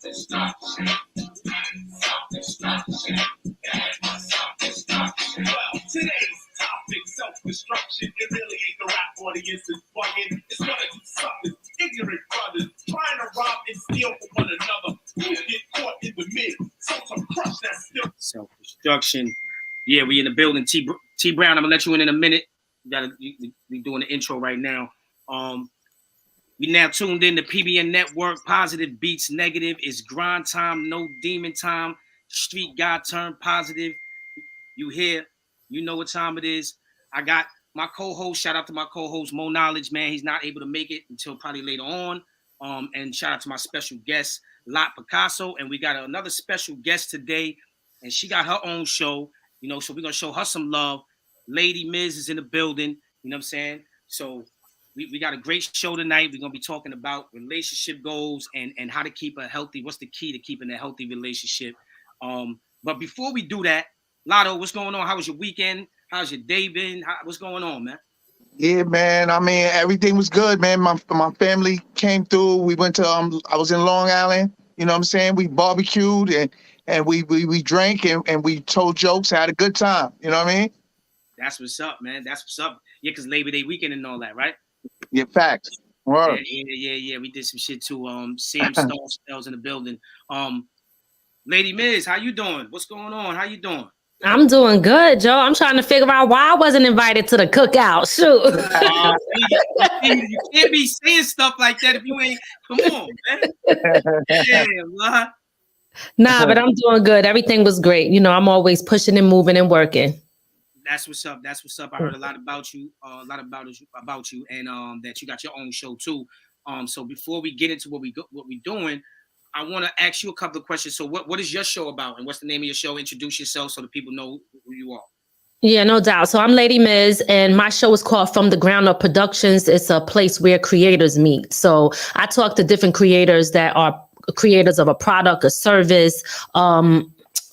Today's topic, self-destruction. It really ain't the rap audience is bugging. It's gonna do something. Ignorant brothers trying to rob and steal from one another. Who get caught in the middle? So to crush that still. Self-destruction. Yeah, we in the building. T Brown, I'm gonna let you in a minute. We doing the intro right now. We now tuned in to PBN Network. Positive beats negative. It's grind time, no demon time. Street guy turned positive. You here? You know what time it is. I got my co-host. Shout out to my co-host Mo Knowledge, man. He's not able to make it until probably later on. And shout out to my special guest, Lot Picasso. And we got another special guest today, and she got her own show. You know, so we're gonna show her some love. Lady Miz is in the building. You know what I'm saying? So we got a great show tonight. We're gonna be talking about relationship goals and how to keep a healthy. What's the key to keeping a healthy relationship? But before we do that, Lotto, what's going on? How was your weekend? How's your day been? What's going on, man? Yeah, man. I mean, everything was good, man. My family came through. We went to I was in Long Island. You know what I'm saying? We barbecued and we drank and we told jokes, had a good time. You know what I mean? That's what's up, man. That's what's up. Yeah, because Labor Day weekend and all that, right? Yeah, facts. Word. Yeah. We did some shit too. Sam Stall's in the building. Lady Miz, how you doing? What's going on? How you doing? I'm doing good, Joe. I'm trying to figure out why I wasn't invited to the cookout. Shoot. You can't be saying stuff like that if you ain't. Come on, man. Yeah, man. Nah, but I'm doing good. Everything was great. You know, I'm always pushing and moving and working. That's what's up. That's what's up. I heard a lot about you, and that you got your own show too. So before we get into what we're doing, I want to ask you a couple of questions. So what is your show about, and what's the name of your show? Introduce yourself so the people know who you are. Yeah, no doubt. So I'm Lady Miz, and my show is called From the Ground Up Productions. It's a place where creators meet. So I talk to different creators that are creators of a product, a service,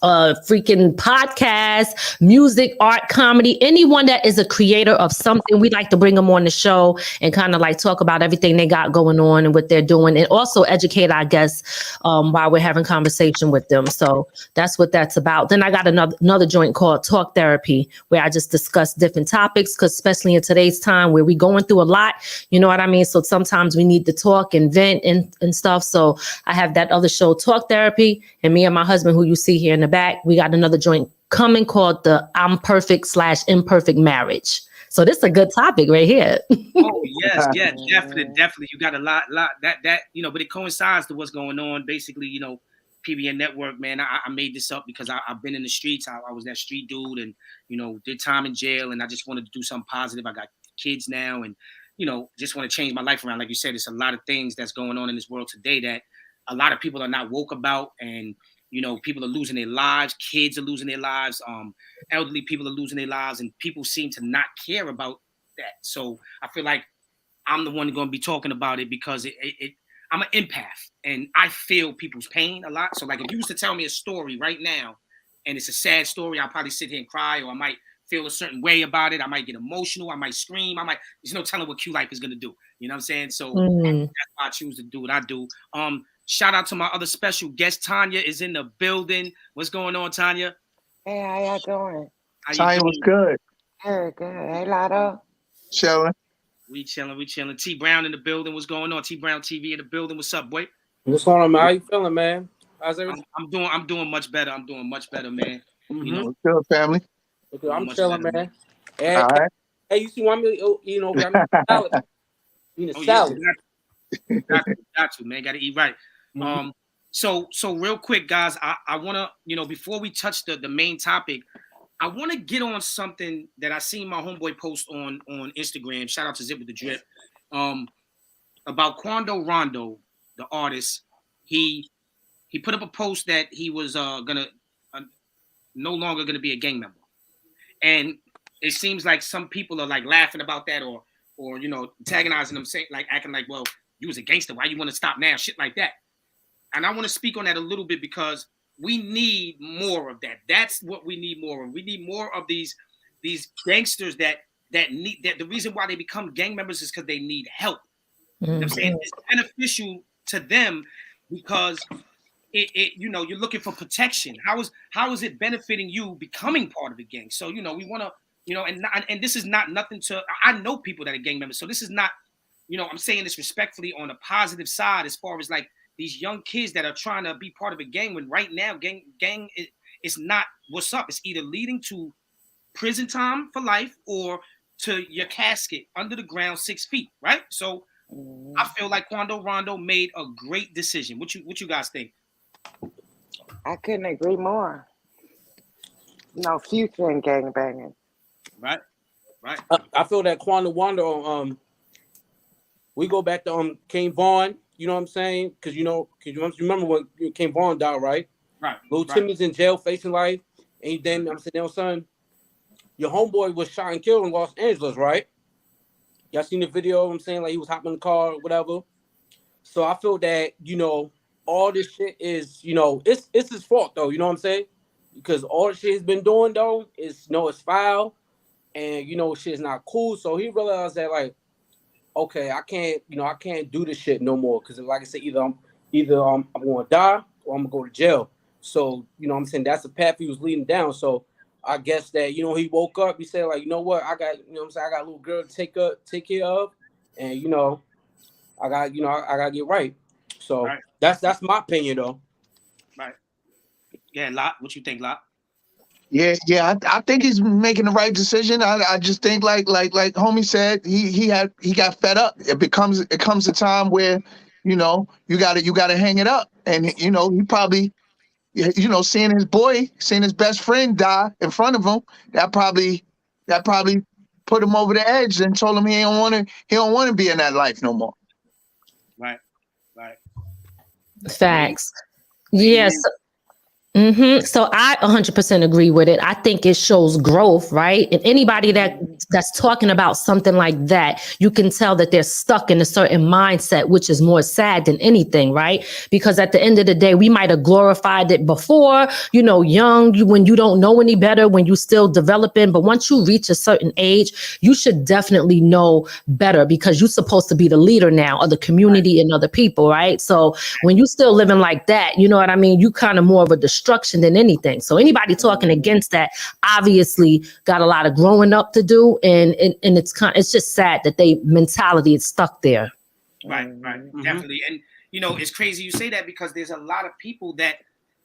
freaking podcast, music, art, comedy, anyone that is a creator of something. We like to bring them on the show and kind of like talk about everything they got going on and what they're doing, and also educate our guests while we're having conversation with them. So that's what that's about. Then I got another joint called Talk Therapy, where I just discuss different topics, because especially in today's time where we're going through a lot, you know what I mean? So sometimes we need to talk and vent and stuff. So I have that other show, Talk Therapy, and me and my husband, who you see here in the back, we got another joint coming called the I'm Perfect/Imperfect Marriage. So this is a good topic right here. Oh yes, definitely. You got a lot that you know, but it coincides to what's going on. Basically, you know, PBN Network, man. I made this up because I've been in the streets. I was that street dude, and you know, did time in jail, and I just wanted to do something positive. I got kids now, and you know, just want to change my life around. Like you said, there's a lot of things that's going on in this world today that a lot of people are not woke about, and you know, people are losing their lives, kids are losing their lives, elderly people are losing their lives, and people seem to not care about that. So I feel like I'm the one going to be talking about it because I'm an empath, and I feel people's pain a lot. So like if you used to tell me a story right now, and it's a sad story, I'll probably sit here and cry, or I might feel a certain way about it. I might get emotional. I might scream. There's no telling what Q Life is going to do. You know what I'm saying? So that's why I choose to do what I do. Shout out to my other special guest. Tanya is in the building. What's going on, Tanya? Hey, how y'all doing? Tanya was good. Good. Hey, Lotto. Chilling. We chilling. T Brown in the building. What's going on? T Brown TV in the building. What's up, boy? What's going on, man? How you feeling, man? How's everything? I'm doing much better. I'm doing much better, man. Mm-hmm. You know, chill, family. Okay, I'm chilling, better, man. Hey, all right. Hey, you see, want me? You know, got me salad. You need a salad. Got to, man. Got to eat right. Mm-hmm. So real quick, guys, I want to, you know, before we touch the main topic, I want to get on something that I seen my homeboy post on Instagram. Shout out to Zip with the Drip. About Quando Rondo, the artist. He put up a post that he was no longer gonna be a gang member, and it seems like some people are like laughing about that, or you know, antagonizing them, saying like acting like, well, you was a gangster, why you want to stop now, shit like that. And I want to speak on that a little bit because we need more of that. That's what we need more of. We need more of these gangsters that need that. The reason why they become gang members is because they need help. Mm-hmm. You know what I'm saying? It's beneficial to them because you know, you're looking for protection. How is it benefiting you becoming part of the gang? So, you know, we want to, you know, and this is not nothing to, I know people that are gang members. So this is not, you know, I'm saying this respectfully on a positive side as far as like these young kids that are trying to be part of a gang when right now gang is not what's up. It's either leading to prison time for life or to your casket under the ground 6 feet, right? So I feel like Quando Rondo made a great decision. What you guys think? I couldn't agree more. No future in gangbanging. Right, right. I feel that Quando Wando, we go back to King Vaughn, you know what I'm saying? Because you remember when King Vaughn died, right? Right. Lil Timmy's in jail facing life, and then I'm saying, son, your homeboy was shot and killed in Los Angeles, right? Y'all seen the video? I'm saying, like, he was hopping in the car or whatever. So I feel that, you know, all this shit is, you know, it's his fault though, you know what I'm saying? Because all the shit he's been doing though is, you know, it's foul, and you know, shit is not cool. So he realized that, like, okay, I can't do this shit no more. Because like I said, either I'm gonna die or I'm gonna go to jail. So, you know what I'm saying, that's the path he was leading down. So I guess that, you know, he woke up, he said, like, you know what, I got, you know what I'm saying, I got a little girl to take care of, and you know, I gotta get right. So right. that's my opinion though. Right. Yeah, Lot, what you think, Lot? Yeah, I think he's making the right decision. I just think like homie said, he got fed up. It comes a time where, you know, you gotta hang it up. And you know, he probably, you know, seeing his best friend die in front of him, that probably put him over the edge and told him he don't want to be in that life no more. Right, right. Facts. Yes. So I 100% agree with it. I think it shows growth, right? And anybody that's talking about something like that, you can tell that they're stuck in a certain mindset, which is more sad than anything, right? Because at the end of the day, we might have glorified it before, you know, young, when you don't know any better, when you still developing. But once you reach a certain age, you should definitely know better, because you're supposed to be the leader now of the community and other people, right? So when you still living like that, you know what I mean? You kind of more of a destruction than anything. So anybody talking against that obviously got a lot of growing up to do, and it's just sad that they mentality is stuck there. Right, definitely. And you know, it's crazy you say that, because there's a lot of people that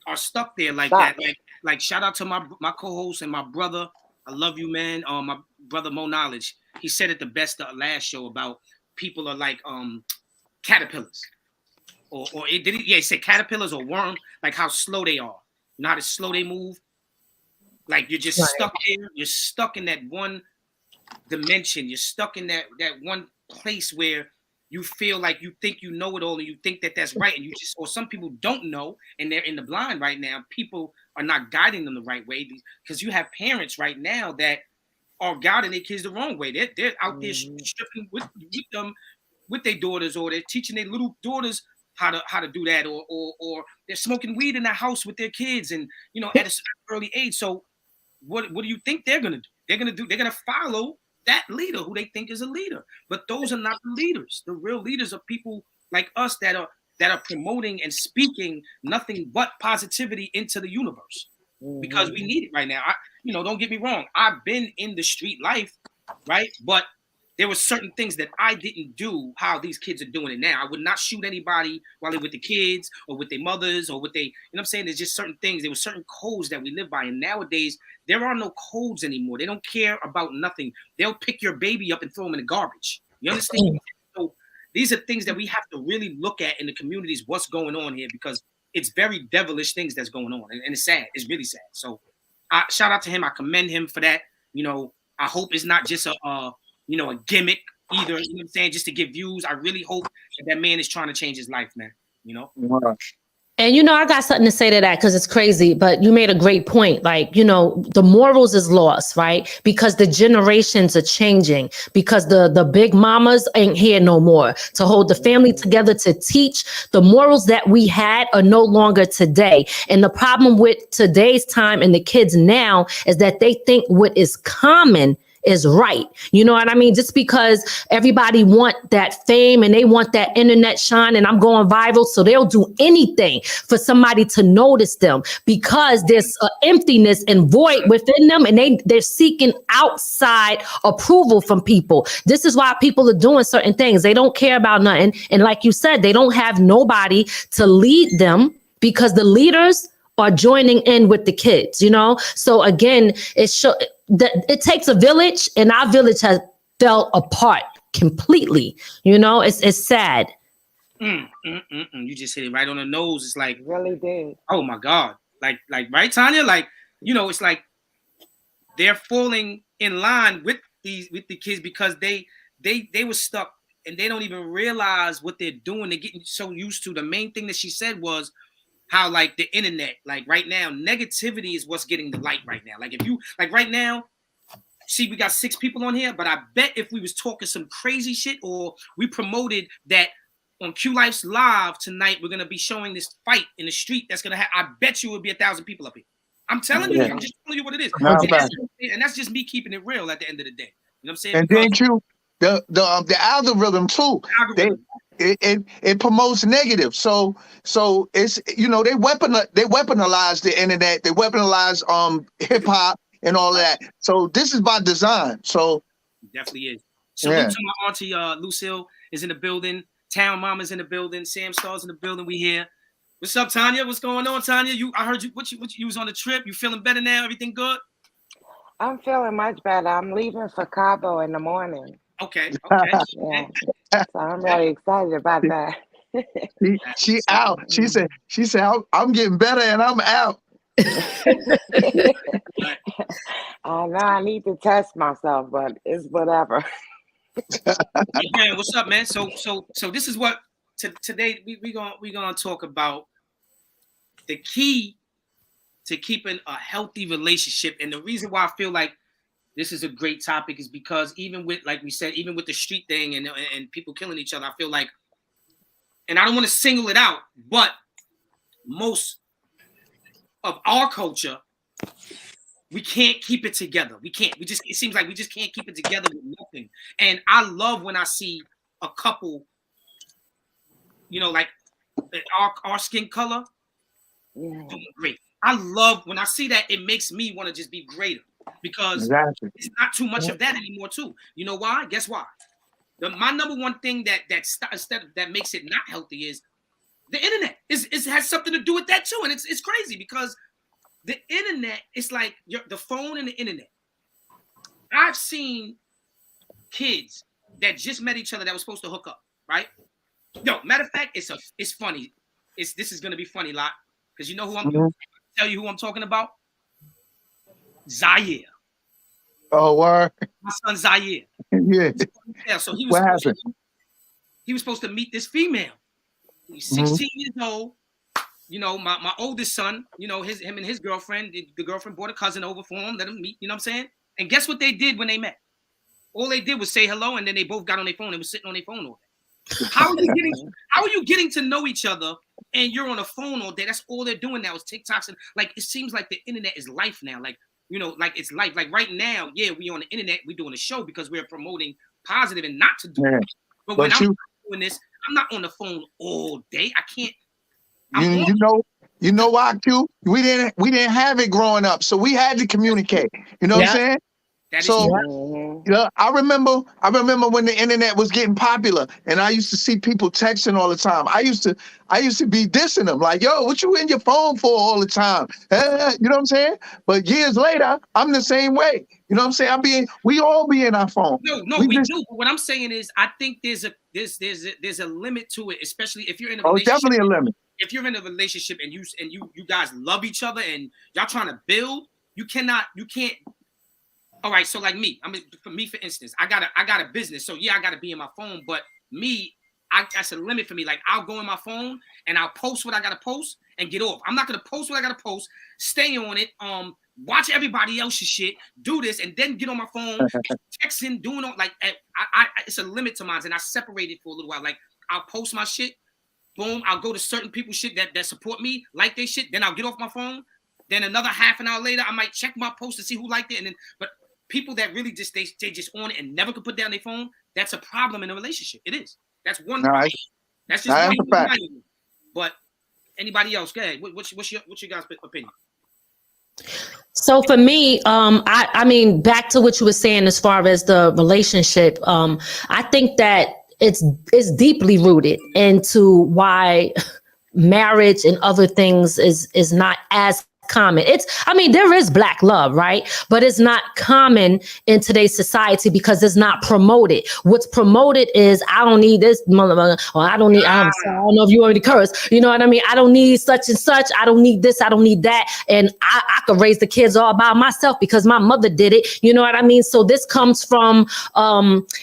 are stuck there like that. Like shout out to my co-host and my brother. I love you, man. My brother Mo Knowledge. He said it the best last show about people are like caterpillars. Or he said caterpillars or worms, like how slow they are. You know how slow they move? Like you're just stuck there. You're stuck in that one dimension. You're stuck in that one place where you feel like you think you know it all, and you think that that's right, and or some people don't know, and they're in the blind right now. People are not guiding them the right way, because you have parents right now that are guiding their kids the wrong way. They're out there stripping with them, with their daughters, or they're teaching their little daughters how to do that, or they're smoking weed in the house with their kids, and you know, at an early age. So what do you think they're gonna do? They're gonna follow that leader who they think is a leader. But those are not the leaders. The real leaders are people like us that are promoting and speaking nothing but positivity into the universe, because we need it right now. Don't get me wrong, I've been in the street life, right? But there were certain things that I didn't do how these kids are doing it now. I would not shoot anybody while they're with the kids or with their mothers or with you know what I'm saying? There's just certain things. There were certain codes that we live by. And nowadays, there are no codes anymore. They don't care about nothing. They'll pick your baby up and throw them in the garbage. You understand? So these are things that we have to really look at in the communities, what's going on here, because it's very devilish things that's going on. And it's sad. It's really sad. So shout out to him. I commend him for that. You know, I hope it's not just a gimmick either, you know what I'm saying, just to get views. I really hope that man is trying to change his life, man, you know? And, I got something to say to that, because it's crazy, but you made a great point. Like, the morals is lost, right? Because the generations are changing, because the big mamas ain't here no more to hold the family together, to teach. The morals that we had are no longer today. And the problem with today's time and the kids now is that they think what is common is right. You know what I mean? Just because everybody want that fame and they want that internet shine and I'm going viral, so they'll do anything for somebody to notice them because there's an emptiness and void within them and they're seeking outside approval from people. This is why people are doing certain things. They don't care about nothing. And like you said, they don't have nobody to lead them because the leaders are joining in with the kids, you know? So again, it takes a village and our village has fell apart completely. You know, it's sad. You just hit it right on the nose. It's like, really did. Oh my God. Like, right, Tanya? Like, you know, it's like they're falling in line with the kids because they were stuck and they don't even realize what they're doing. They're getting so used to. The main thing that she said was how like the internet, like right now, negativity is what's getting the light right now. Like if you like right now, see, we got 6 people on here, but I bet if we was talking some crazy shit or we promoted that on Q Life's live tonight, we're gonna be showing this fight in the street that's gonna have, I bet you would be 1,000 people up here. I'm telling you, I'm just telling you what it is. And that's just me keeping it real at the end of the day. You know what I'm saying? And then the algorithm too. It promotes negative. So it's, you know, they weaponize the internet. They weaponize hip hop and all that. So this is by design. So it definitely is. Salute to my auntie Lucille is in the building. Town Mama's in the building. Sam Star's in the building. We here. What's up, Tanya? What's going on, Tanya? I heard you. What you was on the trip? You feeling better now? Everything good? I'm feeling much better. I'm leaving for Cabo in the morning. Okay. Yeah. So I'm really excited about that. she out. She said, I'm getting better and I'm out. I know I need to test myself, but it's whatever. Hey, man, what's up, man? So this is what today we gonna talk about the key to keeping a healthy relationship. And the reason why I feel like this is a great topic is because even with, like we said, even with the street thing and people killing each other, I feel like, and I don't want to single it out, but most of our culture, we can't keep it together. We can't. It seems like we just can't keep it together with nothing. And I love when I see a couple, you know, like our skin color doing great. I love when I see that. It makes me want to just be greater because it's not too much of that anymore too. You know why? Guess why? My number one thing that makes it not healthy is the internet. It has something to do with that too. And it's crazy because the internet, it's like the phone and the internet. I've seen kids that just met each other that were supposed to hook up, right? No, matter of fact, it's funny. This is gonna be funny, lot, because you know who I'm tell you who I'm talking about? Zaire. Oh, word. My son Zaire. Yeah. So he was. What happened? He was supposed to meet this female. He's 16 years old. You know, my oldest son, you know, him and his girlfriend, the girlfriend brought a cousin over for him, let him meet, you know what I'm saying? And guess what they did when they met? All they did was say hello, and then they both got on their phone and was sitting on their phone all day. How are you getting to know each other and you're on a phone all day? That's all they're doing now is TikToks. And like, it seems like the internet is life now. Like, you know, like it's life. Like right now, yeah, we on the internet, we're doing a show because we're promoting positive and not to do it. But when I'm doing this, I'm not on the phone all day. I can't. You know why, Q? We didn't have it growing up, so we had to communicate. You know what I'm saying? You know, I remember when the internet was getting popular, and I used to see people texting all the time. I used to be dissing them, like, "Yo, what you in your phone for all the time?" You know what I'm saying? But years later, I'm the same way. You know what I'm saying? We all be in our phone. No, we do. But what I'm saying is, I think there's a limit to it, especially if you're in a relationship. Oh, definitely a limit. If you're in a relationship and you guys love each other and y'all trying to build, you can't. All right, so like me, for instance, I got a business, so yeah, I got to be in my phone. But me, that's a limit for me. Like I'll go in my phone and I'll post what I got to post and get off. I'm not gonna post what I got to post, stay on it, watch everybody else's shit, do this, and then get on my phone, texting, doing all like it's a limit to mine, and I separate it for a little while. Like I'll post my shit. Boom, I'll go to certain people's shit that support me, like their shit. Then I'll get off my phone. Then another half an hour later, I might check my post to see who liked it. And then, but people that really just they just on it and never could put down their phone, that's a problem in a relationship. It is. That's one problem. That's just one fact. But anybody else, go ahead. What's your guys' opinion? So for me, I mean, back to what you were saying as far as the relationship, I think that it's deeply rooted into why marriage and other things is not as common. I mean, there is Black love, right? But it's not common in today's society because it's not promoted. What's promoted is I don't need this motherfucker, or I don't know if you already curse. You know what I mean? I don't need such and such. I don't need this. I don't need that. And I could raise the kids all by myself because my mother did it. You know what I mean? So this comes from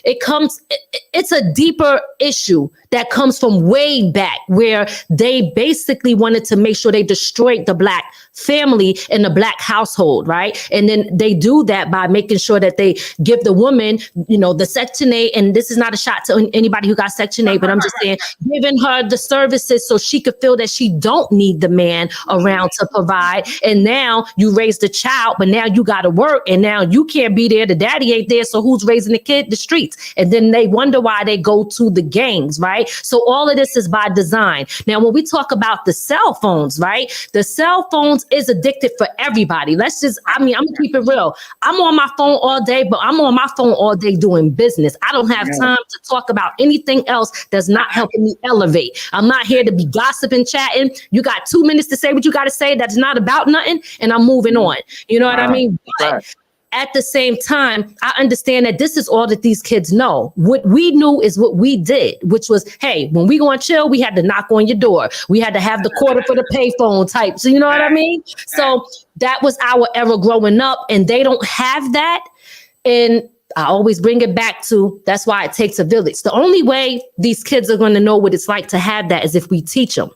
it's a deeper issue that comes from way back where they basically wanted to make sure they destroyed the Black family in the Black household, right? And then they do that by making sure that they give the woman, the Section 8, and this is not a shot to anybody who got Section 8, but I'm just saying, giving her the services so she could feel that she don't need the man around to provide. And now you raise the child, but now you got to work, and now you can't be there. The daddy ain't there, so who's raising the kid? The streets. And then they wonder why they go to the gangs, right? So all of this is by design. Now, when we talk about the cell phones, right? The cell phones is addictive for everybody. I'm gonna keep it real. I'm on my phone all day, but I'm on my phone all day doing business. I don't have time to talk about anything else that's not helping me elevate. I'm not here to be gossiping, chatting. You got 2 minutes to say what you got to say that's not about nothing, and I'm moving on. You know what I mean? But at the same time, I understand that this is all that these kids know. What we knew is what we did, which was, hey, when we going to chill, we had to knock on your door. We had to have the quarter for the payphone type. So you know what I mean? So that was our era growing up, and they don't have that. And I always bring it back to, that's why it takes a village. The only way these kids are going to know what it's like to have that is if we teach them.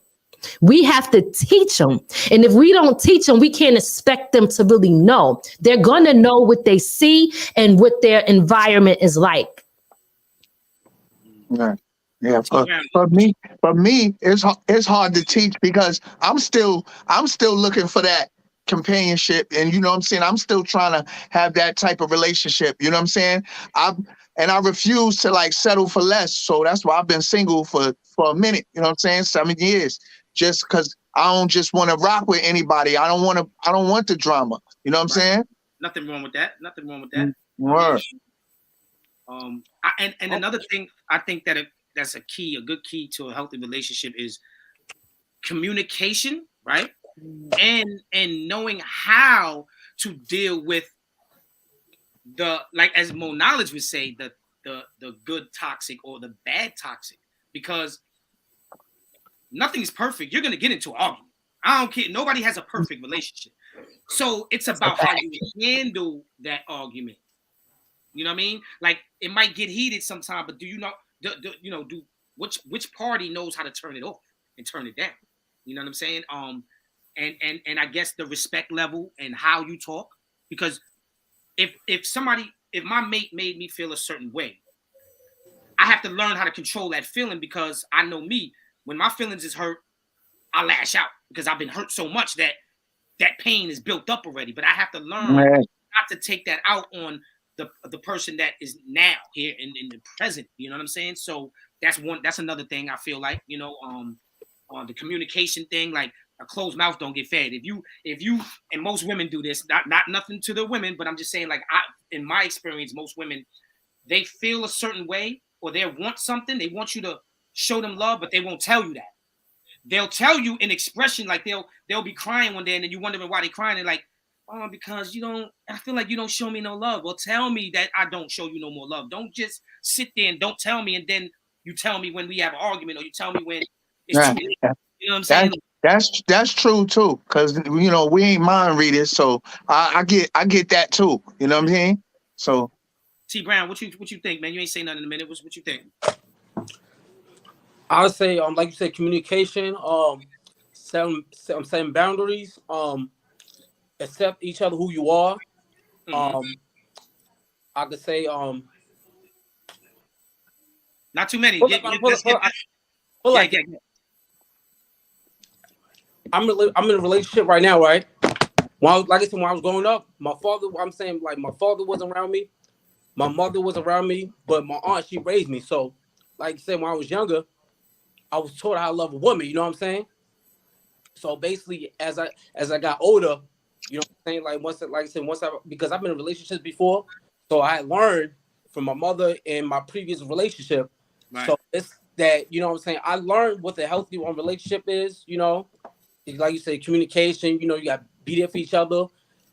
We have to teach them. And if we don't teach them, we can't expect them to really know. They're going to know what they see and what their environment is like. Yeah. For me, it's hard to teach because I'm still looking for that companionship. And you know what I'm saying? I'm still trying to have that type of relationship. You know what I'm saying? I refuse to settle for less. So that's why I've been single for a minute. You know what I'm saying? 7 years. Just because I don't just want to rock with anybody. I don't want the drama. You know what I'm saying? Nothing wrong with that. Word. And another thing, I think that's a good key to a healthy relationship is communication, right? And knowing how to deal with as Mo Knowledge would say, the good toxic or the bad toxic, because nothing is perfect. You're going to get into an argument. I don't care. Nobody has a perfect relationship. So it's about how you handle that argument. You know what I mean? It might get heated sometime, but do you know, which party knows how to turn it off and turn it down? You know what I'm saying? And I guess the respect level and how you talk, because if my mate made me feel a certain way, I have to learn how to control that feeling, because I know me. When my feelings is hurt, I lash out because I've been hurt so much that pain is built up already. But I have to learn not to take that out on the person that is now here in the present. You know what I'm saying? So that's another thing I feel like, on the communication thing, a closed mouth don't get fed. If you and most women do this, not nothing to the women, but I'm just saying, in my experience, most women, they feel a certain way or they want something, they want you to show them love, but they won't tell you that. They'll tell you in expression, they'll be crying one day, and then you wondering why they're crying. They're like, oh, because I feel like you don't show me no love. Well, tell me that I don't show you no more love. Don't just sit there and don't tell me, and then you tell me when we have an argument, or you tell me when it's too late. You know what I'm saying? That's true too, because we ain't mind readers, so I get that too. You know what I'm saying? So, T Brown, what you think, man? You ain't saying nothing in a minute. What you think? I would say, like you said, communication, setting boundaries, accept each other who you are. I could say, not too many. I'm in a relationship right now, right? like I said, when I was growing up, my father wasn't around me. My mother was around me, but my aunt, she raised me. So, like I said, when I was younger, I was taught how to love a woman. You know what I'm saying? So basically, as I got older, you know what I'm saying? Because I've been in relationships before, so I learned from my mother in my previous relationship. Right. So it's that, you know what I'm saying? I learned what a healthy one relationship is, you know. Like you say, communication, you know, you got to be there for each other,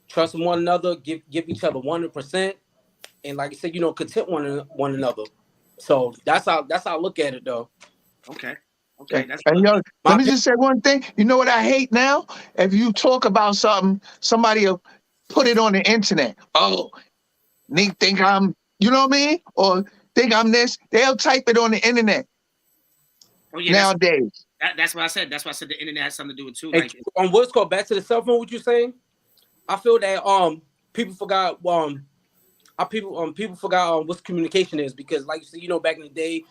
trust one another, give each other 100%. And like I said, you know, content one another. So that's how I look at it, though. Okay. And, That's and good. yo, let me just say one thing. You know what I hate now? If you talk about something, somebody will put it on the internet. Oh, they think I'm, you know what I mean? Or think I'm this. They'll type it on the internet Oh yeah, nowadays. that's what I said. That's why I said the internet has something to do with it too. Hey, Like, on what's called back to the cell phone, what you saying? I feel that people forgot people forgot what communication is, because like you said, you know, back in the day,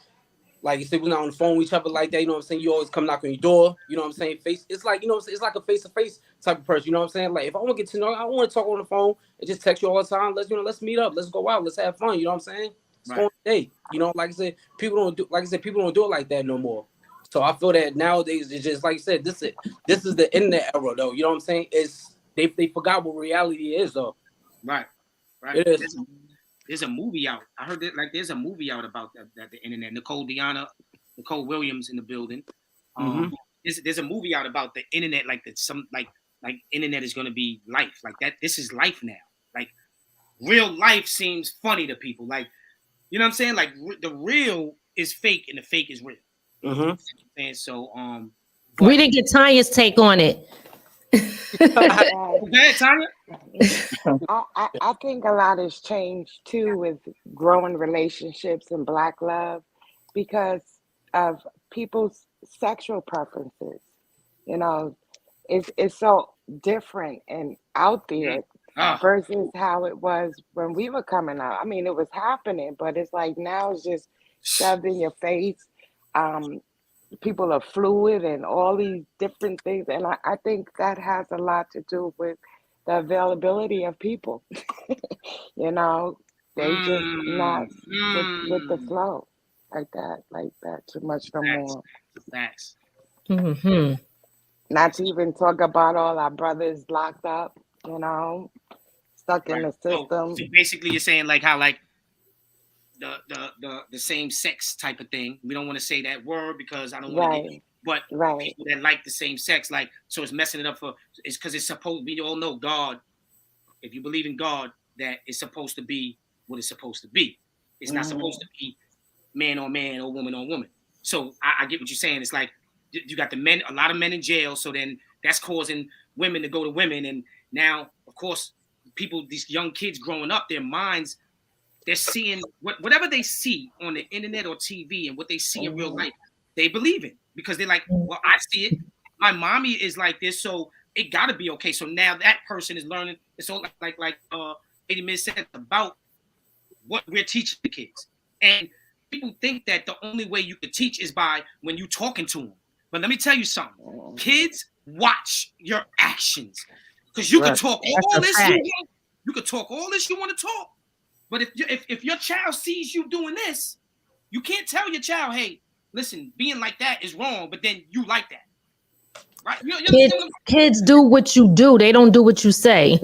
like you said, we're not on the phone with each other like that. You know what I'm saying? You always come knock on your door. You know what I'm saying? It's like, you know, it's like a face-to-face type of person. You know what I'm saying? Like if I want to get to know, I don't want to talk on the phone and just text you all the time. Let's meet up. Let's go out. Let's have fun. You know what I'm saying? Let's go on a date. You know, like I said, people don't do it like that no more. So I feel that nowadays it's just like you said, this is the internet era though. You know what I'm saying? It's they forgot what reality is though. right. It is. There's a movie out. I heard that there's a movie out about that the internet. Nicole Williams in the building. There's a movie out about the internet, like like internet is gonna be life. Like that, this is life now. Like real life seems funny to people. Like, you know what I'm saying? Like the real is fake and the fake is real. And so we didn't get Tanya's take on it. okay, Tanya. I think a lot has changed too with growing relationships and Black love because of people's sexual preferences. You know, it's so different and out there versus how it was when we were coming up. I mean, it was happening, but it's like now it's just shoved in your face. People are fluid and all these different things, and I think that has a lot to do with the availability of people. You know, they just not with the flow like that too much no more. Facts. Not to even talk about all our brothers locked up, you know, stuck in the system. So basically, you're saying like how like the same sex type of thing. We don't want to say that word because I don't want to. But people that like the same sex, like, so it's messing it up it's because it's supposed. We all know God. If you believe in God, that it's supposed to be what it's supposed to be. It's not supposed to be man on man or woman on woman. So I get what you're saying. It's like you got a lot of men in jail. So then that's causing women to go to women. And now, of course, these young kids growing up, their minds, they're seeing whatever they see on the internet or TV and what they see in real life, they believe in because they're like, well, I see it. My mommy is like this, so it got to be okay. So now that person is learning. It's all like Lady Miss said about what we're teaching the kids. And people think that the only way you could teach is by when you talking to them. But let me tell you something. Kids watch your actions because you can talk all this. You could talk all this you want to talk. But if your child sees you doing this, you can't tell your child, hey, listen, being like that is wrong, but then you like that. Right? Kids do what you do. They don't do what you say.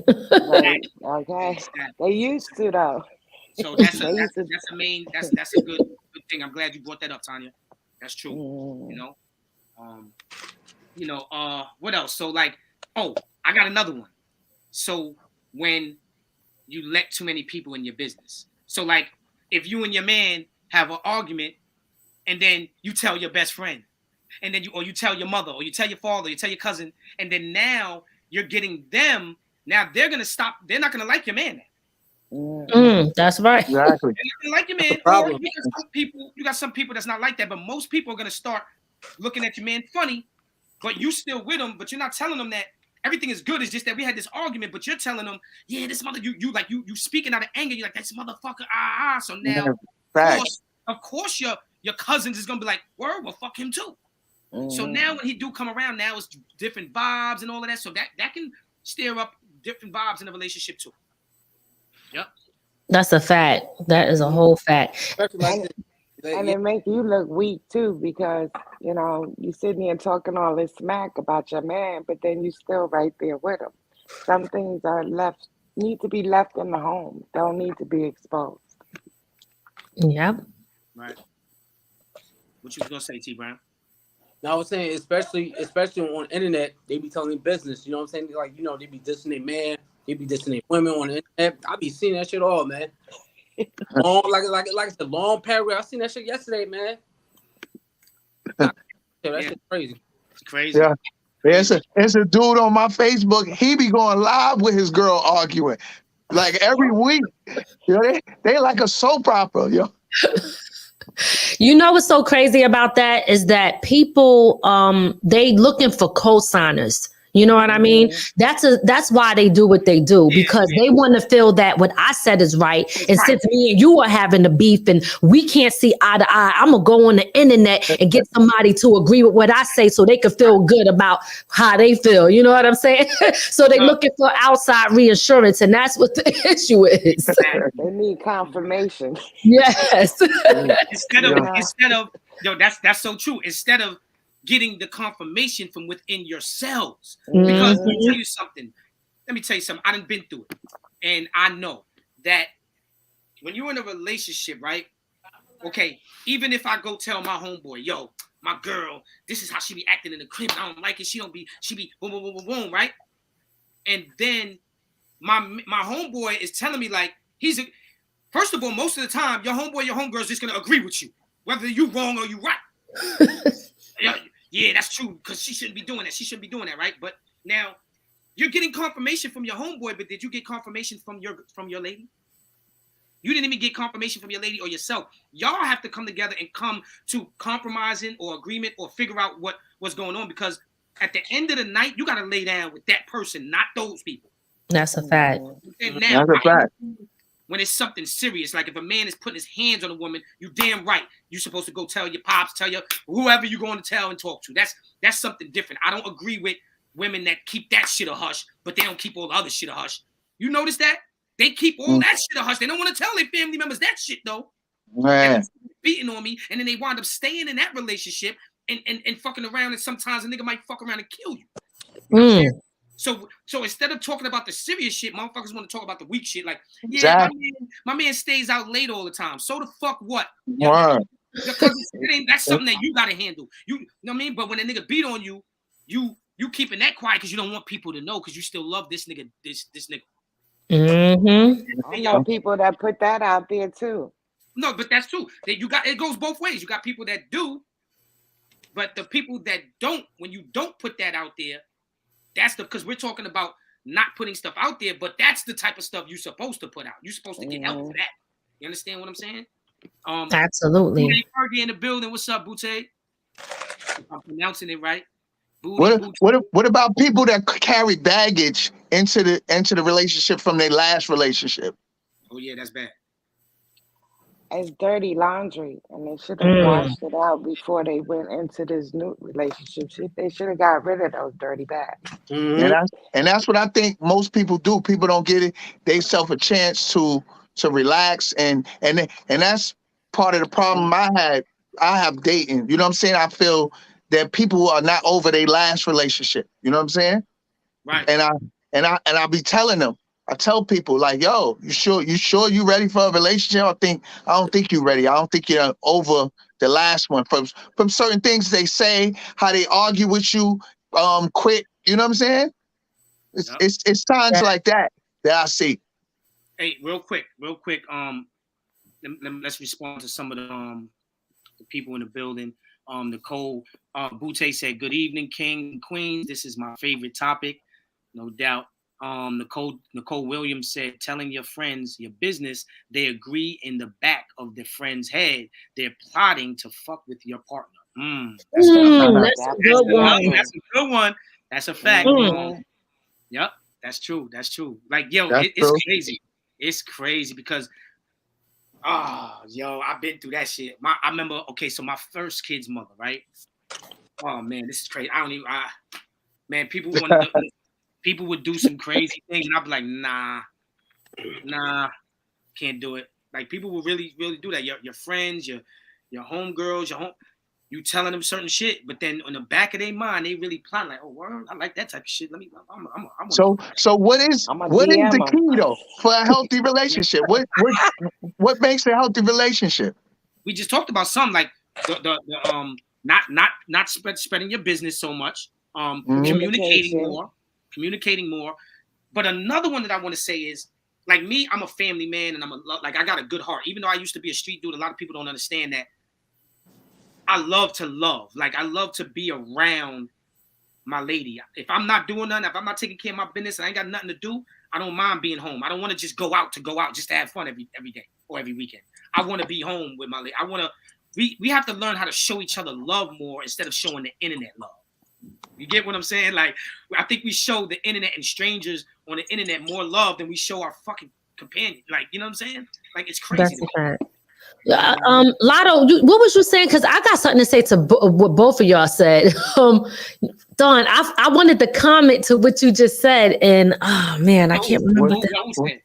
Right. Okay. They used to though. So that's a good thing. I'm glad you brought that up, Tanya. That's true. What else? So like, I got another one. So when you let too many people in your business. So like if you and your man have an argument and then you tell your best friend and then you tell your mother or you tell your father, you tell your cousin, and then now you're getting them, now they're going to stop. They're not going to like your man now. That's right. Exactly. They're not going to like your man. Or you got some people that's not like that, but most people are going to start looking at your man funny, but you still with him, but you're not telling them that everything is good. It's just that we had this argument, but you're telling them, yeah, this mother, you speaking out of anger. You're like, that's motherfucker. So now, of course, your cousins is gonna be like, word, well, fuck him too. So now when he do come around, now it's different vibes and all of that. So that can stir up different vibes in a relationship too. Yep. That's a fact. That is a whole fact. Especially like And, this. and Yeah, it make you look weak too because you sitting here talking all this smack about your man, but then you still right there with him. Some things need to be left in the home. Don't need to be exposed. Yep. Right. What you was gonna say, T Brown? now I was saying, especially on the internet, they be telling business. You know what I'm saying? Like, they be dissing their man, they be dissing their women on the internet. I be seeing that shit all, man. Long, like I said, long paragraph. I seen that shit yesterday, man. That shit's crazy. It's crazy. Yeah. It's a dude on my Facebook. He be going live with his girl arguing, like every week. They like a soap opera, yo. You know what's so crazy about that is that people they looking for co-signers. You know what I mean? That's why they do what they do, because they want to feel that what I said is right. And since me and you are having the beef and we can't see eye to eye, I'm gonna go on the internet and get somebody to agree with what I say so they can feel good about how they feel. You know what I'm saying? So they looking for outside reassurance, and that's what the issue is. They need confirmation. Yes. Instead of that's so true. Instead of getting the confirmation from within yourselves. Because let me tell you something. I done been through it. And I know that when you're in a relationship, right? Okay, even if I go tell my homeboy, yo, my girl, this is how she be acting in the crib. I don't like it. She be boom, boom, boom, boom, boom, right? And then my homeboy is telling me like, first of all, most of the time, your homeboy, your homegirl is just gonna agree with you, whether you wrong or you right. Yeah, that's true, because she shouldn't be doing that. She shouldn't be doing that, right? But now you're getting confirmation from your homeboy, but did you get confirmation from your lady? You didn't even get confirmation from your lady or yourself. Y'all have to come together and come to compromising or agreement or figure out what's going on, because at the end of the night, you got to lay down with that person, not those people. That's a fact. And now, That's a fact. when it's something serious, like if a man is putting his hands on a woman, you damn right. You're supposed to go tell your pops, tell your whoever you're going to tell and talk to. That's something different. I don't agree with women that keep that shit a hush, but they don't keep all the other shit a hush. You notice that? They keep all that shit a hush. They don't want to tell their family members that shit though. Man. Beating on me, and then they wind up staying in that relationship and fucking around, and sometimes a nigga might fuck around and kill you. So instead of talking about the serious shit, motherfuckers want to talk about the weak shit. Like, yeah, my man stays out late all the time. So the fuck what? Because that's something that you gotta handle. You know what I mean? But when a nigga beat on you, you keeping that quiet because you don't want people to know, because you still love this nigga, this nigga. I know people that put that out there too. No, but that's true. That it goes both ways. You got people that do, but the people that don't, when you don't put that out there, because we're talking about not putting stuff out there, but that's the type of stuff you're supposed to put out. You're supposed to get help for that. You understand what I'm saying? Absolutely. Booty in the building. What's up, Booty? I'm pronouncing it right. What about people that carry baggage into the relationship from their last relationship? Oh yeah, that's bad. It's dirty laundry, and they should have washed it out before they went into this new relationship. They should have got rid of those dirty bags. And that's what I think most people do. People don't get it. They self a chance to relax, and that's part of the problem I have dating. You know what I'm saying? I feel that people are not over their last relationship. You know what I'm saying? Right. And I be telling them. I tell people like, yo, you sure you ready for a relationship? I don't think you're ready. I don't think you're over the last one. From certain things they say, how they argue with you, quick. You know what I'm saying? It's times like that I see. Hey, real quick. Let's respond to some of the people in the building. Nicole Butte said, "Good evening, King and Queens. This is my favorite topic, no doubt." Nicole Williams said, "Telling your friends your business, they agree in the back of their friend's head. They're plotting to fuck with your partner." That's a good one. That's a good one. That's a fact. Yep, that's true. Like, yo, it's crazy. It's crazy because, I've been through that shit. I remember. Okay, so my first kid's mother, right? Oh man, this is crazy. Man, people want to. people would do some crazy things, and I'd be like, nah, can't do it. Like people will really do that. Your friends, your homegirls, you telling them certain shit, but then on the back of their mind, they really plan like, oh, word, I like that type of shit. Let me. So what is the key though for a healthy relationship? What makes a healthy relationship? We just talked about something like the not spreading your business so much. Communicating more. But another one that I want to say is, like me, I'm a family man, and I got a good heart. Even though I used to be a street dude, a lot of people don't understand that. I love to love. Like I love to be around my lady. If I'm not doing nothing, if I'm not taking care of my business and I ain't got nothing to do, I don't mind being home. I don't want to just go out just to have fun every day or every weekend. I want to be home with my lady. We have to learn how to show each other love more instead of showing the internet love. You get what I'm saying? Like, I think we show the internet and strangers on the internet more love than we show our fucking companion. Like, you know what I'm saying? Like, it's crazy. Lotto, what was you saying? Because I got something to say to what both of y'all said. Dawn, I wanted to comment to what you just said, and oh man, I can't remember that.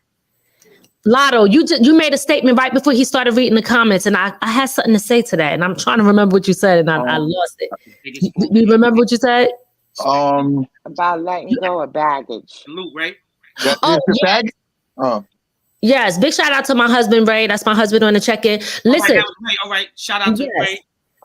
Lotto, you made a statement right before he started reading the comments, and I had something to say to that, and I'm trying to remember what you said, and I lost it. You remember what you said? About letting go of baggage. Salute, right? Baggage? Yes, big shout out to my husband, Ray. That's my husband on the check-in. Listen. All right. Shout out to Ray.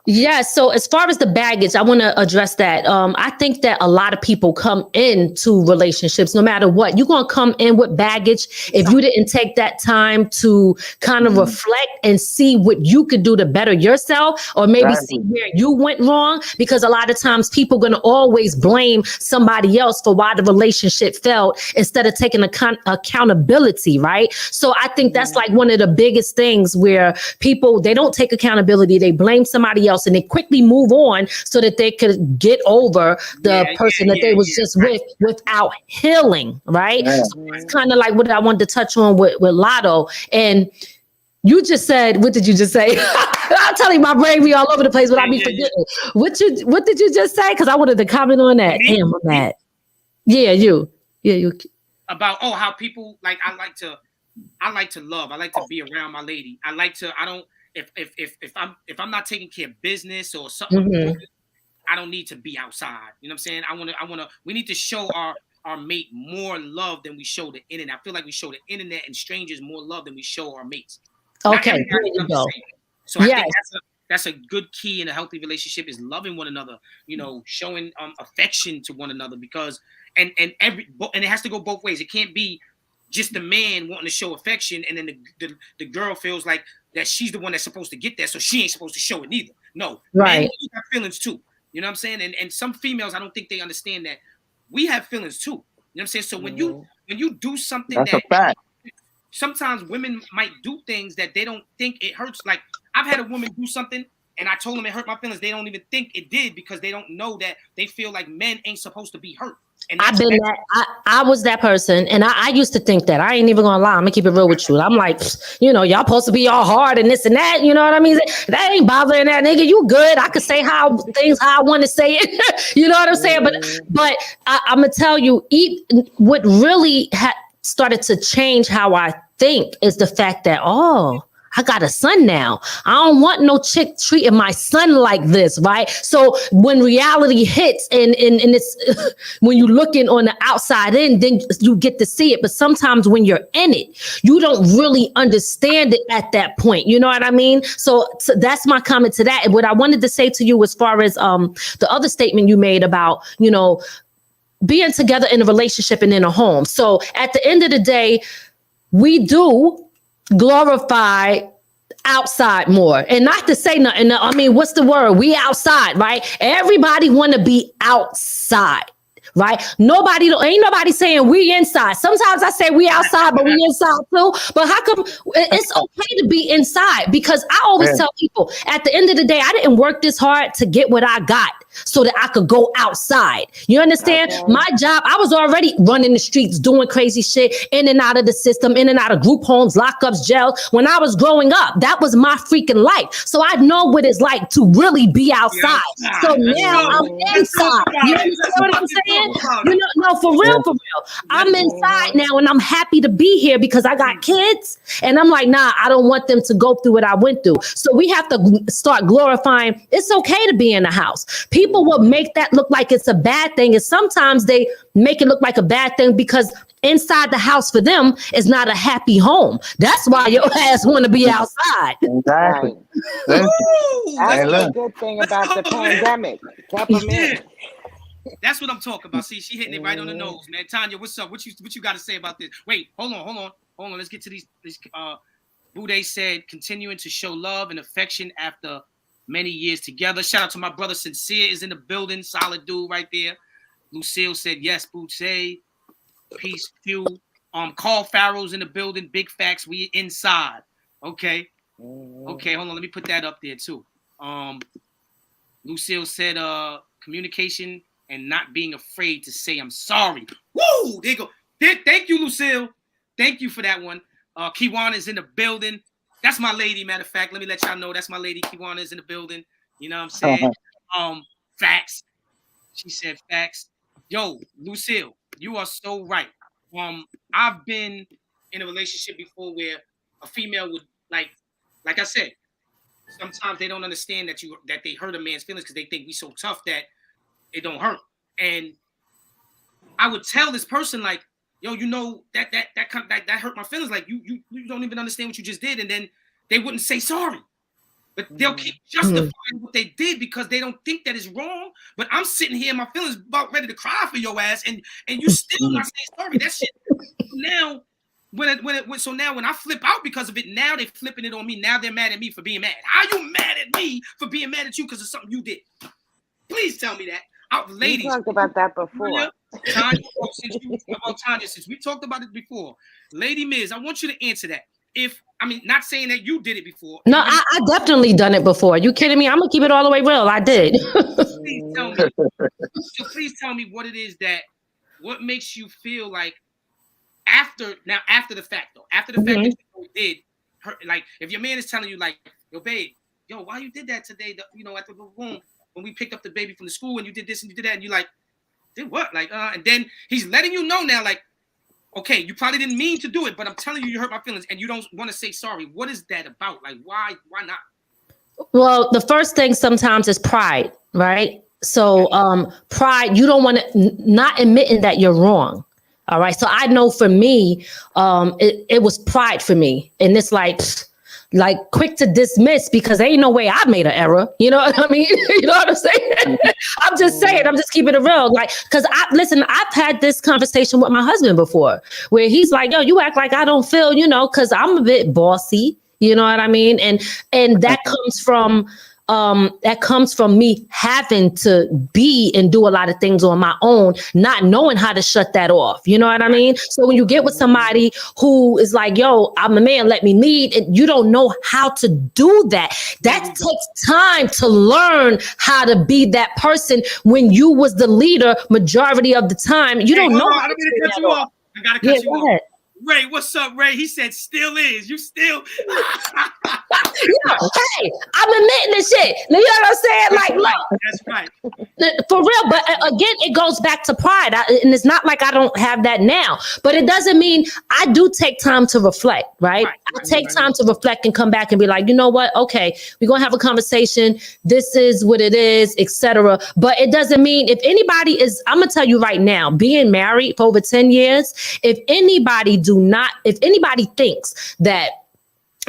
Yes. So as far as the baggage, I want to address that. I think that a lot of people come into relationships, no matter what. You're going to come in with baggage if you didn't take that time to kind of reflect and see what you could do to better yourself, or maybe see where you went wrong. Because a lot of times people are going to always blame somebody else for why the relationship failed instead of taking accountability, right? So I think that's like one of the biggest things where people, they don't take accountability. They blame somebody else, and they quickly move on so that they could get over the person that they was just with without healing, right? So it's kind of like what I wanted to touch on with Lotto. And you just said, what did you just say? I'm telling you, my brain be all over the place, but I be forgetting. What did you just say? Because I wanted to comment on that. Damn, I'm mad. Yeah, you. About how people like. I like to love. I like to be around my lady. If I'm not taking care of business or something, I don't need to be outside. You know what I'm saying? We need to show our mate more love than we show the internet. I feel like we show the internet and strangers more love than we show our mates. Okay, there you go. So I think that's a good key in a healthy relationship, is loving one another, showing affection to one another, because and it has to go both ways. It can't be just the man wanting to show affection and then the girl feels like that she's the one that's supposed to get that, so she ain't supposed to show it neither. No, right. Men have feelings too. You know what I'm saying? And some females, I don't think they understand that we have feelings too. You know what I'm saying? So when you do something that's a fact. Sometimes women might do things that they don't think it hurts. Like I've had a woman do something and I told them it hurt my feelings. They don't even think it did because they don't know that they feel like men ain't supposed to be hurt. And I've been that. I was that person, and I used to think that. I ain't even gonna lie. I'm gonna keep it real with you. I'm like, y'all supposed to be all hard and this and that. You know what I mean? That ain't bothering that nigga. You good? I could say how I want to say it. You know what I'm saying? But I'm gonna tell you, what really started to change how I think is the fact that I got a son now. I don't want no chick treating my son like this, right? So when reality hits and it's when you're looking on the outside in, then you get to see it. But sometimes when you're in it, you don't really understand it at that point. You know what I mean? So that's my comment to that. And what I wanted to say to you as far as the other statement you made about, being together in a relationship and in a home. So at the end of the day, we do glorify outside more, and not to say nothing. I mean, what's the word? We outside, right? Everybody want to be outside, right? Ain't nobody saying we inside. Sometimes I say we outside, but we inside too. But how come it's okay to be inside? Because I always tell people at the end of the day, I didn't work this hard to get what I got. so that I could go outside. You understand? Okay. My job, I was already running the streets, doing crazy shit, in and out of the system, in and out of group homes, lockups, jails. When I was growing up, that was my freaking life. So I know what it's like to really be outside. So now I'm inside. You understand what I'm saying? You know, no, for real, for real. I'm inside now and I'm happy to be here because I got kids. And I'm like, nah, I don't want them to go through what I went through. So we have to start glorifying it's okay to be in the house. People will make that look like it's a bad thing. And sometimes they make it look like a bad thing because inside the house for them is not a happy home. That's why your ass want to be outside. Exactly. Right. That's Hey, the look. good thing about the pandemic. Kept them in. That's what I'm talking about. See, she hitting it right on the nose, man. Tanya, what's up? What you got to say about this? Wait, hold on. Let's get to these. Bude said, continuing to show love and affection after many years together. Shout out to my brother Sincere is in the building. Solid dude right there. Lucille said, yes, Bude. Peace, Q. Carl Farrell's in the building. Big facts. We inside. Okay. Okay, hold on. Let me put that up there too. Lucille said, communication and not being afraid to say I'm sorry. Woo! There you go. Thank you, Lucille. Thank you for that one. Kiwana is in the building. That's my lady, matter of fact. Let me let y'all know that's my lady. Kiwana is in the building. You know what I'm saying? Facts. She said facts. Yo, Lucille, you are so right. I've been in a relationship before where a female would like I said, sometimes they don't understand that they hurt a man's feelings because they think we so tough that it don't hurt. And I would tell this person like, yo, you know that hurt my feelings. Like you don't even understand what you just did, and then they wouldn't say sorry, but they'll keep justifying what they did because they don't think that is wrong. But I'm sitting here, my feelings about ready to cry for your ass, and you still not saying sorry. That shit. Now, when I flip out because of it, now they flipping it on me. Now they're mad at me for being mad. How you mad at me for being mad at you because of something you did? Please tell me that. Ladies, we talked about that before. Tanya, since we talked about it before, Lady Miz, I want you to answer that. Not saying that you did it before. No, I definitely done it before. You kidding me? I'm gonna keep it all the way real. I did. Please tell me what it is what makes you feel like after the fact though, after the fact that you did hurt, like if your man is telling you like, yo, babe, yo, why you did that today? At the room when we picked up the baby from the school and you did this and you did that, and you like, did what? Like, and then he's letting you know now, like, okay, you probably didn't mean to do it, but I'm telling you, you hurt my feelings, and you don't want to say sorry. What is that about? Like, why not? Well, the first thing sometimes is pride, right? So, pride, you don't want to not admitting that you're wrong. All right. So I know for me, it was pride for me, and it's like quick to dismiss because there ain't no way I made an error. You know what I mean? You know what I'm saying? I'm just saying, I'm just keeping it real. Like, cause I've had this conversation with my husband before where he's like, yo, you act like I don't feel, cause I'm a bit bossy, you know what I mean? And that comes from me having to be and do a lot of things on my own, not knowing how to shut that off. You know what I mean? So when you get with somebody who is like, yo, I'm a man, let me lead, and you don't know how to do that, that takes time to learn how to be that person when you was the leader majority of the time. You don't know. I don't mean to cut you off. I gotta cut you off. Ray, what's up, Ray? He said, still is. You still. Hey, I'm admitting this shit. You know what I'm saying? Like, look. That's right. For real. But again, it goes back to pride. And it's not like I don't have that now. But it doesn't mean I do take time to reflect, right? I take time to reflect and come back and be like, you know what? Okay, we're going to have a conversation. This is what it is, etc. But it doesn't mean if anybody is, I'm going to tell you right now, being married for over 10 years, if anybody thinks that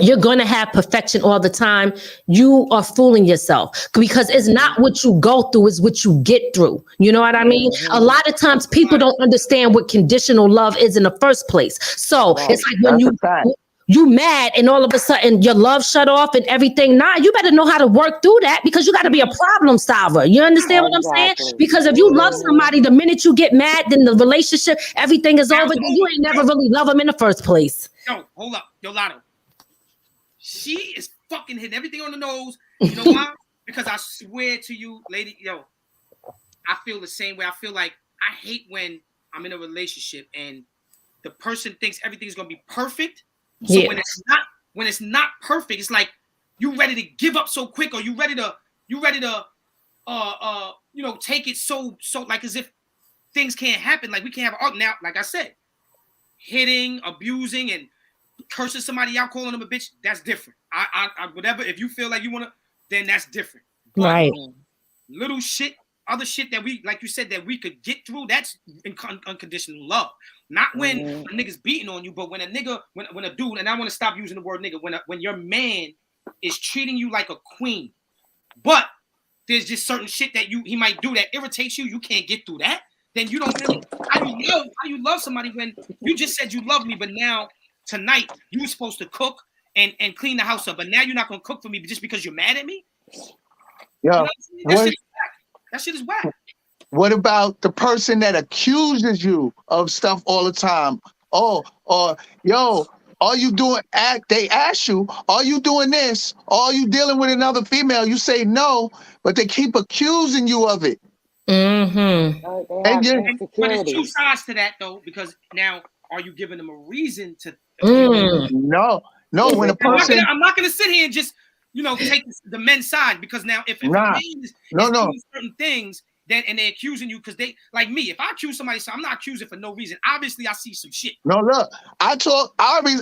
you're going to have perfection all the time, you are fooling yourself because it's not what you go through, it's what you get through. You know what I mean? A lot of times people don't understand what conditional love is in the first place. So it's like when you mad and all of a sudden your love shut off and everything. Nah, you better know how to work through that because you got to be a problem solver. You understand what I'm saying? Because if you love somebody, the minute you get mad, then the relationship, everything is over. Then you ain't never really love them in the first place. Yo, hold up. Yo, Lotto. She is fucking hitting everything on the nose. You know why? Because I swear to you, lady, yo, I feel the same way. I feel like I hate when I'm in a relationship and the person thinks everything's gonna be perfect. So when it's not perfect, it's like you ready to give up so quick, or you ready to take it so like as if things can't happen. Like we can't have now, like I said, hitting, abusing, and cursing somebody out, calling them a bitch, that's different. I whatever, if you feel like you wanna, then that's different. But right. Little shit, other shit that we, like you said, that we could get through, that's unconditional love. Not when a nigga's beating on you, but when a nigga, when a dude, and I want to stop using the word nigga, when your man is treating you like a queen, but there's just certain shit that he might do that irritates you, you can't get through that, then you don't really, how you love somebody when you just said you love me, but now tonight you were supposed to cook and clean the house up, but now you're not gonna cook for me just because you're mad at me? Yeah. You know that shit is whack. What about the person that accuses you of stuff all the time? Oh, or yo, are you doing they ask you, are you doing this? Are you dealing with another female? You say no, but they keep accusing you of it. Mm-hmm. But there's two sides to that though, because now are you giving them a reason to No, when a person, I'm not gonna sit here and just take the men's side, because now if a man is doing certain things, then and they're accusing you because they like me. If I accuse somebody, so I'm not accusing for no reason. Obviously, I see some shit. No, look, I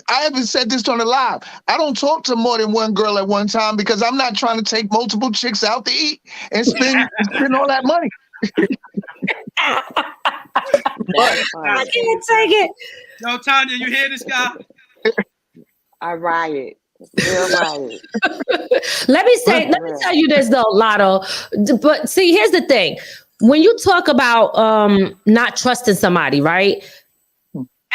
haven't said this on the live. I don't talk to more than one girl at one time because I'm not trying to take multiple chicks out to eat and spend all that money. I can't take it. Yo, Tanya, you hear this guy? I riot. Real riot. Let me tell you this though, Lotto. But see, here's the thing. When you talk about not trusting somebody, right?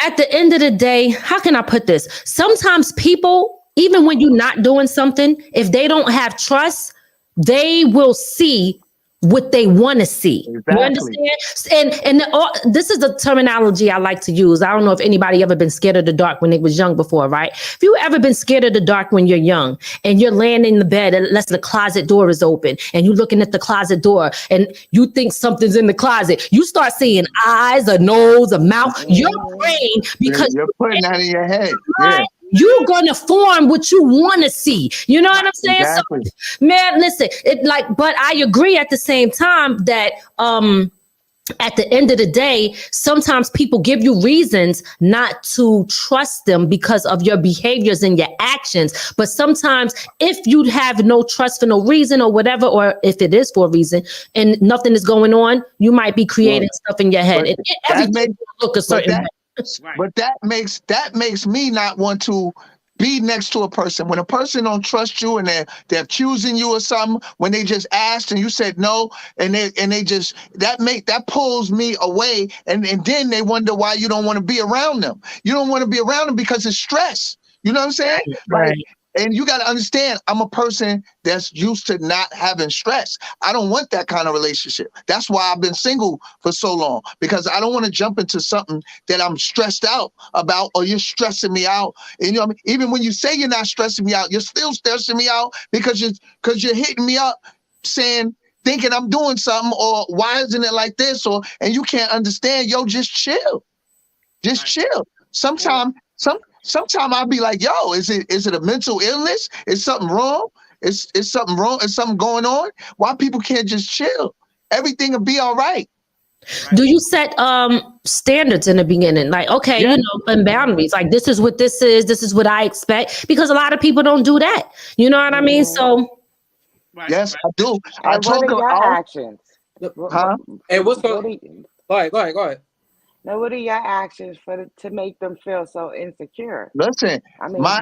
At the end of the day, how can I put this? Sometimes people, even when you're not doing something, if they don't have trust, they will see what they want to see. Exactly. You understand? And this is the terminology I like to use. I don't know if anybody ever been scared of the dark when they was young before, right? If you ever been scared of the dark when you're young and you're laying in the bed unless the closet door is open and you're looking at the closet door and you think something's in the closet, you start seeing eyes, a nose, a mouth, your brain, because you're putting that in your head. Yeah. You're gonna form what you want to see. You know what I'm saying? Exactly. So, man, listen. But I agree at the same time that at the end of the day, sometimes people give you reasons not to trust them because of your behaviors and your actions. But sometimes, if you have no trust for no reason or whatever, or if it is for a reason and nothing is going on, you might be creating stuff in your head. Everything will look a certain way. But that makes me not want to be next to a person. When a person don't trust you and they're accusing you of something, when they just asked and you said no, and they just that pulls me away, and then they wonder why you don't want to be around them. You don't want to be around them because it's stress. You know what I'm saying? Right. Like, and you got to understand, I'm a person that's used to not having stress. I don't want that kind of relationship. That's why I've been single for so long, because I don't want to jump into something that I'm stressed out about, or you're stressing me out. And you know what I mean? Even when you say you're not stressing me out, you're still stressing me out because you're hitting me up saying, thinking I'm doing something, or why isn't it like this? And you can't understand. Yo, just chill. Just chill. Sometimes I'll be like, yo, is it a mental illness? Is something wrong? Is something wrong? Is something going on? Why people can't just chill? Everything will be all right. Do you set standards in the beginning? Like, okay, and boundaries. Like, this is what this is what I expect. Because a lot of people don't do that. You know what I mean? So yes, I do. What are your actions? Huh? And what's the go ahead. Now, what are your actions to make them feel so insecure? Listen, I mean, my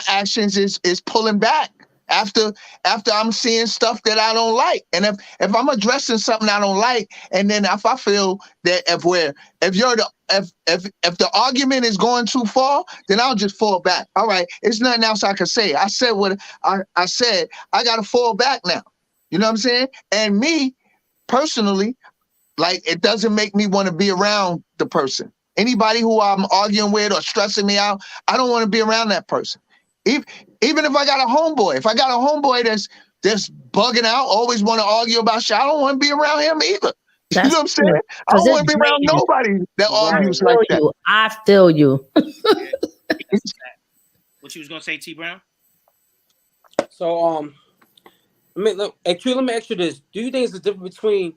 actions is pulling back after I'm seeing stuff that I don't like. And if I'm addressing something I don't like, and then if I feel that if the argument is going too far, then I'll just fall back. All right, it's nothing else I can say. I said what I said. I got to fall back now. You know what I'm saying? And me personally, like, it doesn't make me want to be around the person. Anybody who I'm arguing with or stressing me out, I don't want to be around that person. Even if I got a homeboy, that's just bugging out, always want to argue about shit. I don't want to be around him either. You know That's what I'm saying? true. I don't 'Cause want to it's be around draining. nobody that Right. argues like that. I feel you. What you was gonna say, T Brown? So look, actually, let me ask you this: do you think it's the difference between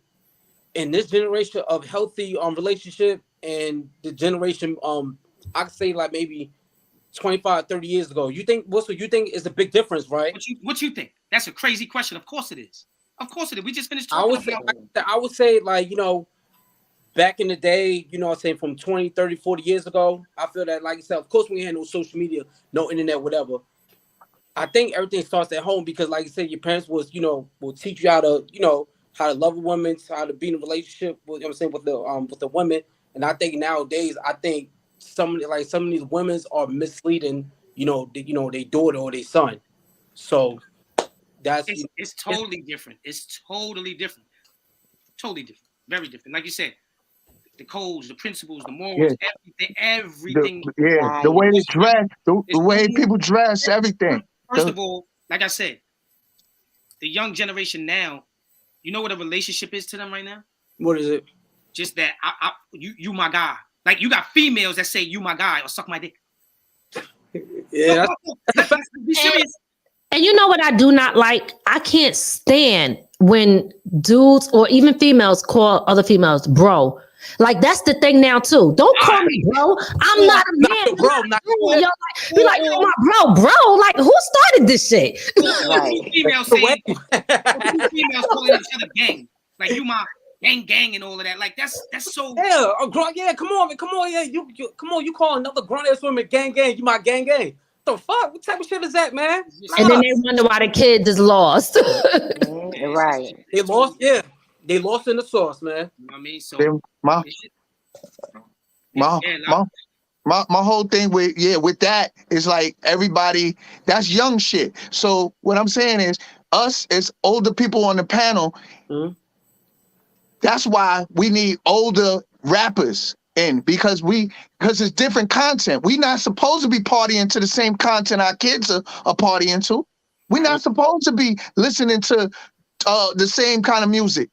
in this generation of healthy relationship and the generation I could say like maybe 25, 30 years ago? You think you think is a big difference, right? What you think? That's a crazy question. Of course it is. Of course it is. We just finished talking I would say like, you know, back in the day, you know what I'm saying, from 20, 30, 40 years ago, I feel that, like you said, of course we had no social media, no internet, whatever. I think everything starts at home because, like you said, your parents will teach you how to love a woman, how to be in a relationship with, you know what I'm saying, with the women. And I think nowadays, some of these women are misleading, their daughter or their son. So it's totally different. It's totally different. Totally different. Very different. Like you said, the codes, the principles, the morals, everything. The way they dress, the way people dress, everything. First of all, like I said, the young generation now, you know what a relationship is to them right now? What is it? Just that you my guy. Like you got females that say you my guy or suck my dick. Yeah. Be serious. And you know what I do not like? I can't stand when dudes or even females call other females bro. Like that's the thing now too. Don't call me bro. I'm not a man. Be like, yo, my bro. Like who started this shit? Right. Females saying, females calling each other gang. Like you my gang and all of that. Like that's so. Yeah, come on, yeah. You come on. You call another grown ass woman gang. You my gang. The fuck? What type of shit is that, man? And then they wonder why the kids is lost. Right. They lost, yeah. They lost in the sauce, man. You know what I mean? So my whole thing with that is like everybody, that's young shit. So what I'm saying is us as older people on the panel, that's why we need older rappers in because it's different content. We're not supposed to be partying to the same content our kids are partying to. We're not supposed to be listening to the same kind of music.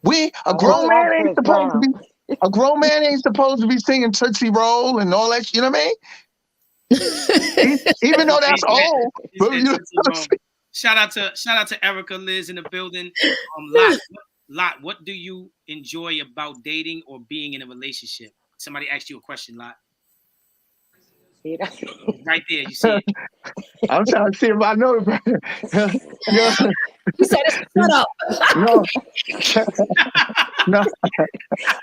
A grown man ain't supposed to be singing Tootsie Roll and all that. You know what I mean? Even though that's old. But, you know, shout out to Erica Liz in the building. Lot, what do you enjoy about dating or being in a relationship? Somebody asked you a question, Lot. Right there, you see it. I'm trying to see if I know it. You said shut up.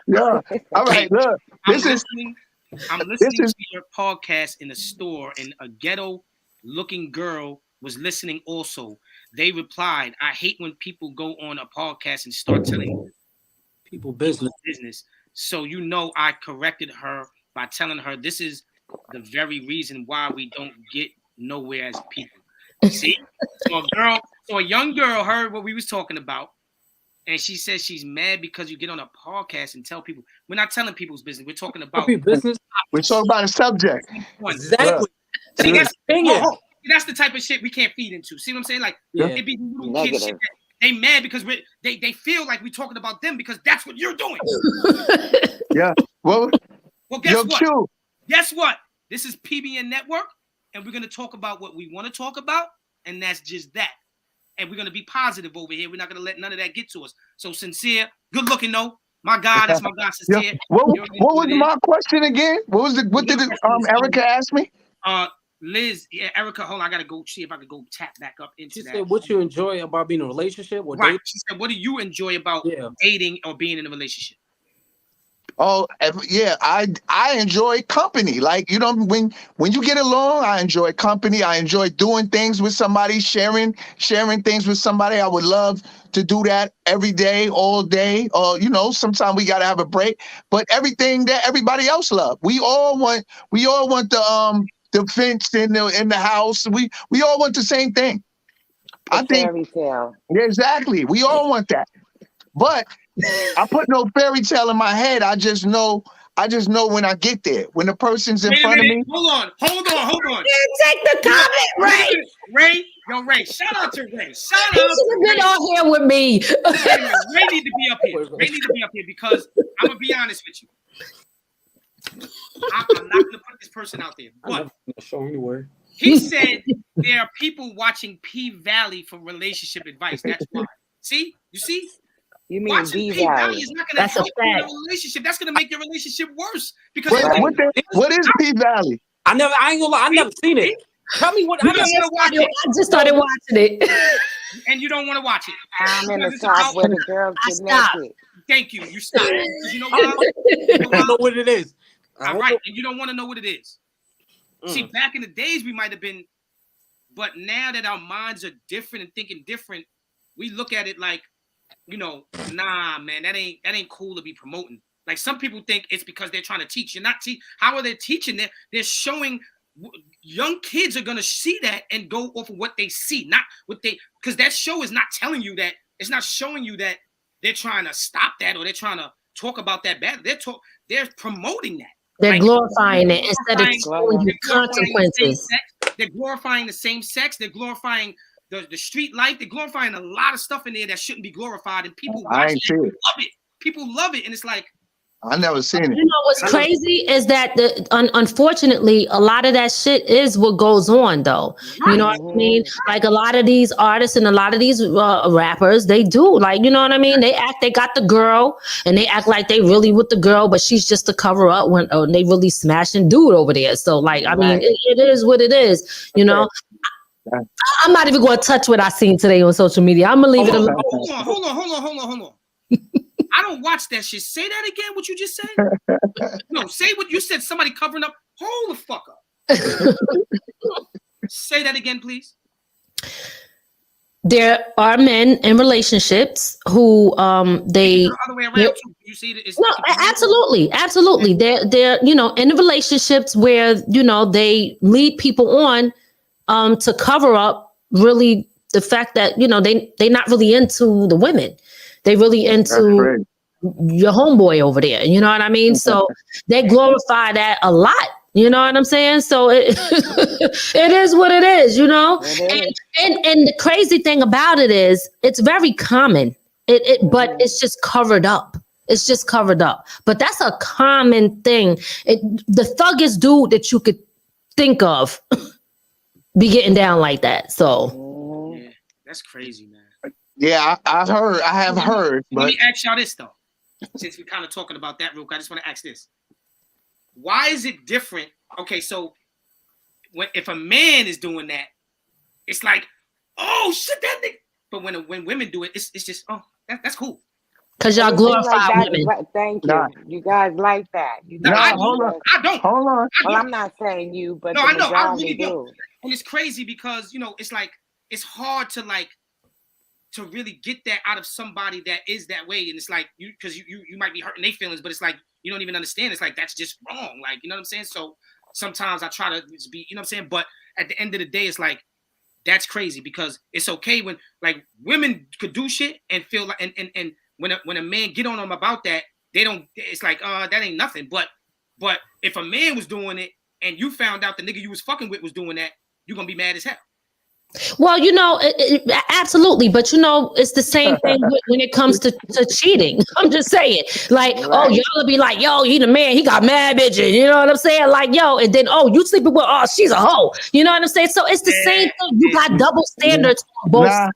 No. All right, look. I'm listening to your podcast in a store, and a ghetto-looking girl was listening also. They replied, I hate when people go on a podcast and start telling people business. So I corrected her by telling her this is the very reason why we don't get nowhere as people. See? So a young girl heard what we was talking about, and she says she's mad because you get on a podcast and tell people. We're not telling people's business. We're talking about business. We're talking about a subject. Exactly. See, that's the type of shit we can't feed into. See what I'm saying? Like it be little kid shit that they mad because they feel like we're talking about them because that's what you're doing. Yeah. Well guess what? Guess what? This is PBN Network, and we're gonna talk about what we want to talk about, and that's just that. And we're gonna be positive over here. We're not gonna let none of that get to us. So Sincere, good looking though. My God, that's my God, Sincere. What was my question again? What did Erica ask me? Liz, Erica, hold on, I gotta go see if I could go tap back up into that. She said, what you enjoy about being in a relationship or dating? Dating? She said, what do you enjoy about dating or being in a relationship? Oh, yeah, I enjoy company. Like, when you get along, I enjoy company. I enjoy doing things with somebody, sharing things with somebody. I would love to do that every day, all day. Or, sometimes we got to have a break. But everything that everybody else loves. We all want the fence in the house. We all want the same thing. I think fairy tale. Yeah, exactly. We all want that. But I put no fairy tale in my head. I just know when I get there. When the person's in front of me. Hold on. You take the comment, Ray. Yo, Ray, shout out to Ray. Shout He out should have to been Ray. on here with me. Anyway, Ray need to be up here. Ray need to be up here because I'm gonna be honest with you. I'm not gonna put this person out there, but show anywhere. he said there are people watching P Valley for relationship advice. That's why. See, you see, You mean watching B P Valley Valley? is not gonna That's a help you in a fact. relationship. That's gonna make your relationship worse because What is P Valley? I ain't gonna lie, I never seen it. Tell me what you I don't never want to watch it, I just started watching it. and you don't want to watch it. I'm in the Because it's South about- where the girls I get stopped. naked. Thank you. You stop. Because you know I what? don't know what it is. All right, and you don't want to know what it is. See, back in the days, we might have been, but now that our minds are different and thinking different, we look at it like, you know, nah, man, that ain't cool to be promoting. Like some people think it's because they're trying to teach. You're not How are they teaching? They're showing. Young kids are gonna see that and go off of what they see, not what they. Because that show is not telling you that. It's not showing you that they're trying to stop that or they're trying to talk about that bad. They're promoting that. They're Like, glorifying it instead of showing you consequences. They're glorifying the same sex. They're glorifying the street life. They're glorifying a lot of stuff in there that shouldn't be glorified, and people watch it, and love it. People love it, and it's like I never seen it. You know what's crazy is that unfortunately a lot of that shit is what goes on though. You know what I mean? Like a lot of these artists and a lot of these rappers, they do like, you know what I mean? They got the girl and they act like they really with the girl, but she's just a cover up when they really smashing dude over there. So like, I mean, it is what it is, you know? I'm not even going to touch what I seen today on social media. I'm going to leave it alone. Hold on. I don't watch that shit. Say that again, what you just said? No, say what you said. Somebody covering up. Hold the fuck up. Say that again, please. There are men in relationships who they the other way around too. You see it. No, absolutely. They're you know in the relationships where you know they lead people on to cover up really the fact that you know they not really into the women. They really into your homeboy over there. You know what I mean? So they glorify that a lot. You know what I'm saying? So it is what it is, you know? And the crazy thing about it is it's very common. But it's just covered up. It's just covered up. But that's a common thing. The thuggest dude that you could think of be getting down like that. So yeah, that's crazy, man. Yeah, I have heard. Let me ask y'all this though. Since we're kind of talking about that real quick, I just want to ask this. Why is it different? Okay, so if a man is doing that, it's like, oh shit, that nigga. But when women do it, it's just, oh, that's cool. Because y'all glorify women. Thank you. You guys like that. I don't. Hold on. Well, I'm not saying you, but no, I know. I really do. don't. And it's crazy because, you know, it's like, it's hard to like, to really get that out of somebody that is that way. And it's like, because you might be hurting their feelings, but it's like, you don't even understand. It's like, that's just wrong. Like, you know what I'm saying? So sometimes I try to be, you know what I'm saying? But at the end of the day, it's like, that's crazy because it's okay when like women could do shit and feel like, and when a man get on them about that, they don't, it's like, that ain't nothing. But if a man was doing it and you found out the nigga you was fucking with was doing that, you're going to be mad as hell. Well, you know, absolutely. But, you know, it's the same thing when it comes to cheating. I'm just saying, like, oh, y'all will be like, yo, he the man. He got mad bitches. You know what I'm saying? Like, yo, and then, oh, you sleeping with, oh, she's a hoe. You know what I'm saying? So it's the same thing. You got double standards on both sides.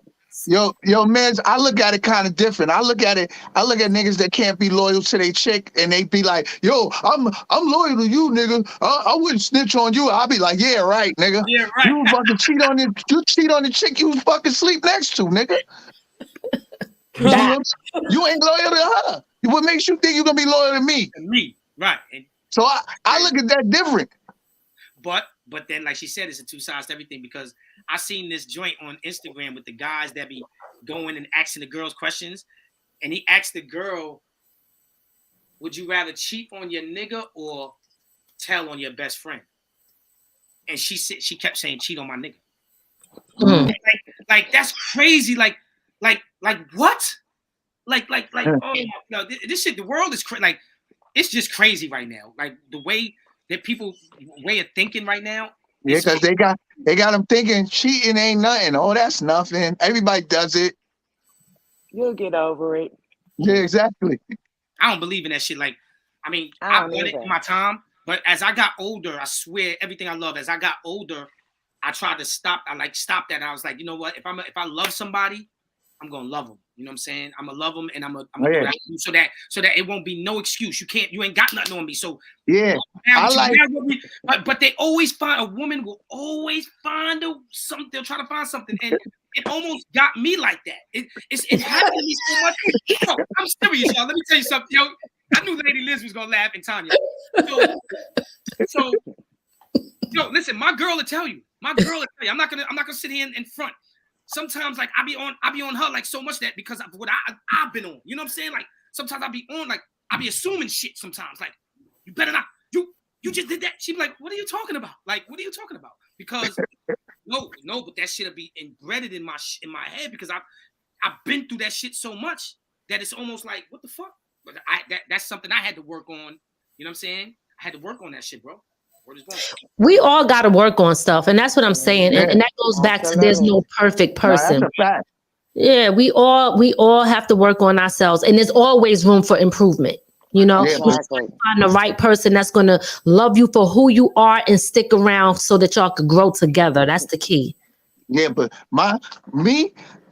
Yo, man, I look at it kind of different. I look at niggas that can't be loyal to their chick and they be like, yo, I'm loyal to you, nigga. I wouldn't snitch on you. I'll be like, yeah, right, nigga. Yeah, right. You fucking cheat on the chick you fucking sleep next to, nigga. You ain't loyal to her. What makes you think you're gonna be loyal to me? Me, right. And so I look at that different. But then, like she said, it's a two sides to everything because I seen this joint on Instagram with the guys that be going and asking the girls questions. And he asked the girl, would you rather cheat on your nigga or tell on your best friend? And she kept saying, cheat on my nigga. Like that's crazy. Like what? Like, oh, no, this shit, the world is like, it's just crazy right now. Like the way that people way of thinking right now, Yeah, because they got them thinking cheating ain't nothing. Oh, that's nothing. Everybody does it. You'll get over it. Yeah, exactly. I don't believe in that shit. Like, I mean, I I've don't done it either. in my time, but as I got older, I swear everything I love. As I got older, I tried to stop. I like stopped that. I was like, you know what? If I love somebody, I'm gonna love them. You know what I'm saying? I'm gonna love them, and I'm gonna do Yeah. that so that it won't be no excuse. You ain't got nothing on me. So Yeah. now, I like but they always find a woman will always find something. They'll try to find something, and it almost got me like that. It happened to me so much. Yo, I'm serious, y'all. Let me tell you something, yo. I knew Lady Liz was gonna laugh, and Tanya. So yo, listen, my girl will tell you. I'm not gonna sit here in front. Sometimes like I be on her like so much that because of what I've been on. You know what I'm saying? Like sometimes I be on like I be assuming shit sometimes. Like, you better not, you just did that. She be like, what are you talking about? Like, what are you talking about? Because no, but that shit'll be embedded in my head because I've been through that shit so much that it's almost like, what the fuck? But that's something I had to work on. You know what I'm saying? I had to work on that shit, bro. Where is going? We all got to work on stuff, and that's what I'm saying. And that goes back to there's no perfect person. That's a fact. Yeah, we all have to work on ourselves, and there's always room for improvement. You know, Yeah, you just gotta find the right person that's gonna love you for who you are and stick around so that y'all could grow together. That's the key. Yeah, but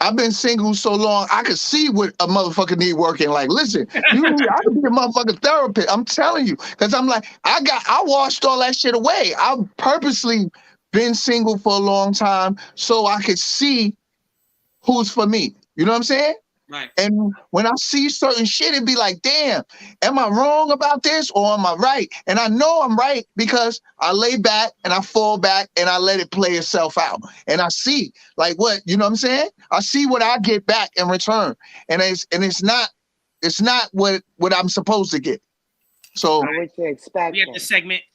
I've been single so long, I could see what a motherfucker need working. Like, listen, I could be a motherfucking therapist. I'm telling you, because I'm like, I washed all that shit away. I've purposely been single for a long time so I could see who's for me. You know what I'm saying? Right. And when I see certain shit, it'd be like, damn, am I wrong about this or am I right? And I know I'm right because I lay back and I fall back and I let it play itself out. And I see like what, you know what I'm saying? I see what I get back in return. And it's not what I'm supposed to get. So what you expect.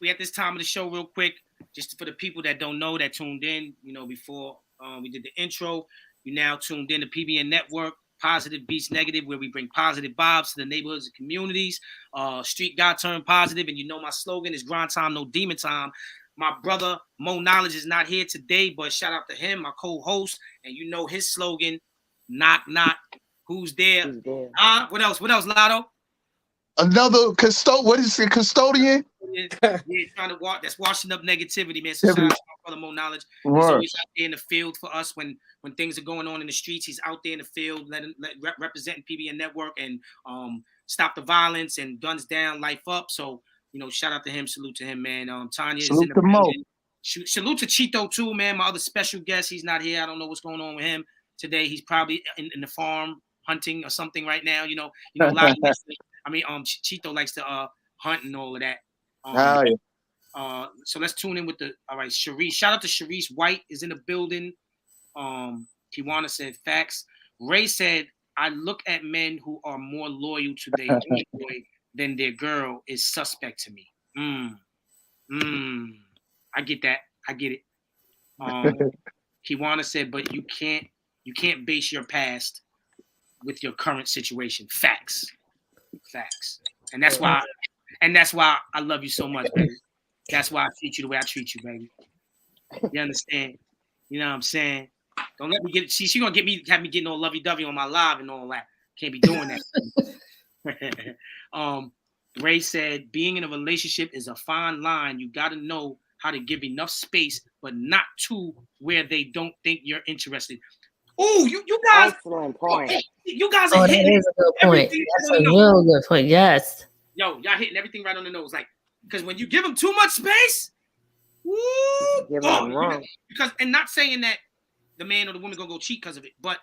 We at this time of the show real quick, just for the people that don't know that tuned in, you know, before we did the intro, you now tuned in to PBN Network. Positive beats negative, where we bring positive vibes to the neighborhoods and communities. Street God turned positive, and you know my slogan is grind time, no demon time. My brother Mo Knowledge is not here today, but shout out to him, my co-host, and you know his slogan: knock knock, who's there? Who's there? What else? What else, Lotto? another what is it, custodian? Yeah, trying to that's washing up negativity, man. So shout out to my brother Mo Knowledge. He's always out there in the field for us when things are going on in the streets. He's out there in the field, representing PBN Network and stop the violence and guns down, life up. So you know, shout out to him. Salute to him, man. Tanya is in the building. Salute to Chito too, man. My other special guest. He's not here. I don't know what's going on with him today. He's probably in the farm hunting or something right now. You know, a lot of Chito likes to hunt and all of that. So let's tune in with all right, Sharice. Shout out to Sharice White is in the building. Kiwana said facts. Ray said, I look at men who are more loyal to their boy than their girl is suspect to me. I get that. I get it. Kiwana said, but you can't base your past with your current situation. Facts. And that's why I love you so much, baby. That's why I treat you the way I treat you, baby. You understand? You know what I'm saying? Don't let me get it. She gonna have me getting all lovey-dovey on my live and all that. Can't be doing that. Ray said, being in a relationship is a fine line. You gotta know how to give enough space, but not to where they don't think you're interested. Oh, you guys. Excellent point. You guys are hitting. That is a good point. That's a real good point. Yes. Yo, y'all hitting everything right on the nose. Like, because when you give them too much space, because, and not saying that the man or the woman gonna go cheat because of it, but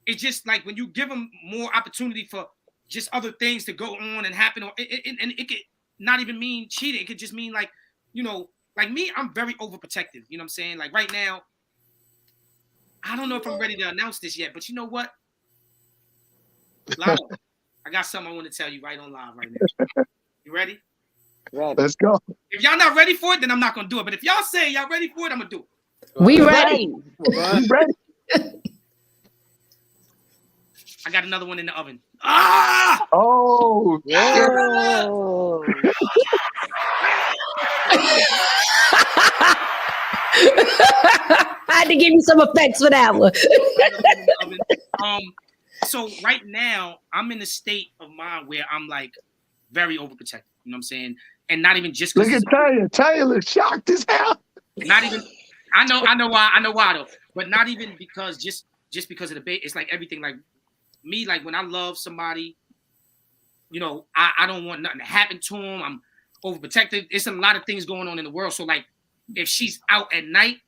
it's just like when you give them more opportunity for just other things to go on and happen, or it could not even mean cheating. It could just mean like, you know, like me, I'm very overprotective. You know what I'm saying? Like right now, I don't know if I'm ready to announce this yet, but you know what? Lotto, I got something I want to tell you right on live right now. You ready? Ready. Let's go. If y'all not ready for it, then I'm not gonna do it. But if y'all say y'all ready for it, I'm gonna do it. We ready. We ready. I got another one in the oven. Ah! Oh, Whoa. I had to give you some effects for that one. So right now I'm in a state of mind where I'm like very overprotective. You know what I'm saying? And not even just Look because at Tanya. Tanya looks shocked as hell. not even I know why though, but not even because just because of the baby. It's like everything. Like me, like when I love somebody, you know, I don't want nothing to happen to them. I'm overprotective. It's a lot of things going on in the world. So like if she's out at night,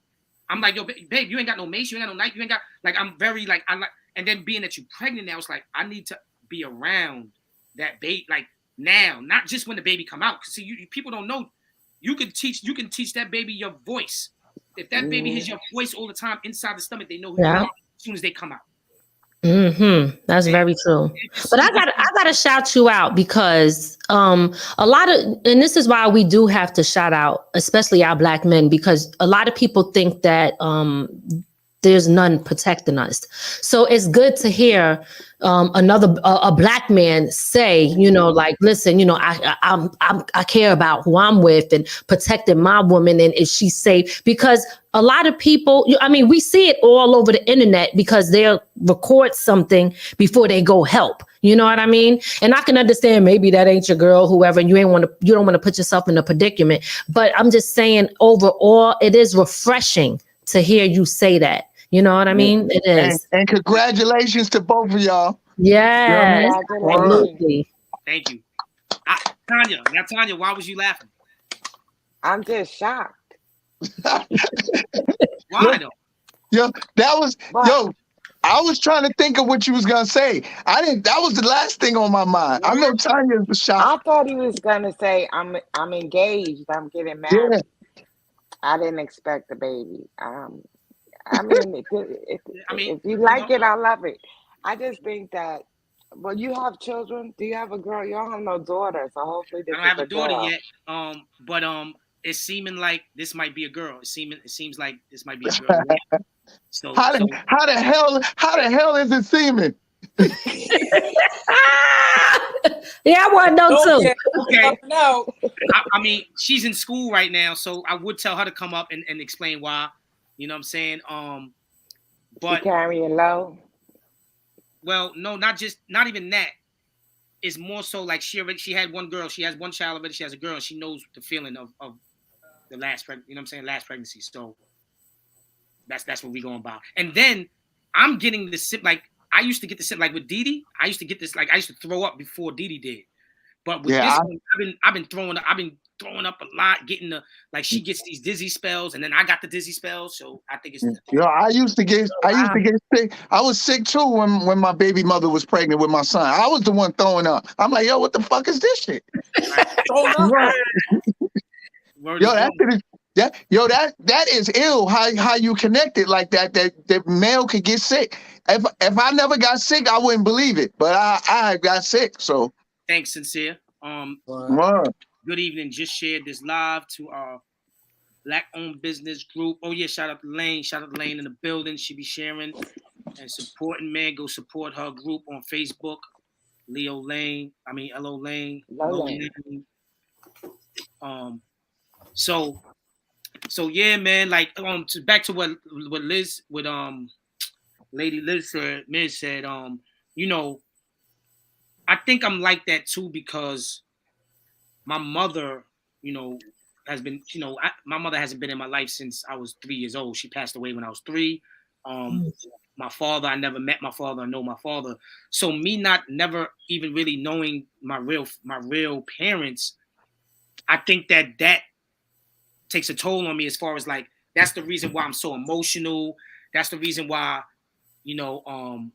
I'm like, yo, babe, you ain't got no mace, you ain't got no knife, you ain't got like I'm very like I'm like, and then being that you're pregnant now, it's like I need to be around that baby like now, not just when the baby come out. Cause see, you people don't know. You can teach that baby your voice. If that baby hears your voice all the time inside the stomach, they know who you are as soon as they come out. That's very true. But I gotta shout you out because a lot of, and this is why we do have to shout out, especially our Black men, because a lot of people think that there's none protecting us. So it's good to hear a Black man say, you know, like, listen, you know, I care about who I'm with and protecting my woman and if she's safe, because a lot of people, I mean, we see it all over the internet because they'll record something before they go help. You know what I mean? And I can understand maybe that ain't your girl, whoever, and you don't want to put yourself in a predicament. But I'm just saying, overall, it is refreshing to hear you say that. You know what I mean? It is. And congratulations to both of y'all. Yes. Absolutely. Thank you. Tanya, why was you laughing? I'm just shocked. Why though? Yo, I was trying to think of what you was gonna say. That was the last thing on my mind. I know Tanya was shocked. I thought he was gonna say I'm engaged. I'm getting married. Yeah. I didn't expect a baby. I mean, if you like it, I love it. I just think that. Well, you have children. Do you have a girl? You don't have no daughter, so hopefully this. I don't have a daughter yet. But it's seeming like this might be a girl. It seems like this might be a girl. So how the hell is it seeming? Yeah, I want to know too. Okay. No. I mean, she's in school right now, so I would tell her to come up and explain why. You know what I'm saying? But she carrying low. Well, no, not even that. It's more so like she had one girl. She has one child already. She has a girl. And she knows the feeling of the last pregnancy. So that's what we going about. And then I'm getting the sip like I used to get the sip like with Didi. I used to get this like I used to throw up before Didi did. But with this one, I've been throwing up a lot, getting the like she gets these dizzy spells, and then I got the dizzy spells. So I think it's I used to get sick. I was sick too when my baby mother was pregnant with my son. I was the one throwing up. I'm like, yo, what the fuck is this shit? That is ill. How you connect it like that male could get sick. If I never got sick, I wouldn't believe it. But I got sick. So thanks, Sincere. Good evening. Just shared this live to our Black-owned business group. Oh yeah, shout out to Lane. Shout out to Lane in the building. She be sharing and supporting. Man, go support her group on Facebook. L.O. Lane. So yeah, man. Like back to what Liz Lady Liz said. You know, I think I'm like that too because my mother, you know, has been, you know, my mother hasn't been in my life since I was 3 years old. She passed away when I was 3. My father, I never met my father or know my father. So me never even really knowing my real parents, I think that takes a toll on me as far as like, that's the reason why I'm so emotional. That's the reason why, you know,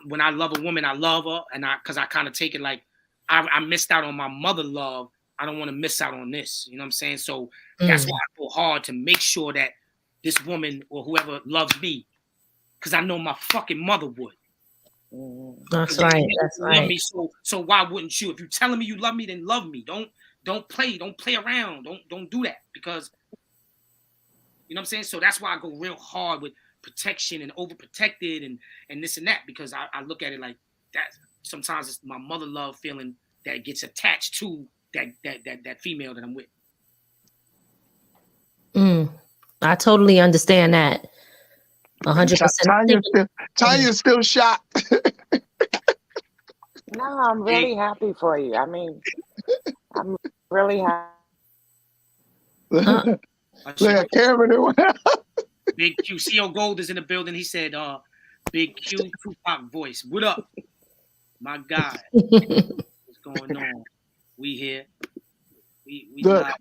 when I love a woman, I love her. And because I kind of take it like, I missed out on my mother love. I don't want to miss out on this. You know what I'm saying? So that's why I go hard to make sure that this woman or whoever loves me, because I know my fucking mother would. That's right. That's right. Love me, so why wouldn't you? If you're telling me you love me, then love me. Don't play around. Don't do that because you know what I'm saying. So that's why I go real hard with protection and overprotected and this and that because I look at it like that. Sometimes it's my mother love feeling that gets attached to that female that I'm with. I totally understand that. 100%. Tanya's still shocked. No, I'm really happy for you. I mean, I'm really happy. Look at Cameron. Big Q, CO Gold is in the building. He said, Big Q, Tupac voice. What up? My guy. What's going on? We here. We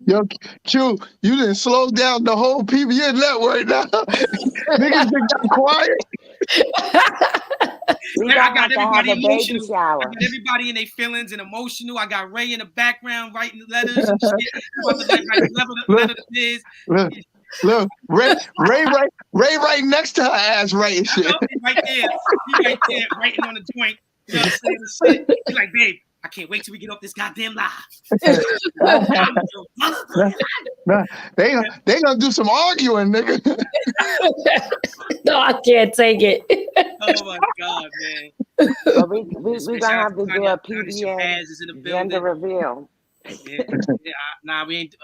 Yo, Q, you didn't slow down the whole PBN network now. Niggas just got quiet. I got everybody emotional. I got everybody in their feelings and emotional. I got Ray in the background writing letters and shit. Letter to Biz. Look, Ray right next to her ass writing shit. Right there. He right there writing on the joint. You know what I'm saying? He's like, babe, I can't wait till we get off this goddamn live. They gonna do some arguing, nigga. No, I can't take it. Oh my God, man. Well, we gonna have to do a PBN gender reveal. Yeah, nah, we ain't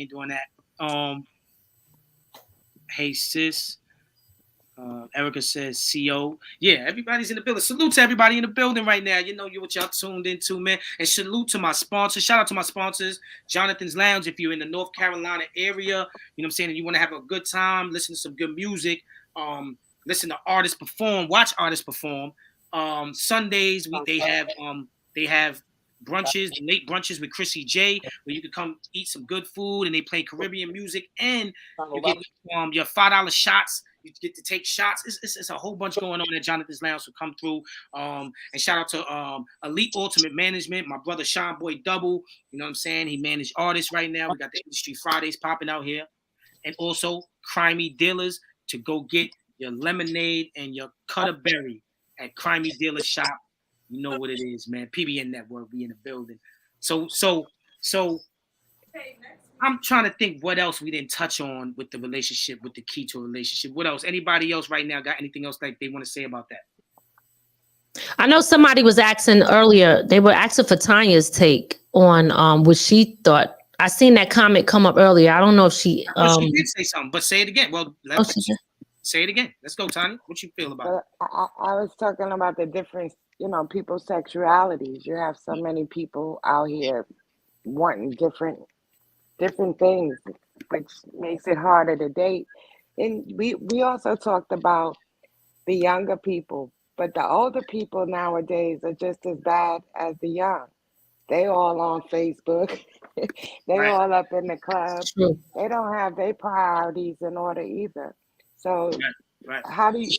doing that. Hey sis. Erica says CO. Yeah, everybody's in the building. Salute to everybody in the building right now. You know what y'all tuned into, man. And salute to my sponsors. Shout out to my sponsors. Jonathan's Lounge. If you're in the North Carolina area, you know what I'm saying, and you want to have a good time, listen to some good music, listen to artists perform, watch artists perform. Sundays they have brunches, late brunches with Chrissy J, where you can come eat some good food and they play Caribbean music, and you get your $5 shots. You get to take shots. It's a whole bunch going on at Jonathan's Lounge, so come through. And shout out to Elite Ultimate Management, my brother Sean Boy Double. You know what I'm saying? He managed artists right now. We got the Industry Fridays popping out here. And also Crimey Dealers to go get your lemonade and your Cutter Berry at Crimey Dealer Shop. You know what it is, man. PBN Network, we in the building. So I'm trying to think what else we didn't touch on with the relationship, with the key to a relationship. What else? Anybody else right now got anything else like they want to say about that? I know somebody was asking earlier. They were asking for Tanya's take on what she thought. I seen that comment come up earlier. I don't know if she. She did say something, but say it again. Well, say it again. Let's go, Tanya. What you feel about it? I was talking about the difference, people's sexualities. You have so many people out here wanting different things, which makes it harder to date. And we also talked about the younger people, but the older people nowadays are just as bad as the young. They all on Facebook. They all up in the club. They don't have their priorities in order either. So how do you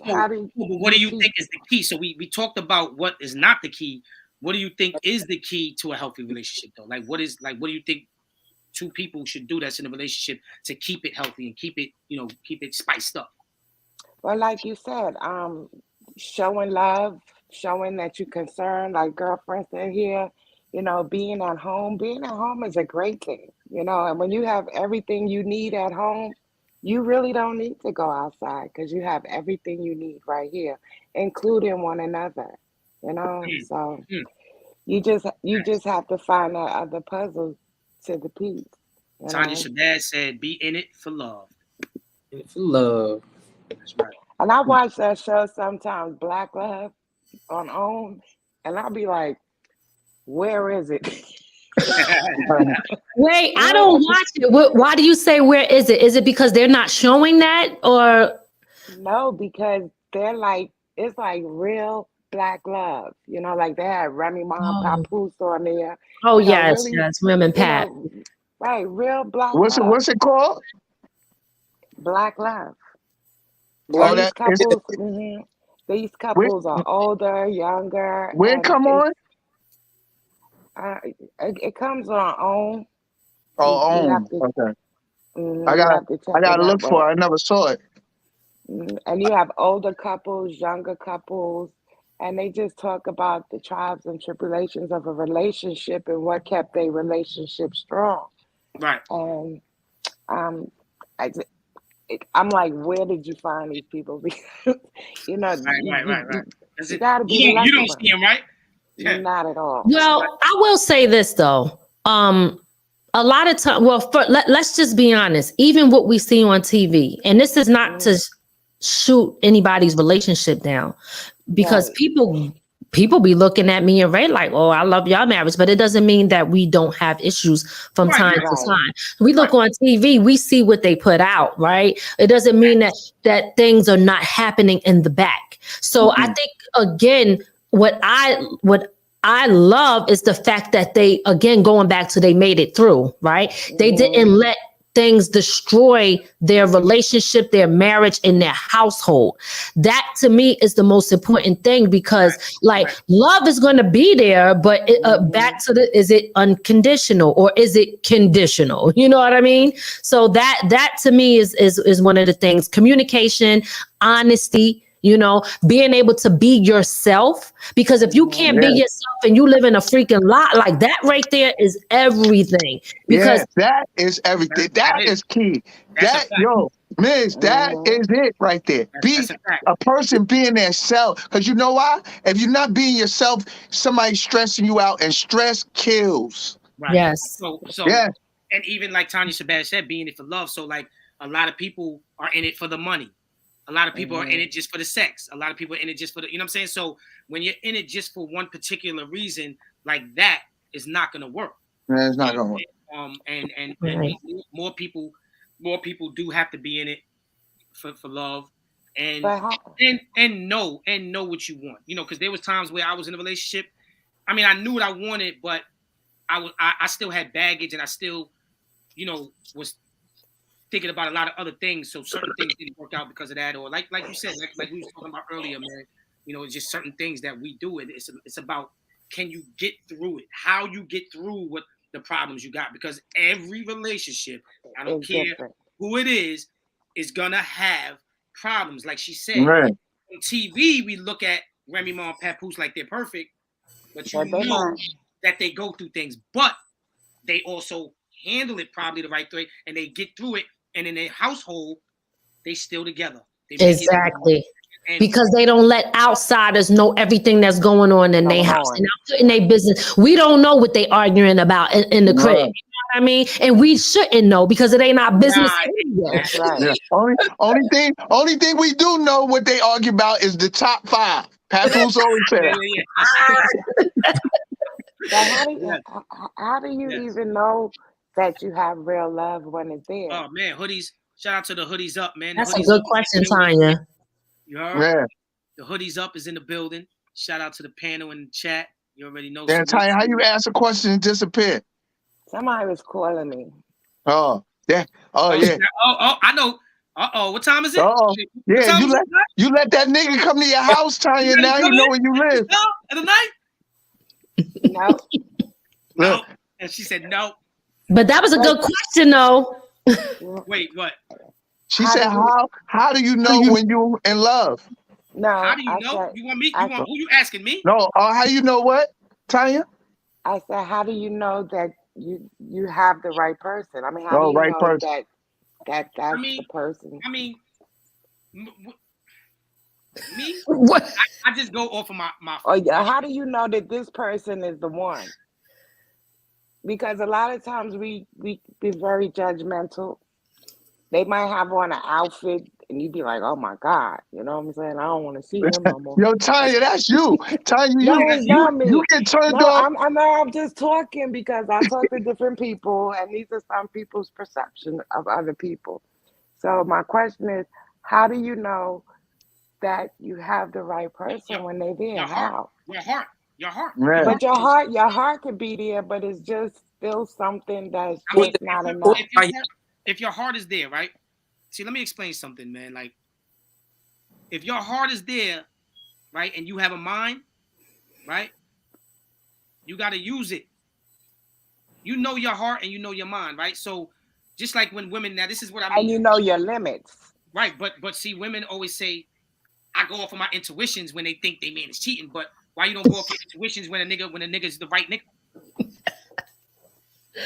what do you think is the key? So we talked about what is not the key. What do you think is the key to a healthy relationship though? What do you think two people should do that's in a relationship to keep it healthy and keep it spiced up? Well, like you said, showing love, showing that you're concerned, like girlfriends in here, being at home is a great thing, and when you have everything you need at home, you really don't need to go outside because you have everything you need right here, including one another, so you just have to find that other puzzle to the piece. Tanya Shabazz said, be in it for love. In it for love. That's right. And I watch that show sometimes, Black Love, on OWN, and I'll be like, where is it? Wait, I don't watch it. Why do you say where is it? Is it because they're not showing that, or? No, because they're like, it's like real Black love, like they had Remy Ma Papoose on there. Oh yes, really, yes, Women Pat. Right, real Black love. What's it called? Black Love. These couples are older, younger. Where it come on? It comes on OWN. OWN. Okay. I gotta look for it. I never saw it. And you have older couples, younger couples. And they just talk about the trials and tribulations of a relationship and what kept a relationship strong. Right. And I'm like, where did you find these people? Because you gotta be. You don't see them, right? Yeah. Not at all. Well, I will say this though. a lot of time, well, let's just be honest. Even what we see on TV, and this is not to shoot anybody's relationship down, because people be looking at me and Ray like, oh, I love y'all marriage, but it doesn't mean that we don't have issues from time to time. We look on TV, we see what they put out, right? It doesn't mean that things are not happening in the back. So I think, again, what I love is the fact that they, again, going back to they made it through, right? They didn't let things destroy their relationship, their marriage, and their household. That to me is the most important thing, because love is going to be there, but back to is it unconditional or is it conditional? You know what I mean? So that to me is one of the things. Communication, honesty, you know, being able to be yourself, because if you can't be yourself and you live in a freaking lot, like that right there is everything. Because that is everything. That is key. That is it right there. Be a person being their self. Because you know why? If you're not being yourself, somebody's stressing you out, and stress kills. Right. Yes. So and even like Tanya Shabazz said, being it for love. So like a lot of people are in it for the money. A lot of people are in it just for the sex. A lot of people are in it just for the, you know what I'm saying? So when you're in it just for one particular reason, like that is not going to work. Yeah, it's not going to work. And more people do have to be in it for love and know what you want. You know, because there was times where I was in a relationship. I mean, I knew what I wanted, but I still had baggage, and I still, you know, was thinking about a lot of other things, so certain things didn't work out because of that, or like you said, like we was talking about earlier, man. You know, it's just certain things that we do. It's about, can you get through it? How you get through what the problems you got? Because every relationship, I don't care who it is gonna have problems. Like she said, on TV we look at Remy Ma and Papoose like they're perfect, but you know that they go through things, but they also handle it probably the right way, and they get through it. And in their household, they still together. Exactly. Because they don't let outsiders know everything that's going on in their house and in their business. We don't know what they arguing about in the crib. You know what I mean? And we shouldn't know, because it ain't our business anyway. That's right. Only thing we do know what they argue about is the top 5. Papoose always say that. How do you even know that you have real love when it's there? Oh man, hoodies! Shout out to the Hoodies Up, man. That's a good question, Tanya. You heard? The Hoodies Up is in the building. Shout out to the panel in the chat. You already know. Yeah, Tanya, how you ask a question and disappear? Somebody was calling me. Oh, yeah. Oh, yeah. Oh, I know. What time is it? Yeah, you let that nigga come to your house, Tanya. Now you know where you live. At the night? No. And she said no. But that was a good question, though. Wait, what? She said, how do you know when you're in love? No. How do you know? You want me? Who you asking me? No. How do you know what, Tanya? I said, how do you know that you have the right person? I mean, how do you know person. that's the person? I mean, me? What? I just go off of my. How do you know that this person is the one? Because a lot of times we be very judgmental. They might have on an outfit and you'd be like, oh my God, you know what I'm saying? I don't want to see him no more. Yo, Tanya, that's you. Tanya, you get turned off. I'm just talking because I talk to different people, and these are some people's perception of other people. So my question is, how do you know that you have the right person when they're there? How? Your heart. Yeah. But your heart could be there, but it's just still something that's just not enough. If your heart is there, right? See, let me explain something, man. Like, if your heart is there, right, and you have a mind, right, you got to use it. You know your heart and you know your mind, right? So, just like when women, now this is what I mean. And you know your limits. Right, but see, women always say, I go off of my intuitions when they think they man is cheating, but why you don't go off your intuitions when a nigga is the right nigga?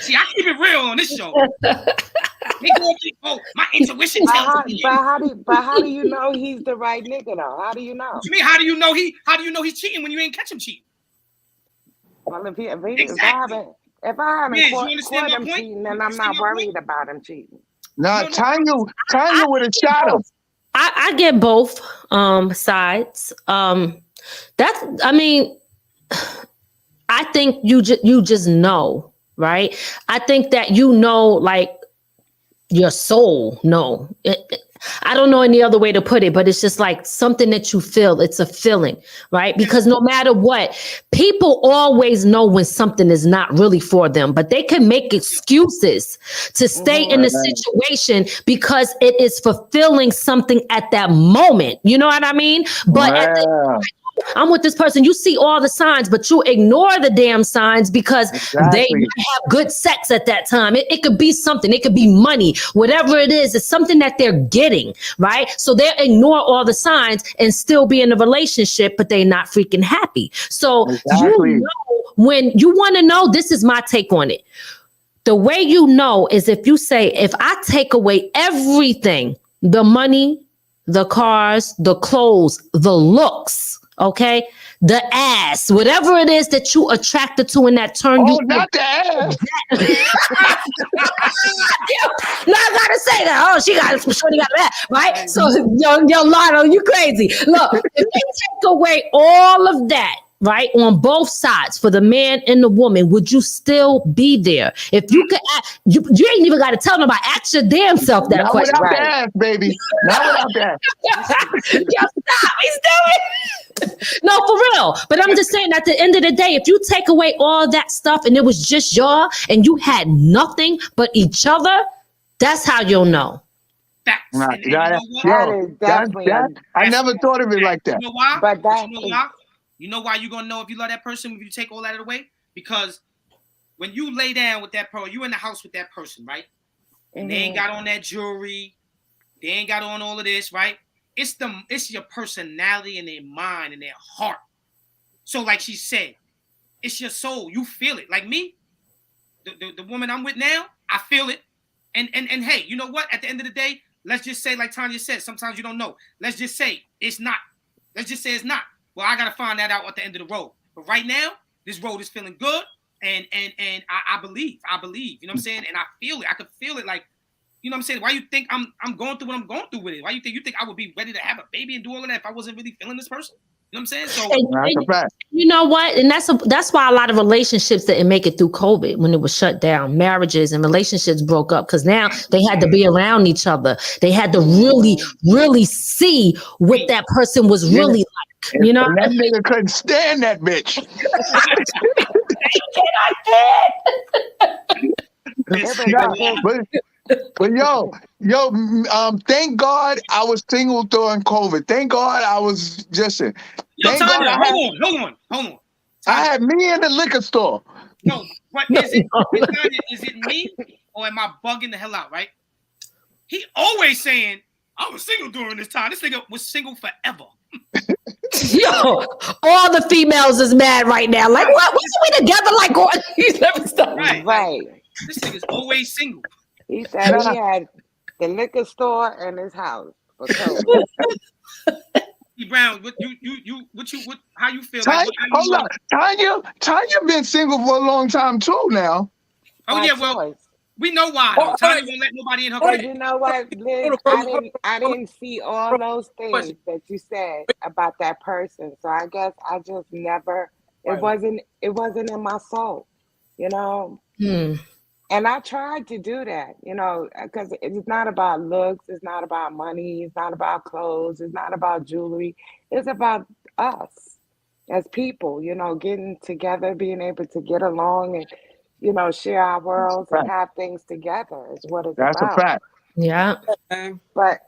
See, I keep it real on this show. They go off, my intuition tells me. But how do you know he's the right nigga though? How do you know? What you mean? How do you know he's cheating when you ain't catch him cheating? Well, if If I haven't Yes, you caught understand my him point? cheating, then You I'm understand not my point? worried about him cheating. Nah, No, no. Tanya would have shot him. I get both sides. That's I mean, I think you just know, right? I think that like your soul know. I don't know any other way to put it, but it's just like something that you feel. It's a feeling, right? Because no matter what, people always know when something is not really for them, but they can make excuses to stay in the situation because it is fulfilling something at that moment. You know what I mean? But at the I'm with this person. You see all the signs, but you ignore the damn signs because they might have good sex at that time. It could be something. It could be money, whatever it is. It's something that they're getting, right? So they ignore all the signs and still be in a relationship, but they're not freaking happy. So you know, when you want to know, this is my take on it. The way you know is if you say, if I take away everything, the money, the cars, the clothes, the looks, okay, the ass, whatever it is that you attracted to in that turn you. Not the ass. No, I gotta say that. Oh, she got that, right? So, yo, Lotto, you crazy. Look, if you take away all of that, right, on both sides for the man and the woman, would you still be there? If you could, you ain't even got to tell nobody. Ask your damn self that Not question. without the ass, baby. Not without the ass. Yo, stop. He's doing. No, for real. But I'm just saying, at the end of the day, if you take away all that stuff and it was just y'all and you had nothing but each other, that's how you'll know. Facts. Nah, And you know what? That is definitely. I never thought of it like that. You know why? But that you know why? You know why you're gonna know if you love that person if you take all that away? Because when you lay down with that person, you in the house with that person, right? And they ain't got on that jewelry, they ain't got on all of this, right? It's your personality and their mind and their heart. So, like she said, it's your soul. You feel it. Like me, the woman I'm with now, I feel it. And hey, you know what? At the end of the day, let's just say, like Tanya said, sometimes you don't know. Let's just say it's not. Let's just say it's not. Well, I gotta find that out at the end of the road. But right now, this road is feeling good, and I believe. You know what I'm saying? And I feel it. I could feel it. Like, you know what I'm saying? Why you think I'm going through what I'm going through with it? Why you think I would be ready to have a baby and do all of that if I wasn't really feeling this person? You know what I'm saying? So That's a fact. You know what? And that's why a lot of relationships didn't make it through COVID when it was shut down. Marriages and relationships broke up because now they had to be around each other. They had to really, really see what that person was really like. You know, And that nigga couldn't stand that bitch. But yo, thank God I was single during COVID. Thank God I was just. Yo, Thank Tanya, God hold on. I had me in the liquor store. No, what is it? Tanya, is it me or am I bugging the hell out? Right? He always saying I was single during this time. This nigga was single forever. Yo, all the females is mad right now. Like, what? Wasn't we together? Like, what? He's never stopped. Right. This nigga's always single. He said he had the liquor store and his house for COVID. Brown, how you feel? Hold on, Tanya been single for a long time too now. Oh yeah, well, we know why. Tanya won't let nobody in her But crib. you know what, Liz? I didn't see all those things that you said about that person. So I guess I just never. It wasn't in my soul, you know. And I tried to do that, you know, because it's not about looks, it's not about money, it's not about clothes, it's not about jewelry. It's about us as people, you know, getting together, being able to get along and, you know, share our worlds and have things together is what it's about. That's a fact. Yeah. But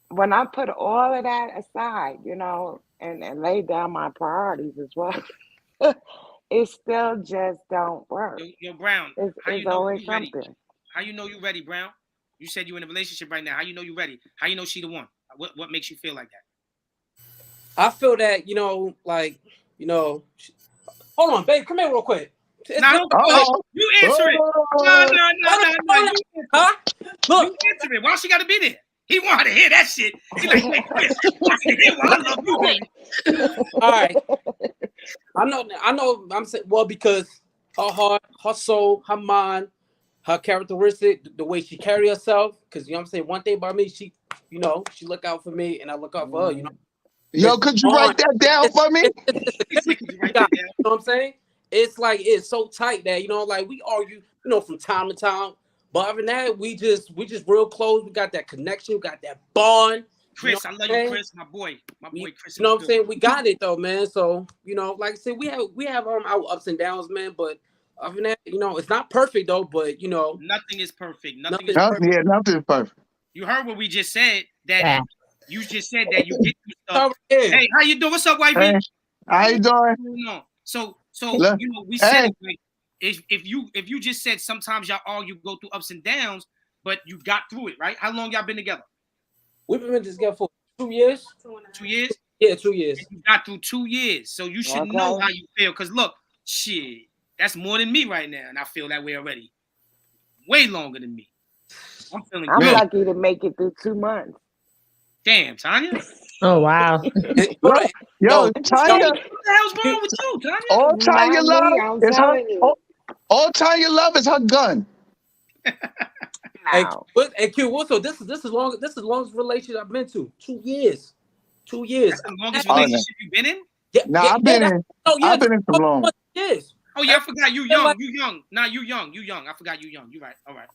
when I put all of that aside, you know, and lay down my priorities as well, it still just don't work. Yo, Brown, it's always something. How you know you ready, Brown? You said you're in a relationship right now. How you know you ready? How you know she the one? What makes you feel like that? I feel that, you know, like, you know, hold on, babe, come here real quick. You answer it. No. Huh? Look. You answer it. Why she got to be there? He wanted to hear that shit. He like, hey, Chris, I love you, baby. All right. I know. I'm saying, well, because her heart, her soul, her mind, her characteristic, the way she carry herself. Because you know what I'm saying. One thing about me, she look out for me, and I look out for her. You know. Yo, could you write that down for me? It's the chemistry we got, you know what I'm saying? It's like it's so tight that like we argue, from time to time. But other than that, we just real close. We got that connection. We got that bond. Chris, I love you, Chris, my boy Chris. You know what I'm saying? We got it though, man. So like I said, we have our ups and downs, man. But other than that, it's not perfect though. But nothing is perfect. Nothing is perfect. Yeah, nothing is perfect. You heard what we just said. That you just said that you get through stuff. Hey, how you doing? What's up, wifey? Hey, how you doing? So Look, we said it, like, if you just said sometimes y'all argue, go through ups and downs, but you got through it, right? How long y'all been together? We've been together for 2 years. 2 years? Yeah, 2 years. And you got through 2 years, so you should know how you feel. Cause look, shit, that's more than me right now, and I feel that way already. Way longer than me. I'm feeling good. I'm lucky to make it through 2 months. Damn, Tanya. Oh wow. Yo, Tanya. What the hell's wrong with you, Tanya? All Tanya love is her. All Tanya love is her gun. Hey, Q, so this is the longest relationship I've been to. 2 years. 2 years. That's the longest relationship you've been in? Yeah, I've been in some long. Years. Oh yeah, I forgot you young. You young. Nah, you young. I forgot you young. You right. All right.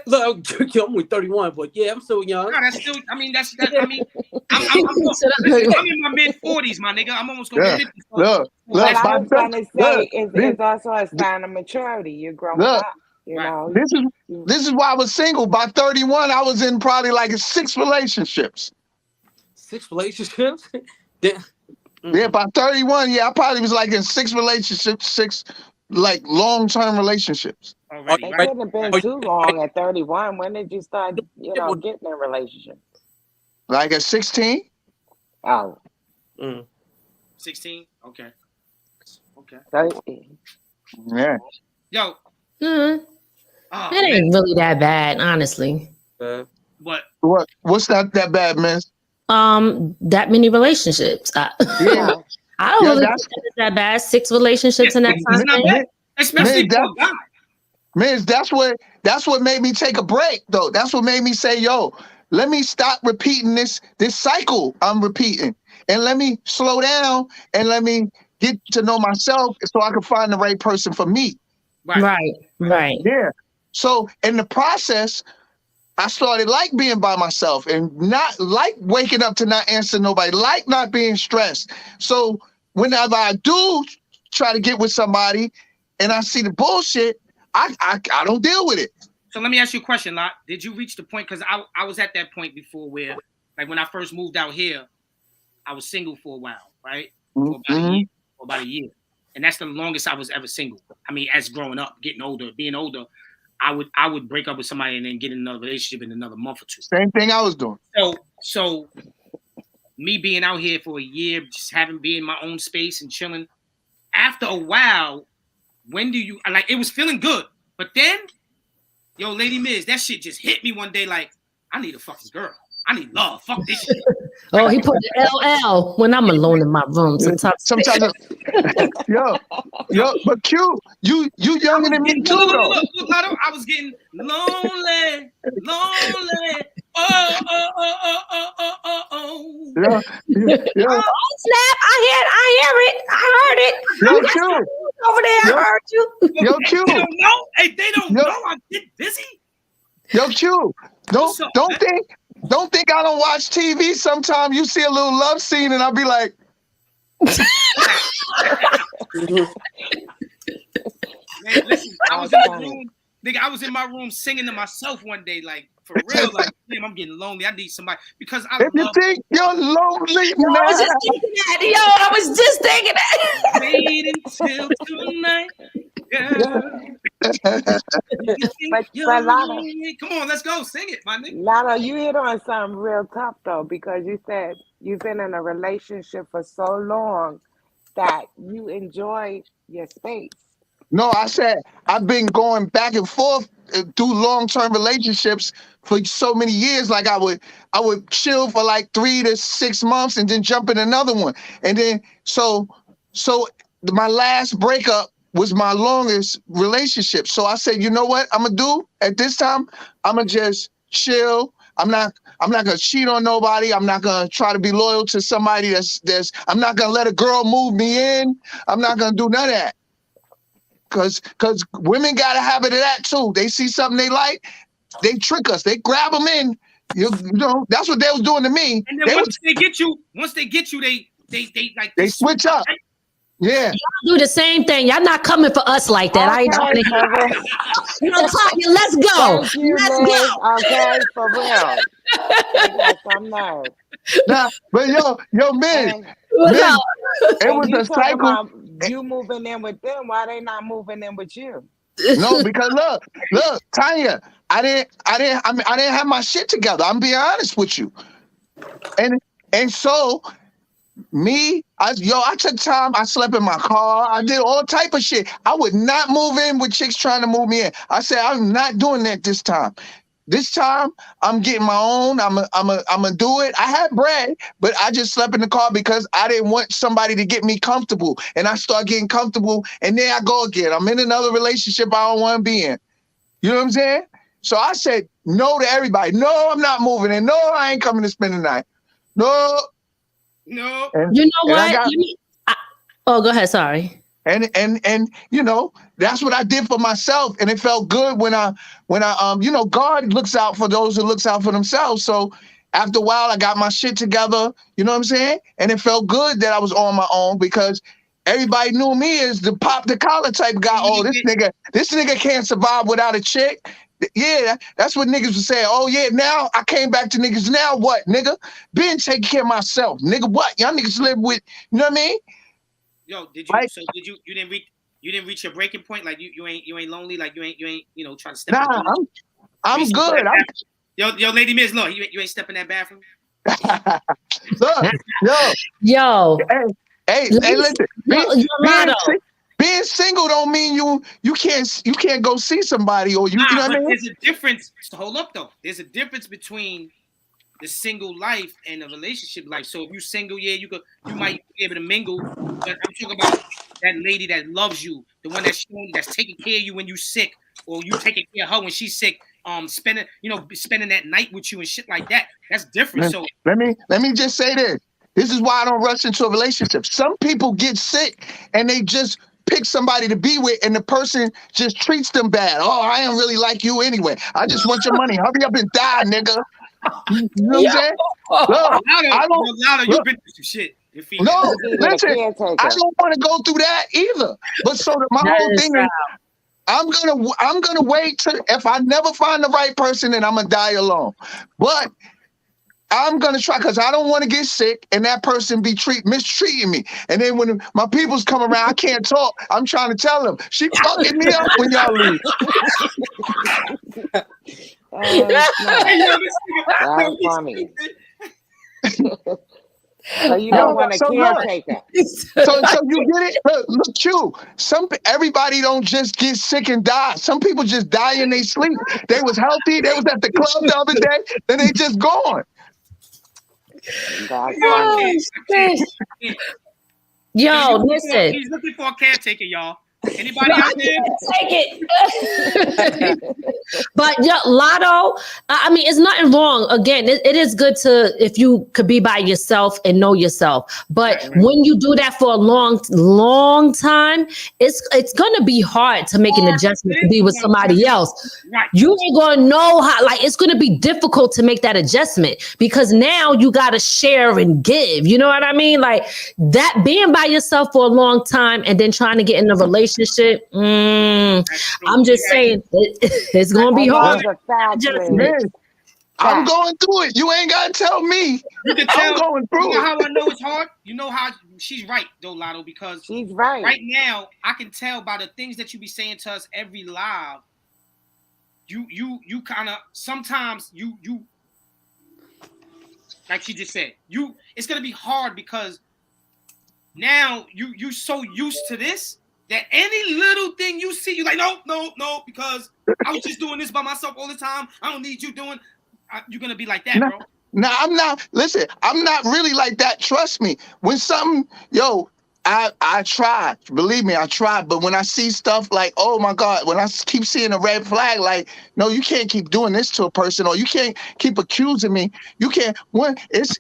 Look, I'm only 31, but yeah, I'm still young. No, that's still. I mean, I'm in my mid-40s, my nigga. I'm almost gonna be 50. Look. What I was trying to say is also a sign of maturity. You're growing up. You know. This is why I was single. By 31, I was in probably like 6 relationships. 6 relationships? Yeah, by 31, I probably was like in 6 relationships, 6 like long-term relationships. Already, it couldn't have been too long at 31. When did you start, getting in relationships? Like at 16? Oh. 16? Okay. 13. Yeah. Yo. It ain't really that bad, honestly. What's not that bad, miss? That many relationships. I don't really think it's that bad. 6 relationships in that time. Not bad. Especially for a guy. Man, that's what made me take a break, though. That's what made me say, yo, let me stop repeating this cycle I'm repeating. And let me slow down and let me get to know myself so I can find the right person for me. Right. Yeah. So in the process, I started like being by myself and not like waking up to not answer nobody, like not being stressed. So whenever I do try to get with somebody and I see the bullshit, I don't deal with it. So let me ask you a question, Lot. Did you reach the point? Because I was at that point before where, like when I first moved out here, I was single for a while, right? For about a year. And that's the longest I was ever single. I mean, as growing up, being older, I would break up with somebody and then get in another relationship in another month or 2. Same thing I was doing. So me being out here for a year, just being in my own space and chilling. After a while, when do you it was feeling good, but then, yo, Lady Miz, that shit just hit me one day. Like, I need a fucking girl. I need love. Fuck this shit. Oh, he put the LL when I'm alone in my room. Sometimes yo, but Q, you younger than me too, though. Look, I was getting lonely. Oh. Yeah. Oh, snap! I hear it. I heard it. Yo, Q. Over there, I heard you. Yo, Q. They don't know. Hey, they don't know. I get busy. Yo, Q. Don't think I don't watch TV. Sometimes you see a little love scene and I'll be like, man, listen, I was in my room singing to myself one day, like for real, like damn, I'm getting lonely. I need somebody because I if you think you're lonely now. I was just thinking that. Wait until tonight, girl. But Lotto, come on, let's go sing it, my nigga. Lotto, you hit on something real tough though, because you said you've been in a relationship for so long that you enjoy your space. No, I said I've been going back and forth through long-term relationships for so many years. Like I would chill for like 3 to 6 months and then jump in another one. And then so my last breakup, was my longest relationship. So I said, you know what I'm gonna do at this time? I'm gonna just chill. I'm not gonna cheat on nobody. I'm not gonna try to be loyal to somebody I'm not gonna let a girl move me in. I'm not gonna do none of that. Cause women got a habit of that too. They see something they like, they trick us. They grab them in. You know, that's what they was doing to me. And then once they get you, they like they switch up. Yeah. Y'all do the same thing. Y'all not coming for us like that. I ain't trying to hear. You know, Tanya, let's go. Let's go. Okay, for real. I got some nerve. Nah, but yo, man, it was a cycle. About you moving in with them, why they not moving in with you? No, because look, Tanya, I didn't have my shit together. I'm being honest with you. And so I took time. I slept in my car. I did all type of shit. I would not move in with chicks trying to move me in. I said, I'm not doing that this time. This time, I'm getting my own. I'm a do it. I had bread, but I just slept in the car because I didn't want somebody to get me comfortable. And I start getting comfortable, and there I go again. I'm in another relationship I don't want to be in. You know what I'm saying? So I said no to everybody. No, I'm not moving in. No, I ain't coming to spend the night. No. And, you know what? Go ahead. Sorry. And you know, that's what I did for myself, and it felt good when I you know, God looks out for those who looks out for themselves. So after a while, I got my shit together. You know what I'm saying? And it felt good that I was on my own because everybody knew me as the pop the collar type guy. Oh, this nigga can't survive without a chick. Yeah, that's what niggas would say. Oh yeah, now I came back to niggas. Now what, nigga? Been taking care of myself, nigga. What y'all niggas live with? You know what I mean? Yo, did you? Right? So did you? You didn't reach your breaking point. Like you ain't lonely. Like you ain't you know trying to step. Nah, I'm good. Yo, Lady Miss, look, you ain't stepping that bathroom. Look, yo. Hey, listen. Being single don't mean you can't go see somebody or you know what I mean? There's a difference. So hold up though. There's a difference between the single life and the relationship life. So if you're single, yeah, you might be able to mingle. But I'm talking about that lady that loves you, the one that's taking care of you when you're sick, or you taking care of her when she's sick. Spending that night with you and shit like that. That's different. So let me just say this. This is why I don't rush into a relationship. Some people get sick and they just pick somebody to be with, and the person just treats them bad. Oh, I don't really like you anyway. I just want your money. Hurry up and die, nigga. You know what I'm saying? Look, you've been through some shit. No, listen, I don't want to go through that either. But so my whole thing is, I'm gonna wait till if I never find the right person, then I'm gonna die alone. But I'm gonna try because I don't want to get sick and that person be mistreating me. And then when my people's come around, I can't talk. I'm trying to tell them she fucking me up when y'all leave. That's funny. So you don't want a caretaker. So you get it? Look, Q. Everybody don't just get sick and die. Some people just die in their sleep. They was healthy. They was at the club the other day. Then they just gone. Yo, listen. He's looking for a caretaker, y'all. Anybody out there? Take it. But Lotto, I mean, it's nothing wrong. Again, it is good if you could be by yourself and know yourself. But when you do that for a long time, it's gonna be hard to make an adjustment to be with somebody else. Right. You ain't gonna know how. Like, it's gonna be difficult to make that adjustment because now you gotta share and give. You know what I mean? Like that being by yourself for a long time and then trying to get in a relationship. I'm just saying it's gonna be hard. I'm going through it. You ain't gotta tell me. You can tell. I'm going through it. How I know it's hard? You know how she's right, though, Lotto, because she's right. Right now, I can tell by the things that you be saying to us every live. You kind of sometimes you like she just said. It's gonna be hard because now you so used to this. That any little thing you see, you're like, no, because I was just doing this by myself all the time. I don't need you doing. You're gonna be like that, bro. No, I'm not. Listen, I'm not really like that. Trust me. When something, I tried. Believe me, I tried. But when I see stuff like, oh my God, when I keep seeing a red flag, like, no, you can't keep doing this to a person, or you can't keep accusing me. You can't. One, it's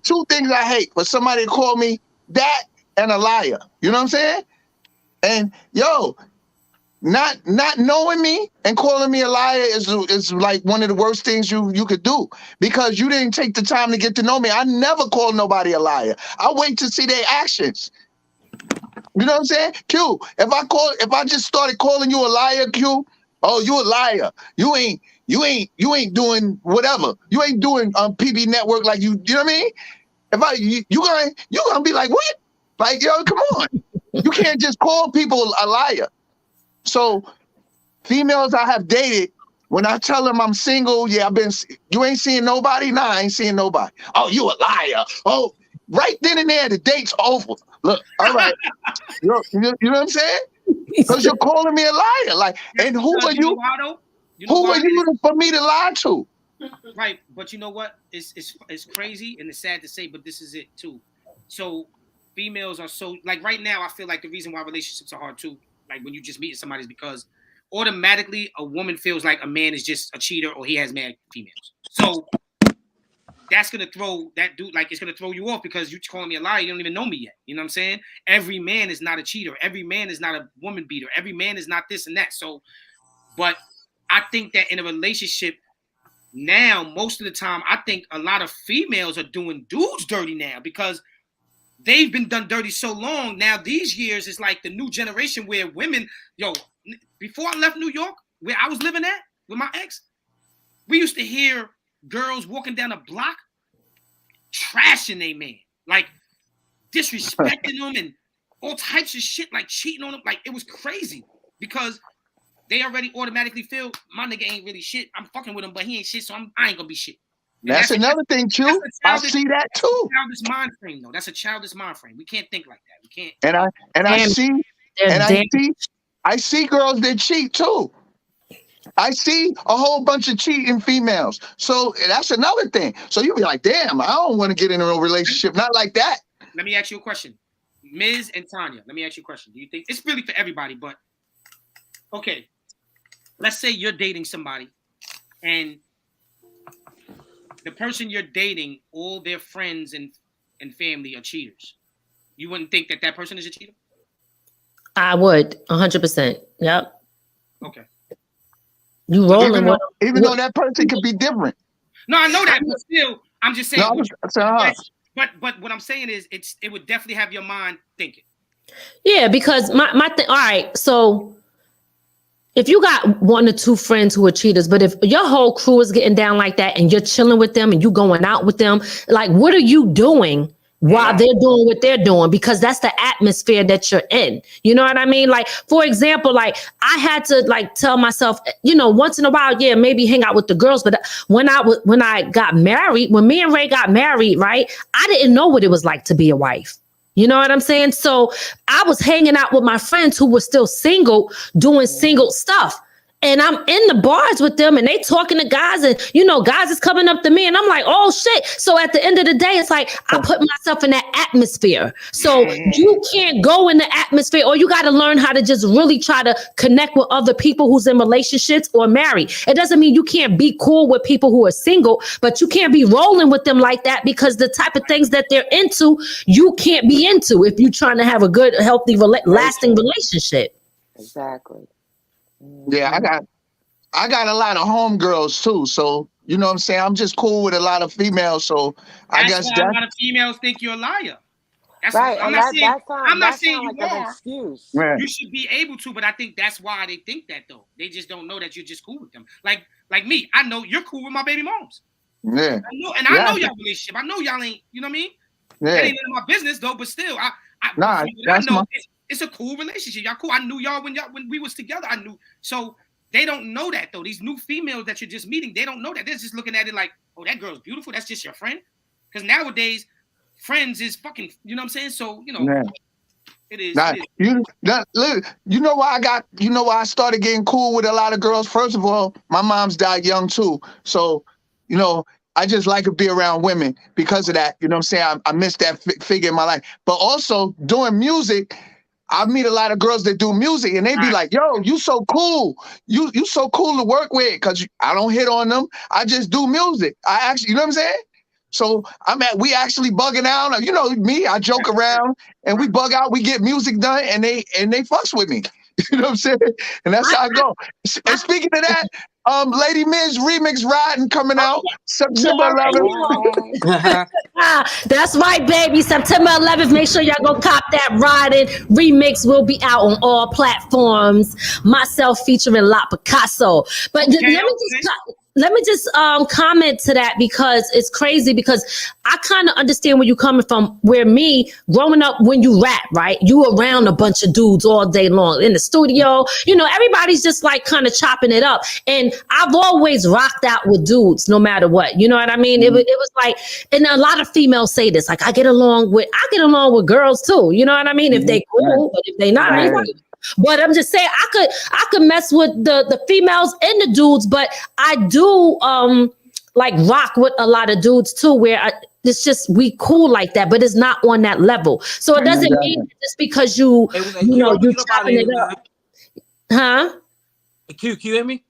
two things I hate: for somebody to call me that and a liar. You know what I'm saying? And yo, not knowing me and calling me a liar is like one of the worst things you could do, because you didn't take the time to get to know me. I never call nobody a liar. I wait to see their actions. You know what I'm saying? Q, if I just started calling you a liar, Q, oh, you a liar. You ain't doing whatever. You ain't doing PB Network like you know what I mean? If you gonna be like, what? Like, yo, come on. You can't just call people a liar. So females I have dated, when I tell them I'm single, yeah, you ain't seeing nobody? Nah, I ain't seeing nobody. Oh, you a liar. Oh, right then and there, the date's over. Look, all right. You know what I'm saying? Because you're calling me a liar. Like, and who are you? Who are you for me to lie to? Right, but you know what? It's crazy and it's sad to say, but this is it too. So females are so, like, right now, I feel like the reason why relationships are hard too, like when you just meeting somebody, is because automatically a woman feels like a man is just a cheater or he has mad females. So that's gonna throw that dude, like, it's gonna throw you off because you calling me a liar. You don't even know me yet. You know what I'm saying? Every man is not a cheater. Every man is not a woman beater. Every man is not this and that. So, but I think that in a relationship now, most of the time, I think a lot of females are doing dudes dirty now because they've been done dirty so long. Now these years is like the new generation where women, before I left New York, where I was living at with my ex, we used to hear girls walking down a block trashing a man, like disrespecting them and all types of shit, like cheating on them. Like, it was crazy because they already automatically feel my nigga ain't really shit. I'm fucking with him, but he ain't shit, so I ain't gonna be shit. That's another thing too. I see that too. Childish mind frame, though. That's a childish mind frame. We can't think like that. We can't. I see girls that cheat too. I see a whole bunch of cheating females. So that's another thing. So you'll be like, damn, I don't want to get in a relationship. Not like that. Let me ask you a question. Ms. and Tanya, let me ask you a question. Do you think it's really for everybody, but okay. Let's say you're dating somebody and the person you're dating, all their friends and family are cheaters. You wouldn't think that person is a cheater? I would, 100%. Yep. Okay. You rolling even though that person could be different. No, I know that, but still, I'm just saying. But what I'm saying is, it would definitely have your mind thinking. Yeah, because my thing. All right, so if you got one or two friends who are cheaters, but if your whole crew is getting down like that and you're chilling with them and you going out with them, like, what are you doing while they're doing what they're doing? Because that's the atmosphere that you're in. You know what I mean? Like, for example, like, I had to, like, tell myself, once in a while, yeah, maybe hang out with the girls. But when I got married, when me and Ray got married, right, I didn't know what it was like to be a wife. You know what I'm saying? So I was hanging out with my friends who were still single, doing single stuff. And I'm in the bars with them and they talking to guys and, guys is coming up to me and I'm like, oh shit. So at the end of the day, it's like, I put myself in that atmosphere. So you can't go in the atmosphere, or you got to learn how to just really try to connect with other people who's in relationships or married. It doesn't mean you can't be cool with people who are single, but you can't be rolling with them like that, because the type of things that they're into, you can't be into if you're trying to have a good, healthy, lasting relationship. Exactly. Yeah, I got a lot of homegirls too, so you know what I'm saying. I'm just cool with a lot of females, so I guess a lot of females think you're a liar. That's right. I'm not saying you like are. Excuse. Yeah. You should be able to, but I think that's why they think that, though. They just don't know that you're just cool with them. Like me, I know you're cool with my baby moms. Yeah. I know y'all relationship. I know y'all ain't. You know what I mean? Yeah. That ain't none of my business though. But still, it's a cool relationship. Y'all cool. I knew y'all when we was together. I knew. So they don't know that though. These new females that you're just meeting, they don't know that. They're just looking at it like, oh, that girl's beautiful. That's just your friend. Because nowadays, friends is fucking. You know what I'm saying? So it is. You know why I started getting cool with a lot of girls. First of all, my mom's died young too. So I just like to be around women because of that. You know what I'm saying? I miss that figure in my life. But also doing music, I meet a lot of girls that do music and they be like, yo, you so cool. You so cool to work with because I don't hit on them. I just do music. I actually, you know what I'm saying? So we actually bugging out. You know me, I joke around and we bug out, we get music done and they fucks with me. You know what I'm saying? And that's how I go. And speaking of that, Lady Miz remix riding coming out September 11th. That's right, baby. September 11th. Make sure y'all go cop that riding remix. Will be out on all platforms. Myself featuring La Picasso. But let me just comment to that because it's crazy because I kind of understand where you're coming from. Where me growing up, when you rap, right, you around a bunch of dudes all day long in the studio. You know, everybody's just like kind of chopping it up, and I've always rocked out with dudes, no matter what. You know what I mean? Mm-hmm. It was like, and a lot of females say this, like I get along with girls too. You know what I mean? Mm-hmm. If they cool, but if they not, But I'm just saying, I could mess with the females and the dudes, but I do like rock with a lot of dudes too, where it's just we cool like that, but it's not on that level. So it doesn't mean just because you chopping it up, huh? Q, hear me?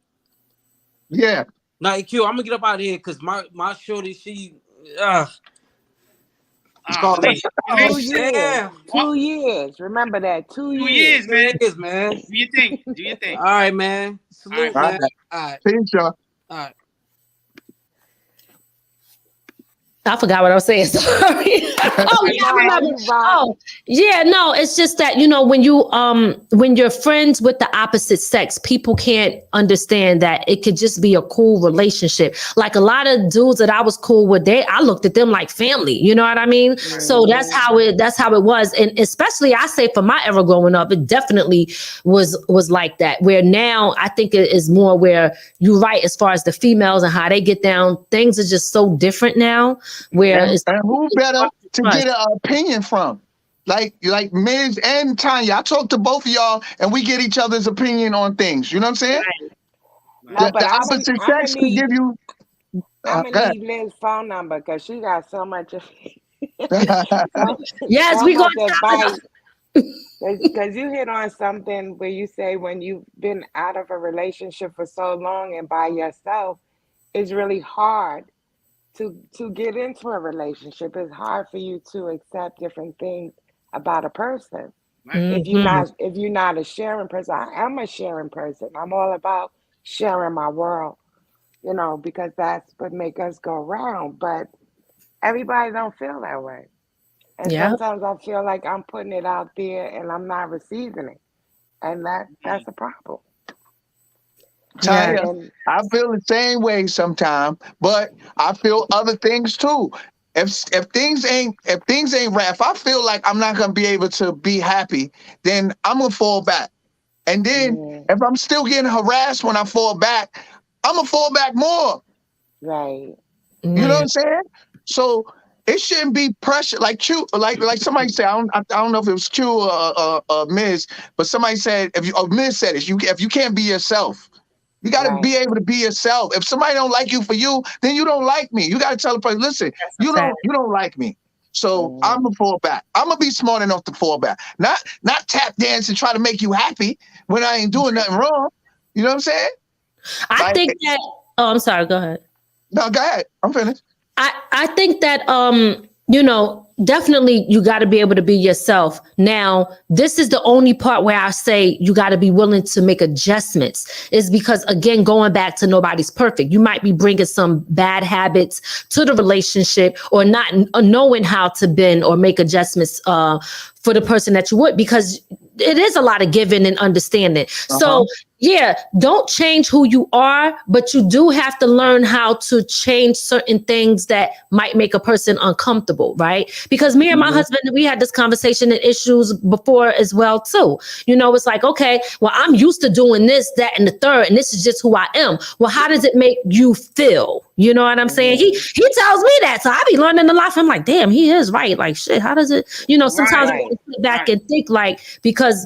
Yeah. Nah, Q, I'm gonna get up out of here because my shorty, she. Oh, 2 years. 2 years. Remember that. 2 years. 2 years, man. Do you think? All right, man. Salute, man. All right. Peace, y'all. All right. I forgot what I was saying. Sorry. Oh yeah, I remember. Oh yeah, no, it's just that when you're friends with the opposite sex, people can't understand that it could just be a cool relationship. Like a lot of dudes that I was cool with, I looked at them like family. You know what I mean? Mm-hmm. So that's how it was, and especially I say for my era growing up, it definitely was like that. Where now I think it is more where you're right as far as the females and how they get down. Things are just so different now. And who better to get an opinion from? Like Miz and Tanya. I talk to both of y'all and we get each other's opinion on things. You know what I'm saying? Right. The opposite sex could give you. I'm gonna need Miz's phone number because she got so much of yes, so we go advice. Because you hit on something where you say when you've been out of a relationship for so long and by yourself, it's really hard to get into a relationship. It's hard for you to accept different things about a person. Mm-hmm. If you're not a sharing person. I am a sharing person. I'm all about sharing my world, because that's what makes us go round. But everybody don't feel that way. And sometimes I feel like I'm putting it out there and I'm not receiving it. And that's a problem. Tanya, I feel the same way sometimes, but I feel other things too. If things ain't right, if I feel like I'm not gonna be able to be happy, then I'm gonna fall back. And then if I'm still getting harassed when I fall back, I'm gonna fall back more. Right. You know what I'm saying? So it shouldn't be pressure. Like Q, like somebody said, I don't know if it was Q or Miz, but somebody said Miz said it. If you can't be yourself. You got to be able to be yourself. If somebody don't like you for you, then you don't like me. You got to tell the person, listen, you don't like me. So I'm going to fall back. I'm going to be smart enough to fall back. Not tap dance and try to make you happy when I ain't doing nothing wrong. You know what I'm saying? I think that, I'm sorry, go ahead. No, go ahead. I'm finished. I think that, definitely you got to be able to be yourself. Now, this is the only part where I say you got to be willing to make adjustments is because, again, going back to nobody's perfect. You might be bringing some bad habits to the relationship or not knowing how to bend or make adjustments for the person that you would, because it is a lot of giving and understanding. So don't change who you are, but you do have to learn how to change certain things that might make a person uncomfortable, right? Because me and my husband, we had this conversation and issues before as well, too. It's like, okay, well, I'm used to doing this, that, and the third, and this is just who I am. Well, how does it make you feel? You know what I'm saying? He tells me that. So I be learning a lot from him, like, damn, he is right. Like, shit, how does it, sometimes I sit back and think because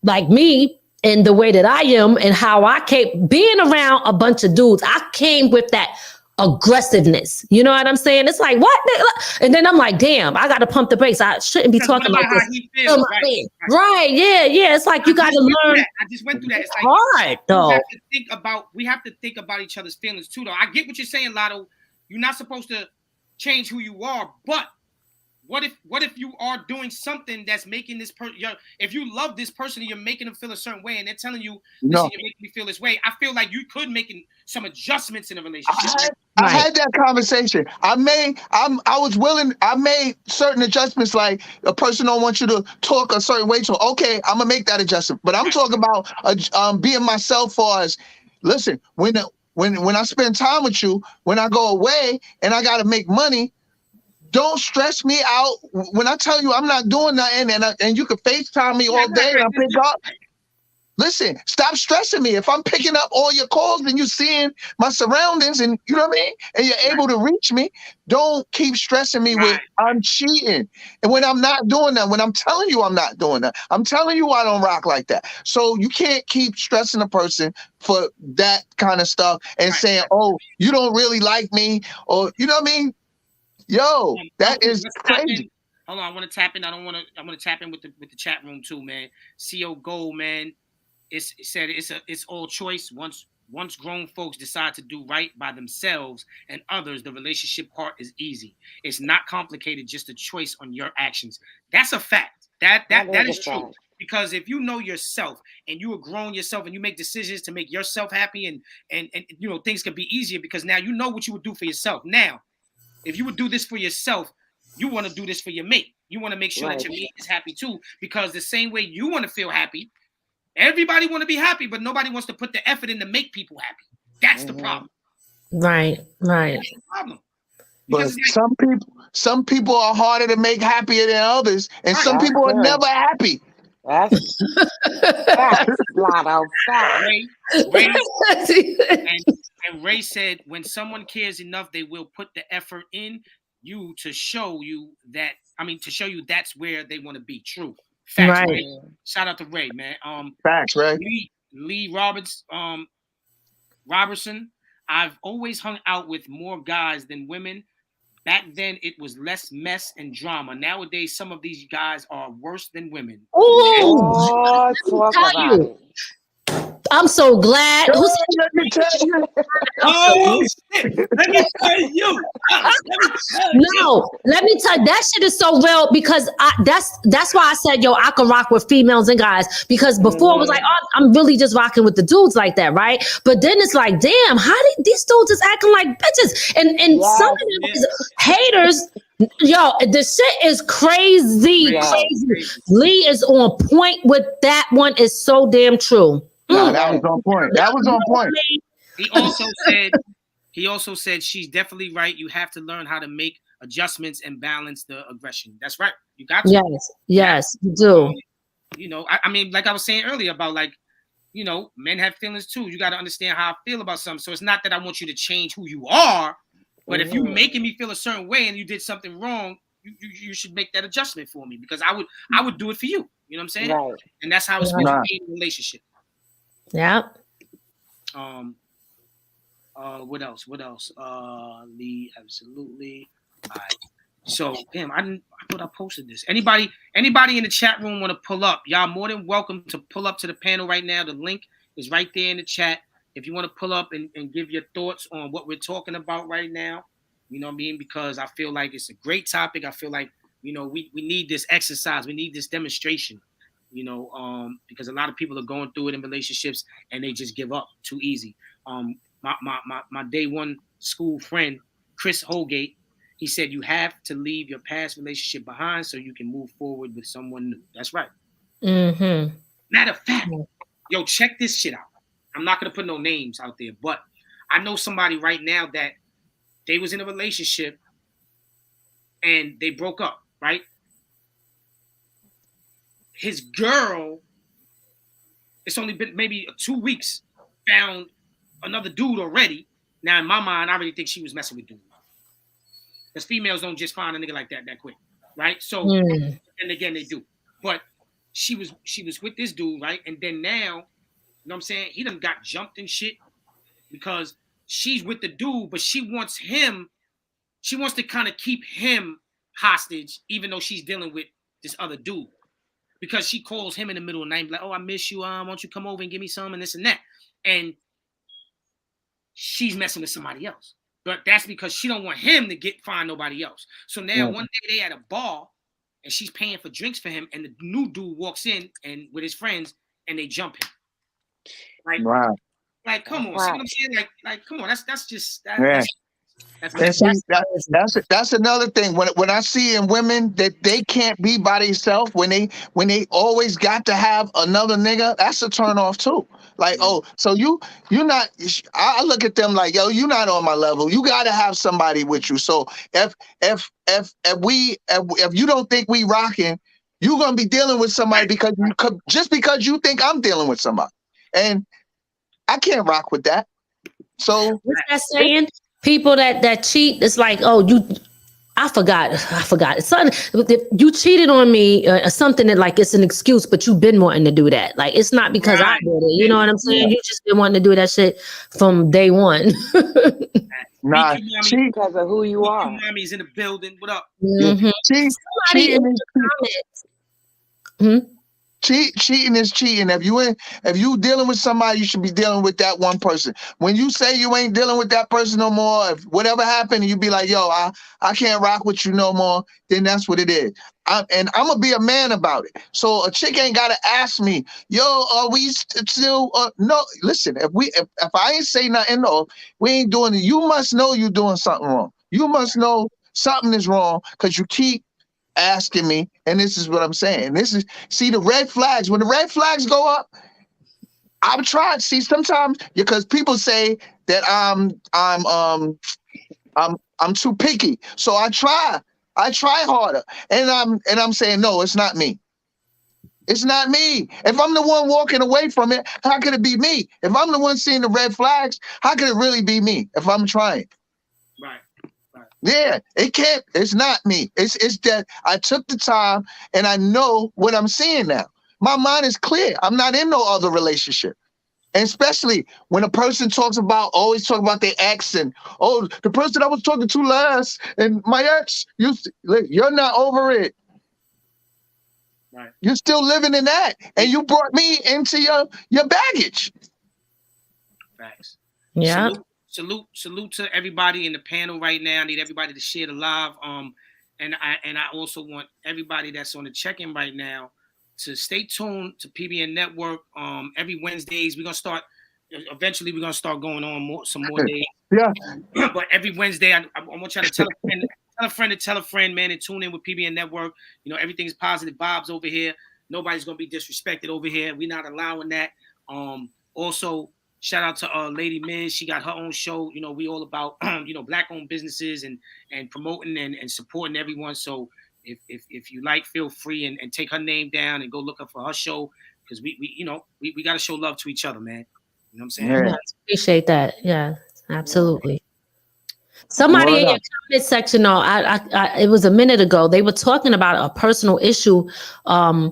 like me and the way that I am and how I came being around a bunch of dudes, I came with that aggressiveness. You know what I'm saying? It's like, what? And then I'm like, damn, I got to pump the brakes. I shouldn't be talking like this. He feels, right. Yeah. It's like you got to learn. I just went through that. It's like hard, though. We have to think about each other's feelings too, though. I get what you're saying, Lotto. You're not supposed to change who you are, but what if you are doing something that's making this person, if you love this person and you're making them feel a certain way and they're telling you, listen, you're making me feel this way, I feel like you could make some adjustments in a relationship. I had that conversation. I was willing, I made certain adjustments, like a person don't want you to talk a certain way, so okay, I'm gonna make that adjustment. But I'm talking about being myself for us. Listen, when I spend time with you, when I go away and I gotta make money, don't stress me out. When I tell you I'm not doing nothing and you can FaceTime me all day and I pick up. Listen, stop stressing me. If I'm picking up all your calls and you're seeing my surroundings and you know what I mean, and you're able to reach me, don't keep stressing me with I'm cheating. And when I'm not doing that, when I'm telling you I'm not doing that, I'm telling you I don't rock like that. So you can't keep stressing a person for that kind of stuff and saying, oh, you don't really like me, or you know what I mean? Yo, that is crazy. Hold on, I want to tap in. I'm going to tap in with the chat room too, man. CO Gold, man. It said it's all choice. Once grown folks decide to do right by themselves and others, the relationship part is easy. It's not complicated, just a choice on your actions. That's a fact. That is true. Because if you know yourself and you are grown yourself and you make decisions to make yourself happy and you know things can be easier because now you know what you would do for yourself. Now, if you would do this for yourself, you want to do this for your mate. You want to make sure that your mate is happy too, because the same way you want to feel happy, everybody want to be happy, but nobody wants to put the effort in to make people happy. That's the problem. Right. That's the problem. But some people are harder to make happier than others, and some people are never happy. That's flat out fact. And Ray said, when someone cares enough, they will put the effort in you to show you that's where they want to be. True. Facts, right. Ray. Shout out to Ray, man. Facts, right? Lee Robertson. I've always hung out with more guys than women. Back then, it was less mess and drama. Nowadays, some of these guys are worse than women. Oh, talk about it. I'm so glad. Let me tell you. Oh, shit. Let me tell you. Let me tell you, that shit is so real because that's why I said, yo, I can rock with females and guys, because before it was like, oh, I'm really just rocking with the dudes like that, right? But then it's like, damn, how did these dudes is acting like bitches? And some of them haters, yo, the shit is crazy. Lee is on point with that one. Is so damn true. No, that was on point. That was on point. He also said she's definitely right. You have to learn how to make adjustments and balance the aggression. That's right. You got to. Yes, you do. You know, I mean, like I was saying earlier about, like, you know, men have feelings too. You got to understand how I feel about something. So it's not that I want you to change who you are, but if you're making me feel a certain way and you did something wrong, you should make that adjustment for me, because I would do it for you. You know what I'm saying? Right. And that's how it's supposed to be in a relationship. Yeah. What else? Lee, absolutely. All right. So, damn, I thought I posted this. Anybody in the chat room want to pull up? Y'all more than welcome to pull up to the panel right now. The link is right there in the chat. If you want to pull up and give your thoughts on what we're talking about right now, you know what I mean? Because I feel like it's a great topic. I feel like, you know, we need this exercise. We need this demonstration. You know, because a lot of people are going through it in relationships and they just give up too easy. My day one school friend, Chris Holgate, he said you have to leave your past relationship behind so you can move forward with someone new. That's right. Mm-hmm. Matter of fact, yo, check this shit out. I'm not gonna put no names out there, but I know somebody right now that they was in a relationship and they broke up, right? His girl, it's only been maybe 2 weeks, found another dude already. Now, in my mind, I already think she was messing with dudes. Because females don't just find a nigga like that quick, right? So, and again, they do. But she was with this dude, right? And then now, you know what I'm saying? He done got jumped and shit because she's with the dude, but she wants to kind of keep him hostage, even though she's dealing with this other dude. Because she calls him in the middle of the night, like, oh, I miss you. Why don't you come over and give me some and this and that? And she's messing with somebody else. But that's because she don't want him to find nobody else. So now one day they at a bar and she's paying for drinks for him, and the new dude walks in and with his friends and they jump him. Like, wow. Like, come on, Wow. see what I'm saying? Like, come on, that's just Yeah. That's another thing. When I see in women that they can't be by themselves, when they always got to have another nigga, that's a turn off too. Like, oh, so you're not. I look at them like, yo, you're not on my level. You got to have somebody with you. So if you don't think we rocking, you're gonna be dealing with somebody because you think I'm dealing with somebody, and I can't rock with that. So what's that saying? People that cheat, it's like, oh, I forgot. Something, you cheated on me or something that like it's an excuse, but you've been wanting to do that. Like, it's not because I did it. You know what I'm saying? You just been wanting to do that shit from day one. nah, because of who you are. Mommy's in the building. What up? Mm-hmm. Cheating is cheating. If you dealing with somebody, you should be dealing with that one person. When you say you ain't dealing with that person no more, if whatever happened, you be like, yo, I can't rock with you no more, then that's what it is. And I'm gonna be a man about it. So a chick ain't gotta ask me, yo, are we still? No, listen. If I ain't say nothing, no, we ain't doing it. You must know you're doing something wrong. You must know something is wrong because you keep asking me, and this is what I'm saying. See the red flags. When the red flags go up, I'm trying. See, sometimes because people say that I'm too picky, so I try harder, and I'm saying no, it's not me. It's not me. If I'm the one walking away from it, how could it be me? If I'm the one seeing the red flags, how could it really be me if I'm trying? Right. Yeah, it can't. It's not me. It's that I took the time and I know what I'm seeing now. My mind is clear. I'm not in no other relationship. And especially when a person always talk about their ex and, oh, the person I was talking to last and my ex, you're not over it. Right. You're still living in that. And you brought me into your baggage. Facts. Yeah. Salute to everybody in the panel right now. I need everybody to share the live. And I also want everybody that's on the check-in right now to stay tuned to PBN Network. Every Wednesdays we're gonna start. Eventually we're gonna start going on some more days. Yeah. But every Wednesday I want y'all to tell a friend, man, and tune in with PBN Network. You know, everything's positive vibes over here. Nobody's gonna be disrespected over here. We're not allowing that. Also, shout out to Lady Miz. She got her own show. You know, we all about Black-owned businesses and promoting and supporting everyone. So if you like, feel free and take her name down and go look up for her show, because we got to show love to each other, man. You know what I'm saying? Yeah. Appreciate that. Yeah, absolutely. Somebody in your comment section, though, it was a minute ago, they were talking about a personal issue. I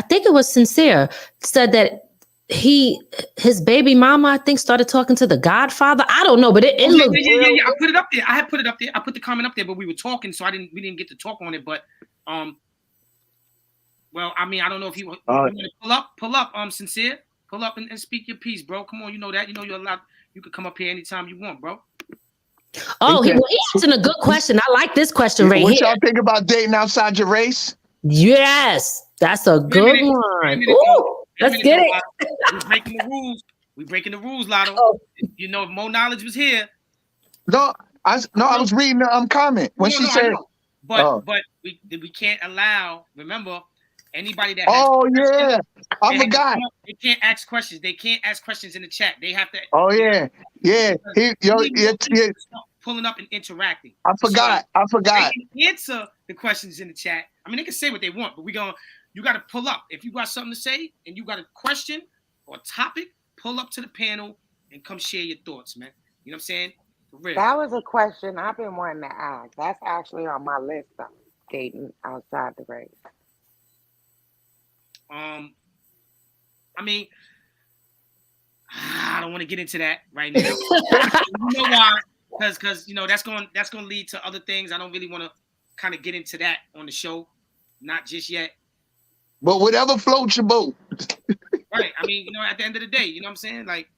think it was Sincere, said that his baby mama, I think, started talking to the Godfather. I don't know, but it looked yeah. I put it up there. I had put it up there. I put the comment up there, but we were talking, so we didn't get to talk on it. But well, I mean, I don't know if you want to pull up, Sincere, pull up and speak your piece, bro. Come on, you know that. You know you're allowed. You could come up here anytime you want, bro. Oh, he asking a good question. I like this question right here. What y'all think about dating outside your race? Yes, that's a good one. Ooh, let's get it. We're breaking the rules, Lotto. You know, if more knowledge was here. No, I was reading the comment when she said. But we can't allow. Remember, anybody that. Yeah, I forgot. They can't ask questions. They can't ask questions in the chat. They have to. Oh yeah. Pulling up and interacting. I forgot. They can answer the questions in the chat. I mean, they can say what they want, but you got to pull up. If you got something to say and you got a question or a topic, pull up to the panel and come share your thoughts, man. You know what I'm saying? For real. That was a question I've been wanting to ask. That's actually on my list of dating outside the race. I mean, I don't want to get into that right now. because that's going to lead to other things. I don't really want to kind of get into that on the show, not just yet. But whatever floats your boat. Right. I mean, at the end of the day, you know what I'm saying? Like,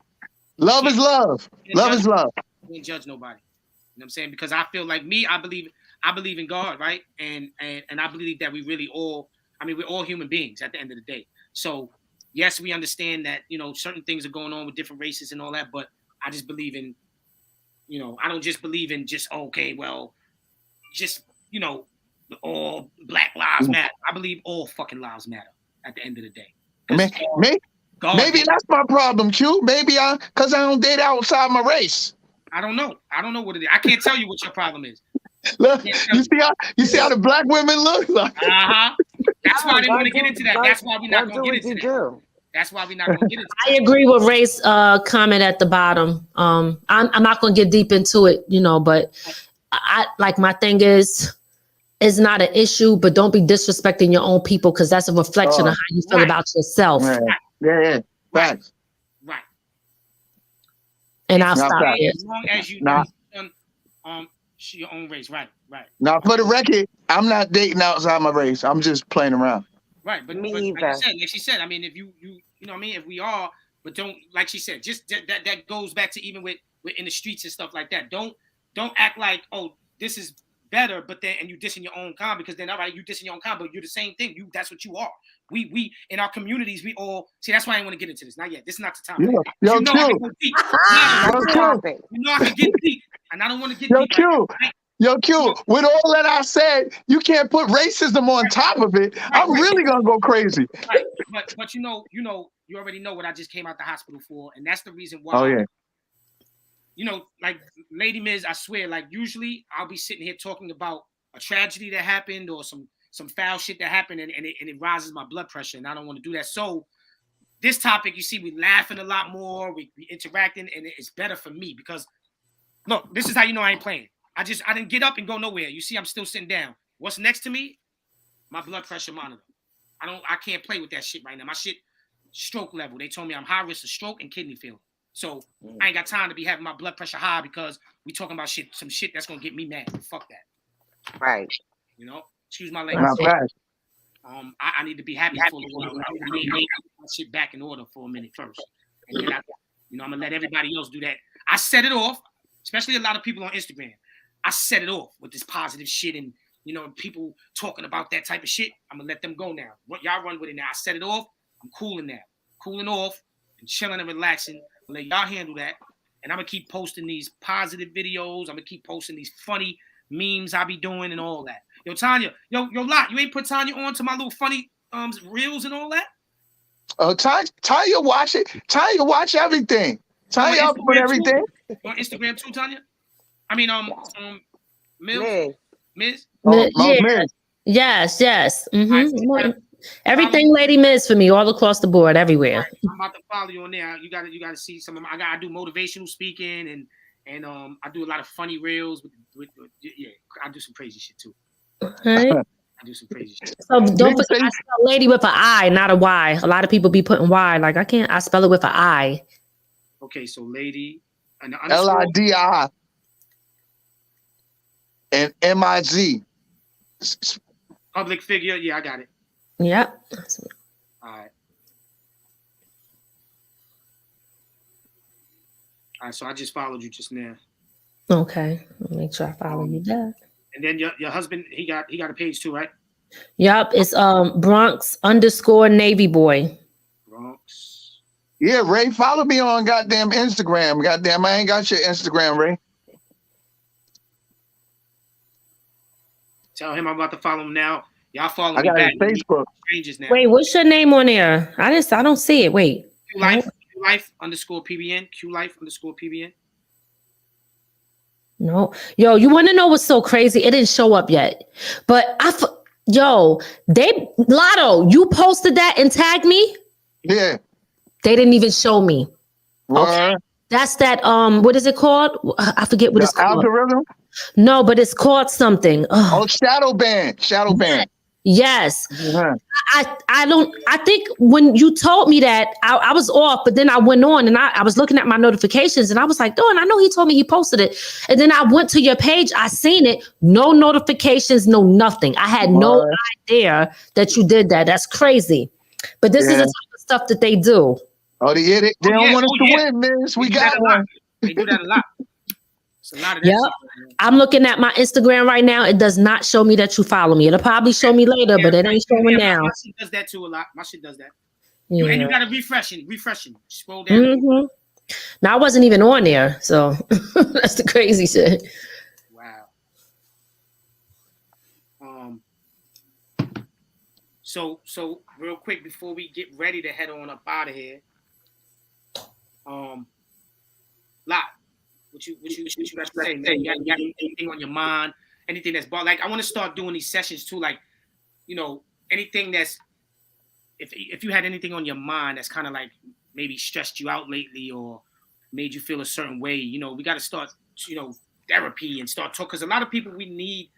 love is love. Love is love. I can't judge nobody. You know what I'm saying? Because I feel like me, I believe in God, right? And I believe that we really all, I mean, we're all human beings at the end of the day. So yes, we understand that, certain things are going on with different races and all that, but I just believe in, I don't just believe in just, okay, well, just, all Black lives matter. I believe all fucking lives matter at the end of the day. Maybe that's my problem, Q. Maybe because I don't date outside my race. I don't know what it is. I can't tell you what your problem is. Look, you see how the black women look like? That's why I didn't want to get into that. That's why we're not going to get into that. That's why we're not going to get into that. I agree with Ray's comment at the bottom. I'm not going to get deep into it, but I like, my thing is, it's not an issue, but don't be disrespecting your own people, because that's a reflection of how you feel about yourself. Right. Yeah. Facts. Right. And I'll stop it. As long as you your own race, right. Now, for the record, I'm not dating outside my race. I'm just playing around. Right, but like she said, I mean, if you know what I mean, if we are, but don't, like she said, just that goes back to even with in the streets and stuff like that. Don't act like, oh, this is better, but then, and you dissing your own kind, because then, all right, you dissing your own kind, but you're the same thing. That's what you are. We in our communities, we all see. That's why I didn't want to get into this. Not yet. This is not the time. Yo, I can go deep. I can get deep, and I don't want to get deep. Yo, Q, with all that I said, you can't put racism on top of it. I'm really gonna go crazy. Right, but you already know what I just came out the hospital for, and that's the reason why. Oh yeah. Like Lady Miz, I swear, like usually I'll be sitting here talking about a tragedy that happened or some foul shit that happened, and it rises my blood pressure, and I don't want to do that. So this topic, you see, we laughing a lot more, we interacting, and it's better for me because look, this is how you know I ain't playing. I didn't get up and go nowhere. You see, I'm still sitting down. What's next to me? My blood pressure monitor. I can't play with that shit right now. My shit, stroke level. They told me I'm high risk of stroke and kidney failure. So I ain't got time to be having my blood pressure high because we talking about some shit that's gonna get me mad. Fuck that. Right. Excuse my language. Not bad. I need to be happy for a while. I need to make my shit back in order for a minute first. And then I'm gonna let everybody else do that. I set it off, especially a lot of people on Instagram. I set it off with this positive shit and, people talking about that type of shit. I'm going to let them go now. What y'all run with it now. I set it off. I'm cooling now. Cooling off and chilling and relaxing. I'll let y'all handle that. And I'm going to keep posting these positive videos. I'm going to keep posting these funny memes I be doing and all that. Yo, Tanya. Yo, Lot, you ain't put Tanya on to my little funny reels and all that? Oh, Tanya watch it. Tanya watch everything. Tanya up with everything. On Instagram too, Tanya? I mean, Miz? Yes. Mm-hmm. Everything Lady Miz for me, all across the board, everywhere. Right. I'm about to follow you on there. You gotta see some of I do motivational speaking and I do a lot of funny reels with I do some crazy shit too. Right. I do some crazy shit. So don't forget, I spell lady with an I, not a Y. A lot of people be putting Y. Like I spell it with an I. Okay, so lady and Lidi and MIZ. Public figure. Yeah, I got it. Yep. All right, so I just followed you just now. Okay, make sure I follow you back. And then your husband, he got a page too, right? Yep, it's Bronx_Navy Boy. Bronx. Yeah, Ray, follow me on goddamn Instagram. Goddamn, I ain't got your Instagram, Ray. Tell him I'm about to follow him now. Y'all follow me back. I got his Facebook. Strangers now. Wait, what's your name on there? I don't see it. Wait. Q_Life_PBN. Q_Life_PBN. No. Yo, you want to know what's so crazy? It didn't show up yet. But Lotto, you posted that and tagged me? Yeah. They didn't even show me. Okay. That's that, what is it called? I forget what it's called. Algorithm? No, but it's called something. Oh, shadow ban. Yes. Uh-huh. I think when you told me that I was off, but then I went on and I was looking at my notifications and I was like, oh, and I know he told me he posted it. And then I went to your page, I seen it, no notifications, no nothing. I had no idea that you did that. That's crazy. But this is the type of stuff that they do. Oh, they don't want us to win, man. They We do got that a one. lot. They do that a lot. It's a lot of that Yep. shit. I'm looking at my Instagram right now. It does not show me that you follow me. It'll probably show me later, but it ain't showing now. My shit does that too a lot. My shit does that. Yeah. And you gotta refresh it. Scroll down. Mm-hmm. Now I wasn't even on there, so that's the crazy shit. Wow. So real quick before we get ready to head on up out of here, Lot, what you got to say, man? You got anything on your mind? Anything that's like I want to start doing these sessions too, like, you know, anything that's if you had anything on your mind that's kind of like maybe stressed you out lately or made you feel a certain way, you know, we got to start, you know, therapy and start talking, because a lot of people we need,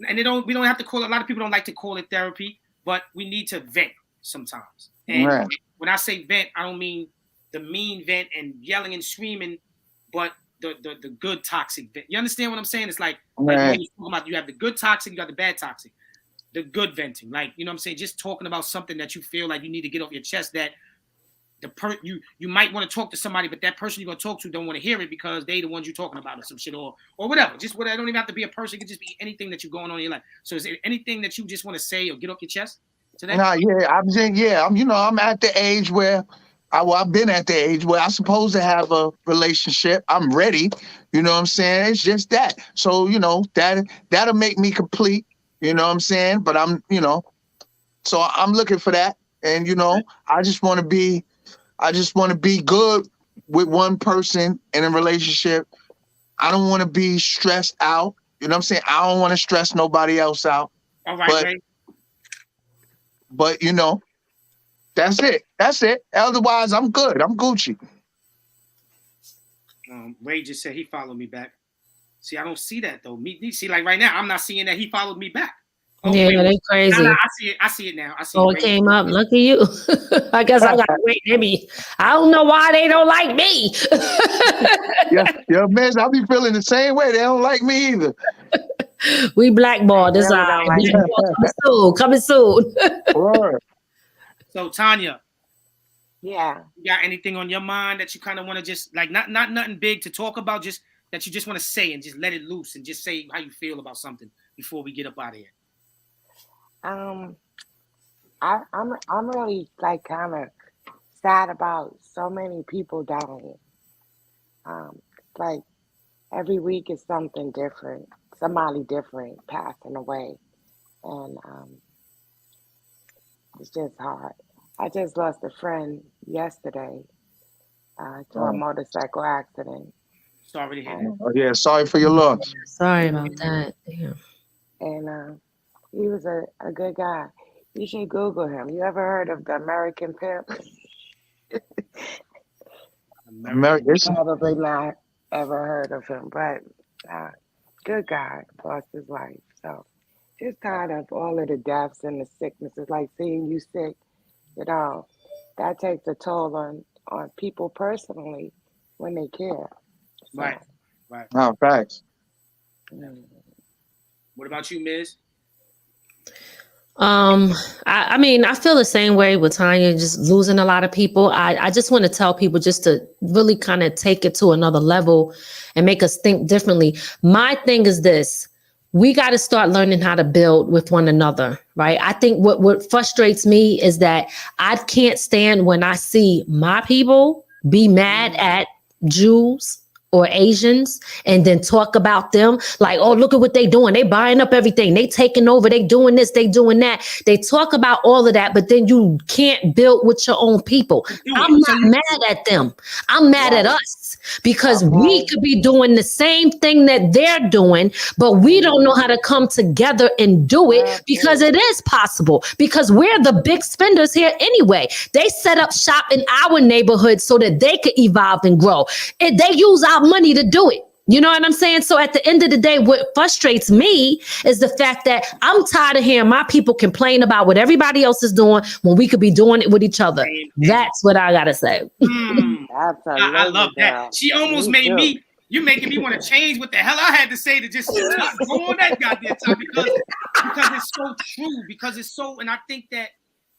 and we don't have to call it, a lot of people don't like to call it therapy, but we need to vent sometimes. And when I say vent, I don't mean the mean vent and yelling and screaming, but the good toxic vent. You understand what I'm saying? It's like when you're talking about, you have the good toxic, you got the bad toxic. The good venting, like, you know what I'm saying, just talking about something that you feel like you need to get off your chest, that you might want to talk to somebody, but that person you're gonna talk to don't want to hear it because they the ones you're talking about or some shit or whatever. Just whatever. It don't even have to be a person. It could just be anything that you're going on in your life. So is there anything that you just want to say or get off your chest today? I'm at the age where I've been at the age where I'm supposed to have a relationship. I'm ready. You know what I'm saying? It's just that. So, you know, that'll make me complete. You know what I'm saying? But so I'm looking for that. And, you know, I just want to be good with one person in a relationship. I don't want to be stressed out. You know what I'm saying? I don't want to stress nobody else out. All right, but you know, that's it. Otherwise, I'm good. I'm Gucci. Ray just said he followed me back. See, I don't see that though. See, like right now, I'm not seeing that he followed me back. Oh, yeah, they crazy. No, I see it now. I see. It came up. Look at you. I guess I gotta wait. Maybe I don't know why they don't like me. yeah, man. I'll be feeling the same way. They don't like me either. We blackballed. This coming soon. So Tanya. Yeah. You got anything on your mind that you kind of want to just like not nothing big to talk about, just that you just want to say and just let it loose and just say how you feel about something before we get up out of here? I'm really like kind of sad about so many people dying. Like every week is something different, somebody different passing away, and it's just hard. I just lost a friend yesterday to a motorcycle accident. Sorry to hear that. Oh, yeah, sorry for your loss. Sorry about that. Damn. And he was a good guy. You should Google him. You ever heard of the American Pimp? Probably not ever heard of him, but good guy, lost his life. So just tired of all of the deaths and the sicknesses, like seeing you sick, you know, that takes a toll on people personally when they care. So, Right. Oh, facts. What about you, Miz? I mean, I feel the same way with Tanya, just losing a lot of people. I just want to tell people just to really kind of take it to another level and make us think differently. My thing is this: we got to start learning how to build with one another, right? I think what frustrates me is that I can't stand when I see my people be mad at Jews or Asians and then talk about them like, oh, look at what they doing. They buying up everything. They taking over. They doing this. They doing that. They talk about all of that, but then you can't build with your own people. I'm not mad at them. I'm mad at us because we could be doing the same thing that they're doing, but we don't know how to come together and do it because it is possible, because we're the big spenders here anyway. They set up shop in our neighborhood so that they could evolve and grow. And they use our money to do it. You know what I'm saying? So at the end of the day, what frustrates me is the fact that I'm tired of hearing my people complain about what everybody else is doing when we could be doing it with each other. That's what I gotta say. I love that. She almost made me. You making me want to change what the hell I had to say to just not go on that goddamn time because it's so true. Because it's so, and I think that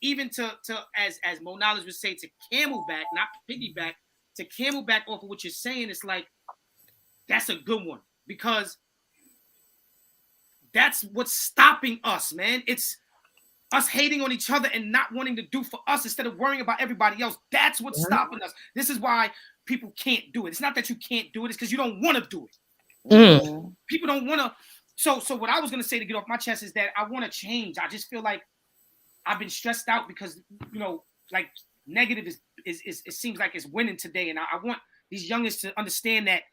even to as Mo Knowledge would say, to camelback, not piggyback, to camelback off of what you're saying, it's like that's a good one because that's what's stopping us, man. It's us hating on each other and not wanting to do for us instead of worrying about everybody else. That's what's stopping us. This is why people can't do it. It's not that you can't do it. It's because you don't want to do it. People don't want to. So what I was going to say to get off my chest is that I want to change. I just feel like I've been stressed out because, you know, like negative is it seems like it's winning today. And I want these youngest to understand that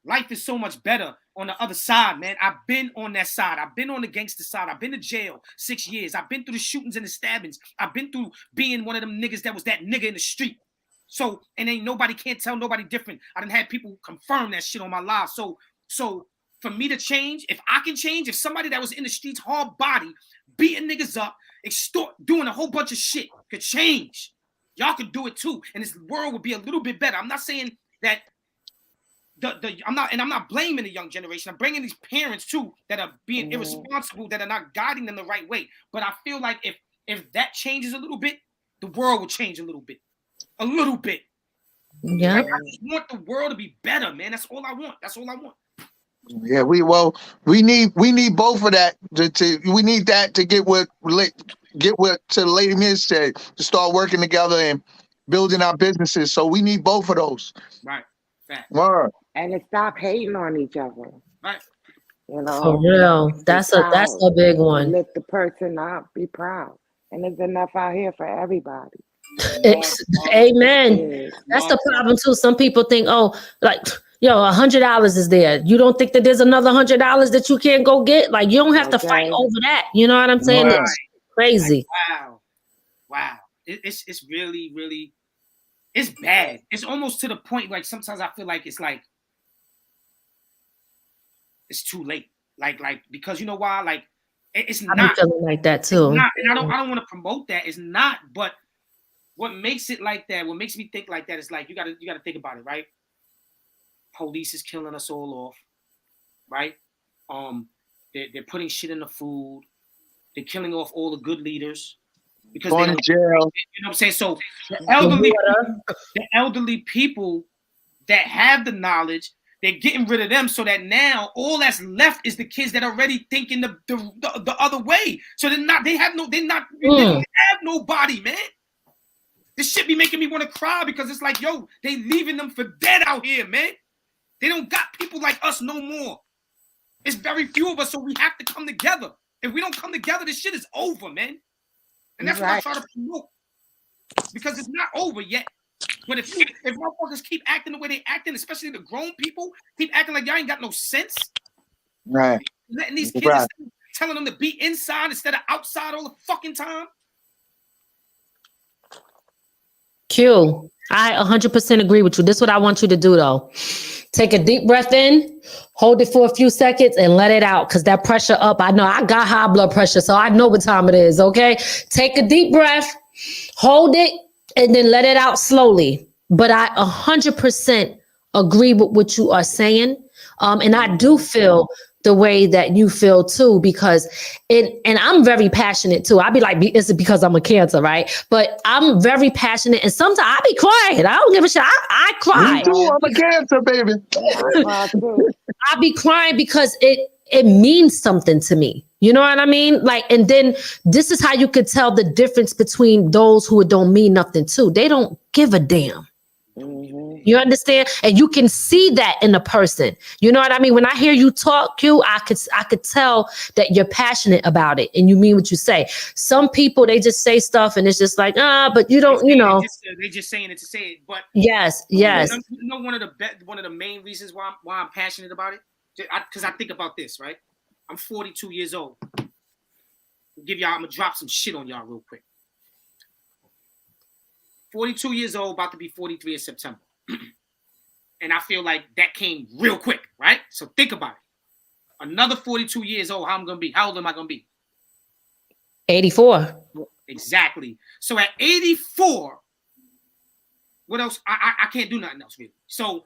life is so much better on the other side, man. I've been on that side. I've been on the gangster side. I've been to jail 6 years. I've been through the shootings and the stabbings. I've been through being one of them niggas that was that nigga in the street. So, and ain't nobody can't tell nobody different. I done had people confirm that shit on my live. So for me to change, if I can change, if somebody that was in the streets, hard body, beating niggas up, doing a whole bunch of shit could change, y'all could do it too. And this world would be a little bit better. I'm not saying that I'm not blaming the young generation. I'm bringing these parents too that are being irresponsible, that are not guiding them the right way. But I feel like if that changes a little bit, the world will change a little bit. A little bit. Yeah. Like, I just want the world to be better, man. That's all I want. That's all I want. Yeah, we need both of that we need that to get what to the Lady Miz said, to start working together and building our businesses. So we need both of those. Right. Fact. Word. And to stop hating on each other. Right. You know. For real. That's a big one. Lift the person up, be proud. And there's enough out here for everybody. Amen. That's the problem too. Some people think, oh, like, yo, $100 is there. You don't think that there's another $100 that you can't go get? Like, you don't have to fight over that. You know what I'm saying? Right. It's crazy. Like, wow. It's really, really, it's bad. It's almost to the point, like, sometimes I feel like it's too late. Like, because you know why? Like, it's not. I'm feeling like that too. Not, and I don't want to promote that. It's not, but what makes it like that, what makes me think like that is like, you gotta think about it, right? Police is killing us all off, right? They're putting shit in the food. They're killing off all the good leaders because Going to jail. You know what I'm saying? So the elderly people that have the knowledge, they're getting rid of them so that now all that's left is the kids that are already thinking the other way. So they don't have nobody, man. This shit be making me want to cry because it's like, yo, they leaving them for dead out here, man. They don't got people like us no more. It's very few of us, so we have to come together. If we don't come together, this shit is over, man. And that's what I try to promote. Because it's not over yet. But if motherfuckers keep acting the way they acting, especially the grown people, keep acting like y'all ain't got no sense. Right. Letting these kids telling them to be inside instead of outside all the fucking time. Q, I 100% agree with you. This is what I want you to do, though. Take a deep breath in, hold it for a few seconds, and let it out. Because that pressure up, I know I got high blood pressure, so I know what time it is, okay? Take a deep breath, hold it, and then let it out slowly. But I 100% agree with what you are saying. And I do feel the way that you feel too, because and I'm very passionate too. I be like, is it because I'm a Cancer, right? But I'm very passionate, and sometimes I be crying. I don't give a shit. I cry. Me too. I'm a Cancer, baby. I be crying because it means something to me. You know what I mean? Like, and then this is how you could tell the difference between those who don't mean nothing too. They don't give a damn. You understand? And you can see that in a person. You know what I mean? When I hear you talk, Q, I could tell that you're passionate about it and you mean what you say. Some people, they just say stuff and it's just like, but you don't, you know. They're just saying it to say it. But yes. You know, one of the main reasons why I'm passionate about it, because I think about this, right? I'm 42 years old. I'm gonna drop some shit on y'all real quick. 42 years old, about to be 43 in September. And I feel like that came real quick, right? So think about it. Another 42 years old, how I'm gonna be? How old am I gonna be? 84. Exactly. So at 84, what else? I can't do nothing else really. So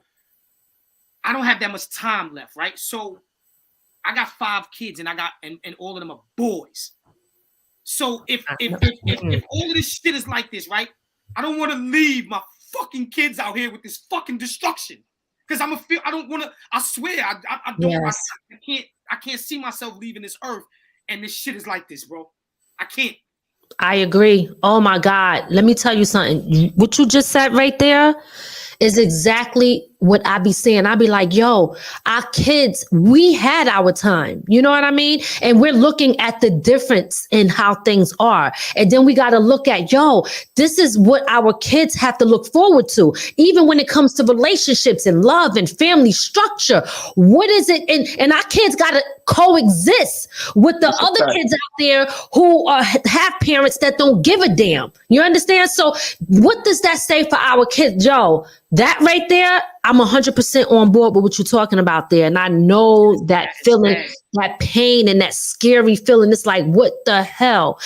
I don't have that much time left, right? So I got 5 kids, and and all of them are boys. So if all of this shit is like this, right? I don't want to leave my fucking kids out here with this fucking destruction. Because I don't want to, I swear, I don't, Yes. I can't see myself leaving this earth and this shit is like this, bro. I can't. I agree. Oh my God. Let me tell you something. What you just said right there is exactly what I be saying. I be like, yo, our kids, we had our time. You know what I mean? And we're looking at the difference in how things are. And then we got to look at, yo, this is what our kids have to look forward to. Even when it comes to relationships and love and family structure, what is it? And our kids got to coexist with the other kids out there who have parents that don't give a damn. You understand? So what does that say for our kids, Joe? That right there, I'm 100% on board with what you're talking about there. And I know that feeling, that pain and that scary feeling. It's like, what the hell?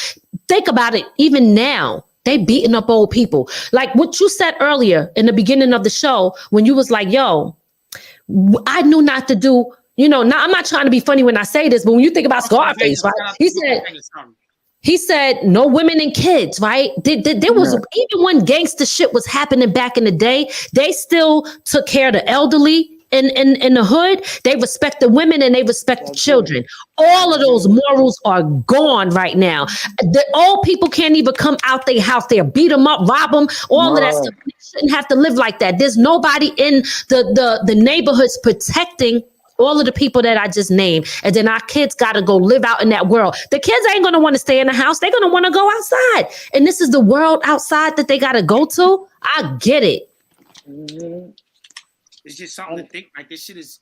Think about it. Even now, they beating up old people. Like what you said earlier in the beginning of the show, when you was like, yo, I knew not to do, you know, now I'm not trying to be funny when I say this, but when you think about Scarface, right? He said, no women and kids, right? There was, even when gangster shit was happening back in the day, they still took care of the elderly in the hood. They respect the women and they respect the children. All of those morals are gone right now. The old people can't even come out their house. They'll beat them up, rob them, all of that stuff. They shouldn't have to live like that. There's nobody in the neighborhoods protecting all of the people that I just named. And then our kids got to go live out in that world. The kids ain't going to want to stay in the house. They're going to want to go outside. And this is the world outside that they got to go to. I get it. It's just something to think. Like this shit is,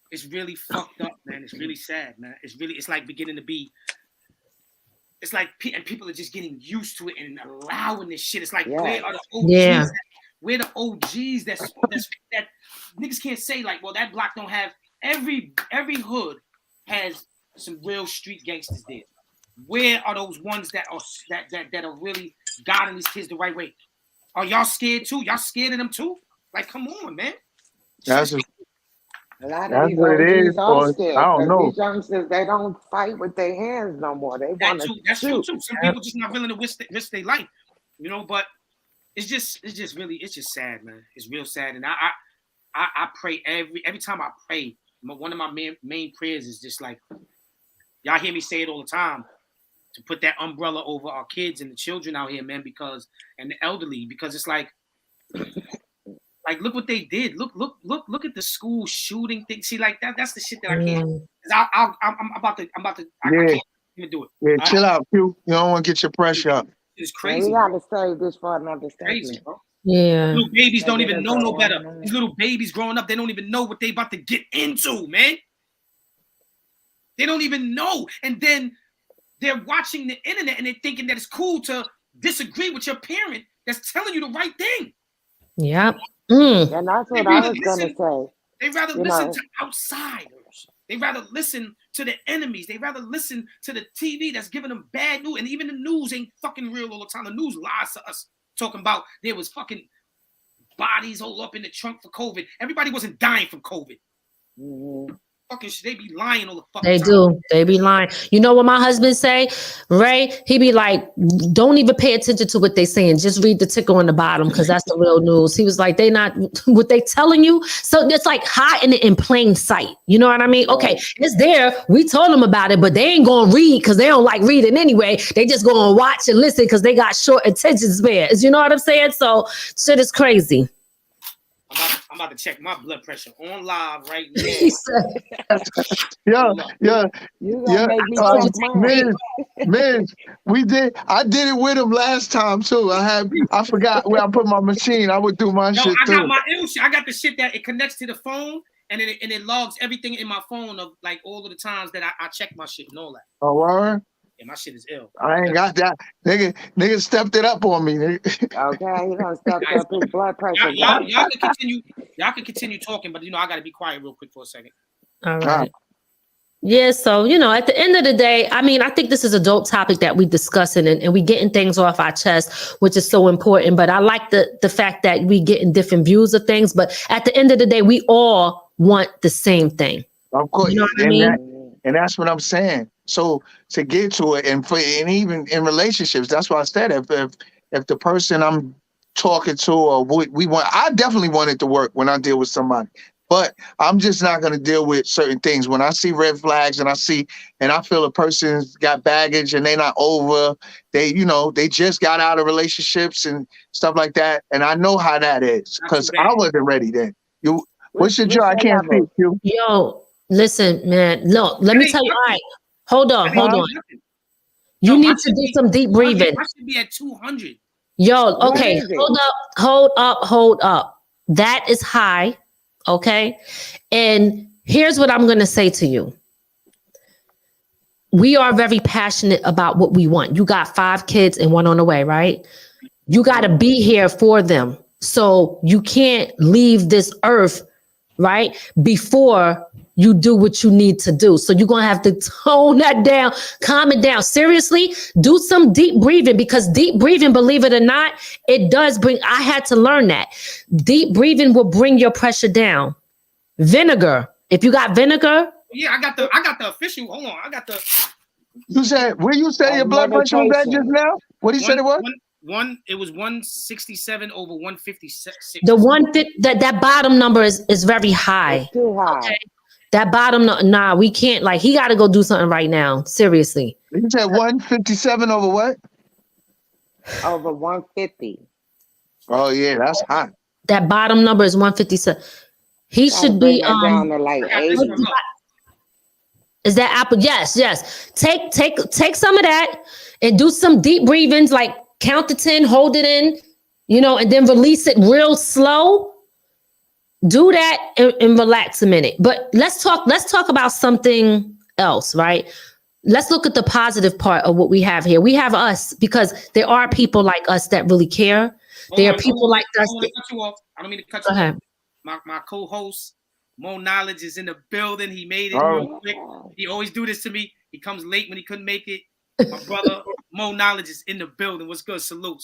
it's really fucked up, man. It's really sad, man. It's like beginning to be, it's like, and people are just getting used to it and allowing this shit. It's like, where are the OGs? Where the OGs that niggas can't say like, well, that block don't have. Every hood has some real street gangsters there. Where are those ones that are really guiding these kids the right way? Are y'all scared too? Y'all scared of them too? Like, come on, man. That's a lot of these OGs are scared. I don't know. These youngsters, they don't fight with their hands no more. They want to shoot. That's true too. Some people just not willing to risk their life, you know. But it's just sad, man. It's real sad, and I pray every time I pray. One of my main prayers is just like, y'all hear me say it all the time, to put that umbrella over our kids and the children out here, man, and the elderly, because it's like look what they did. Look at the school shooting thing. See, like that's the shit that I can't. I'm about to. I can't even do it. Yeah, chill out, Q. You don't want to get your pressure up. It's crazy. We got to save this for another segment. Bro. Yeah. Little babies don't even know no better. These little babies growing up, they don't even know what they about to get into, man. They don't even know. And then they're watching the internet and they're thinking that it's cool to disagree with your parent that's telling you the right thing. Yeah. And that's what I was going to say. They rather listen to outsiders. They rather listen to the enemies. They rather listen to the TV that's giving them bad news. And even the news ain't fucking real all the time. The news lies to us. Talking about there was fucking bodies all up in the trunk for COVID. Everybody wasn't dying from COVID. Fucking shit, they be lying all the fucking time. They do. They be lying. You know what my husband say, Ray? He be like, don't even pay attention to what they saying. Just read the ticker on the bottom because that's the real news. He was like, they not what they telling you. So it's like hiding it in plain sight. You know what I mean? Okay, it's there. We told them about it, but they ain't gonna read because they don't like reading anyway. They just gonna watch and listen because they got short attention spans. You know what I'm saying? So shit is crazy. I'm about to check my blood pressure on live right now. Yeah. Man, I did it with him last time too. I forgot where I put my machine. I would do my shit too. I got my ill shit. I got the shit that it connects to the phone and it logs everything in my phone of like all of the times that I check my shit and all that. Oh, word? Yeah, my shit is ill. I ain't got that. Nigga stepped it up on me. Nigga. Okay, he done stepped up his blood pressure. Y'all can continue. Y'all can continue talking, but I gotta be quiet real quick for a second. All right. Yeah, so at the end of the day, I mean, I think this is a dope topic that we discussing and we getting things off our chest, which is so important. But I like the fact that we getting different views of things. But at the end of the day, we all want the same thing. Of course, you know what I mean? And that's what I'm saying. So to get to it, and even in relationships, that's why I said if the person I'm talking to or we want, I definitely want it to work when I deal with somebody. But I'm just not going to deal with certain things. When I see red flags and I feel a person's got baggage and they're not over, they just got out of relationships and stuff like that. And I know how that is because I wasn't ready then. What's your job? I can't see you. Yo, listen, man. Look, let me tell you. All right, hold on. You need to do some deep breathing. I should be at 200. Yo, okay, hold up. That is high. Okay. And here's what I'm going to say to you. We are very passionate about what we want. You got 5 kids and 1 on the way, right? You got to be here for them. So you can't leave this earth, right, before you do what you need to do. So you're going to have to tone that down, calm it down. Seriously, do some deep breathing, because deep breathing, believe it or not, it does I had to learn that. Deep breathing will bring your pressure down. Vinegar. If you got vinegar. Yeah, I got the official. Hold on. I got the. You said, where you say your blood pressure was at just now? What he said it was? It was 167 over 156. The 150, that bottom number is very high. It's too high. Okay. That bottom, nah, we can't, he got to go do something right now. Seriously. You said 157 over what? Over 150. Oh, yeah, that's high. That bottom number is 157. He should be, down to like 80. Is that apple? Yes. Take some of that and do some deep breathings, like count to 10, hold it in, and then release it real slow. Do that and relax a minute. But let's talk about something else, right? Let's look at the positive part of what we have here. We have us, because there are people like us that really care. There are people like us. I don't mean to cut you off. Go ahead. My co-host, Mo Knowledge, is in the building. He made it real quick. He always do this to me. He comes late when he couldn't make it. My brother, Mo Knowledge, is in the building. What's good? Salute.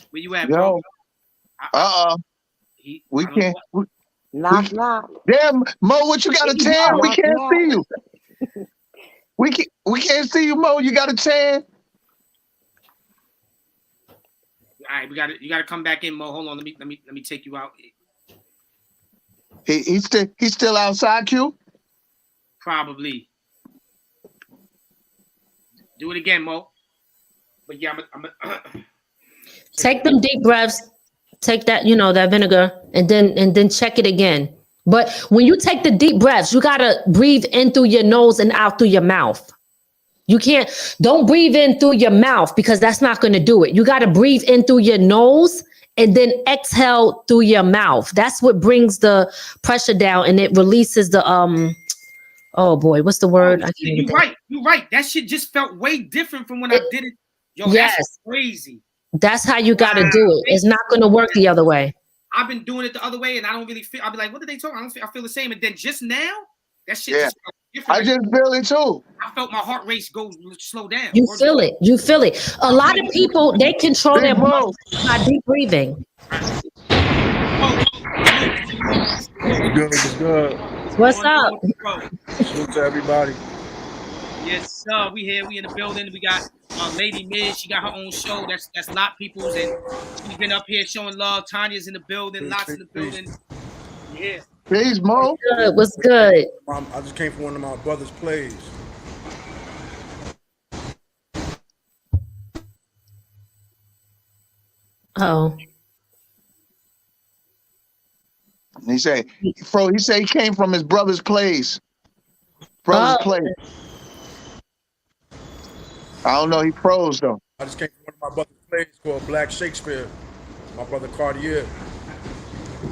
Where you at, bro? We can't. Knock. Damn, Mo, what you got a tan? We can't see you. We can't see you, Mo. You got a tan? All right, you gotta come back in, Mo. Hold on, let me take you out. He's still outside, Q? Probably. Do it again, Mo. But yeah, I'm take them deep breaths. Take that, that vinegar, and then check it again. But when you take the deep breaths, you gotta breathe in through your nose and out through your mouth. Don't breathe in through your mouth, because that's not gonna do it. You gotta breathe in through your nose and then exhale through your mouth. That's what brings the pressure down, and it releases the oh boy, what's the word? You're right. That shit just felt way different from when I did it. Yo, yes. That's crazy. That's how you got to do it. It's not going to work the other way. I've been doing it the other way, and I don't really feel. I'll be like, what did they talk? I feel the same. And then just now, that shit just felt different. I just feel it too. I felt my heart rate slow down. You feel it. A lot of people, they control their muscles by deep breathing. Good. What's up? Salute to everybody. Yes, sir. We here. We in the building. We got Lady Miz. She got her own show. That's Lot People's, and she's been up here showing love. Tanya's in the building. Lots in the building. Yeah. Peace, Mo. What's good? I just came from one of my brother's plays. Oh. He said he came from his brother's place. Place. I don't know. He froze though. I just came from one of my brother's plays called Black Shakespeare. My brother Cartier.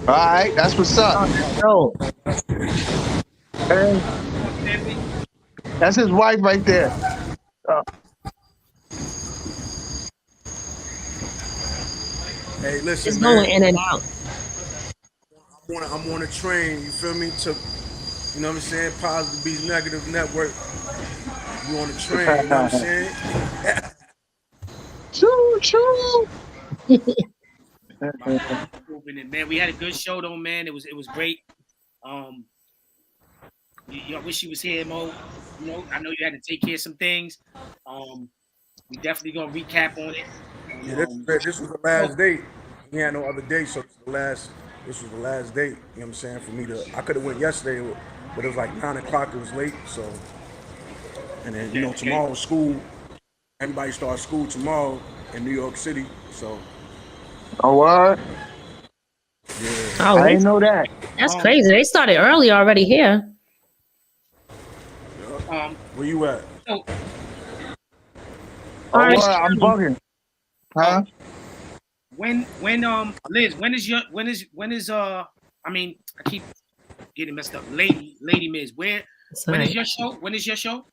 All right, that's what's up. Oh. That's his wife right there. Hey, listen, It's man. going in and out. I'm on a train. You feel me? To you know what I'm saying? Positive Beats Negative Network. You on the train? You know what I'm saying? Choo choo. Moving it, man. We had a good show though, man. It was great. Um, I wish you was here, Mo. You know, I know you had to take care of some things. We definitely gonna recap on it. And, Yeah, this was the last date. He had no other date, so this was the last date. You know what I'm saying? For me to, I could have went yesterday, but it was like 9 o'clock. It was late, so. And then okay, okay. tomorrow's school. Everybody starts school tomorrow in New York City, so. Oh what? Yeah. Oh, I didn't know that. that's crazy. They started early already here. Where you at? So, Oh Orange what? I'm County. bugging. Huh? when Liz, when is I mean, I keep getting messed up. Lady Miz, when is your show? When is your show?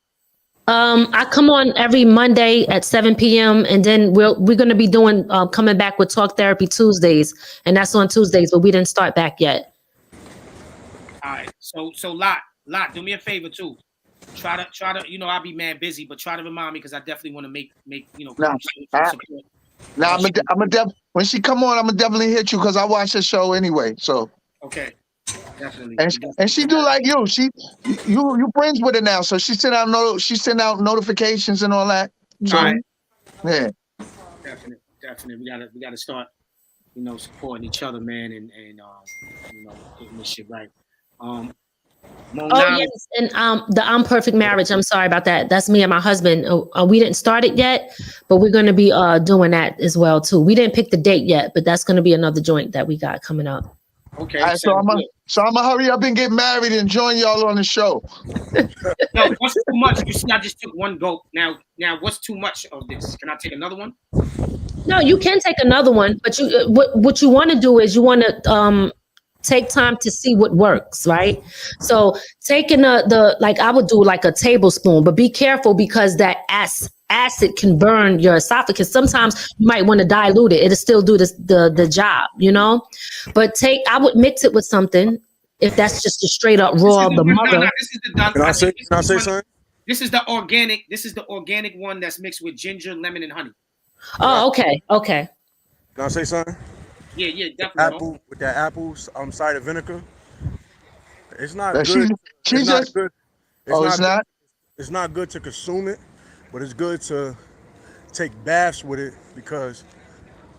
I come on every Monday at 7 p.m. and then we're gonna be doing coming back with Talk Therapy Tuesdays, and that's on Tuesdays, but we didn't start back yet. All right. So lot, do me a favor too. Try to, you know, I'll be mad busy, but try to remind me because I definitely want to make you know, Nah, support. Now when she come on, I'm gonna definitely hit you because I watch the show anyway. So Okay, definitely. and she do like you. You friends with her now, so she send out notifications and all that. So All right. yeah. Definitely. We gotta start, you know, supporting each other, man, and you know, getting this shit right. Oh yes, and the I'm Perfect Marriage. I'm sorry about that. That's me and my husband. We didn't start it yet, but we're going to be doing that as well too. We didn't pick the date yet, but that's going to be another joint that we got coming up. Okay. All right, so I'm gonna hurry up and get married and join y'all on the show. No, what's too much? You see, I just took one gulp. Now, what's too much of this? Can I take another one? No, you can take another one, but you what you want to do is you want to take time to see what works, right? So taking the like I would do like a tablespoon, but be careful because that acid can burn your esophagus. Sometimes you might want to dilute it; it'll still do the job, you know. But I would mix it with something if that's just a straight up raw. No, this is the done. Can I say something? This is the organic. This is the organic one that's mixed with ginger, lemon, and honey. Oh, okay. Can I say something? Yeah, definitely. With that apple cider vinegar. It's not She good. It's not just good. it's not. It's not good to consume it, but it's good to take baths with it because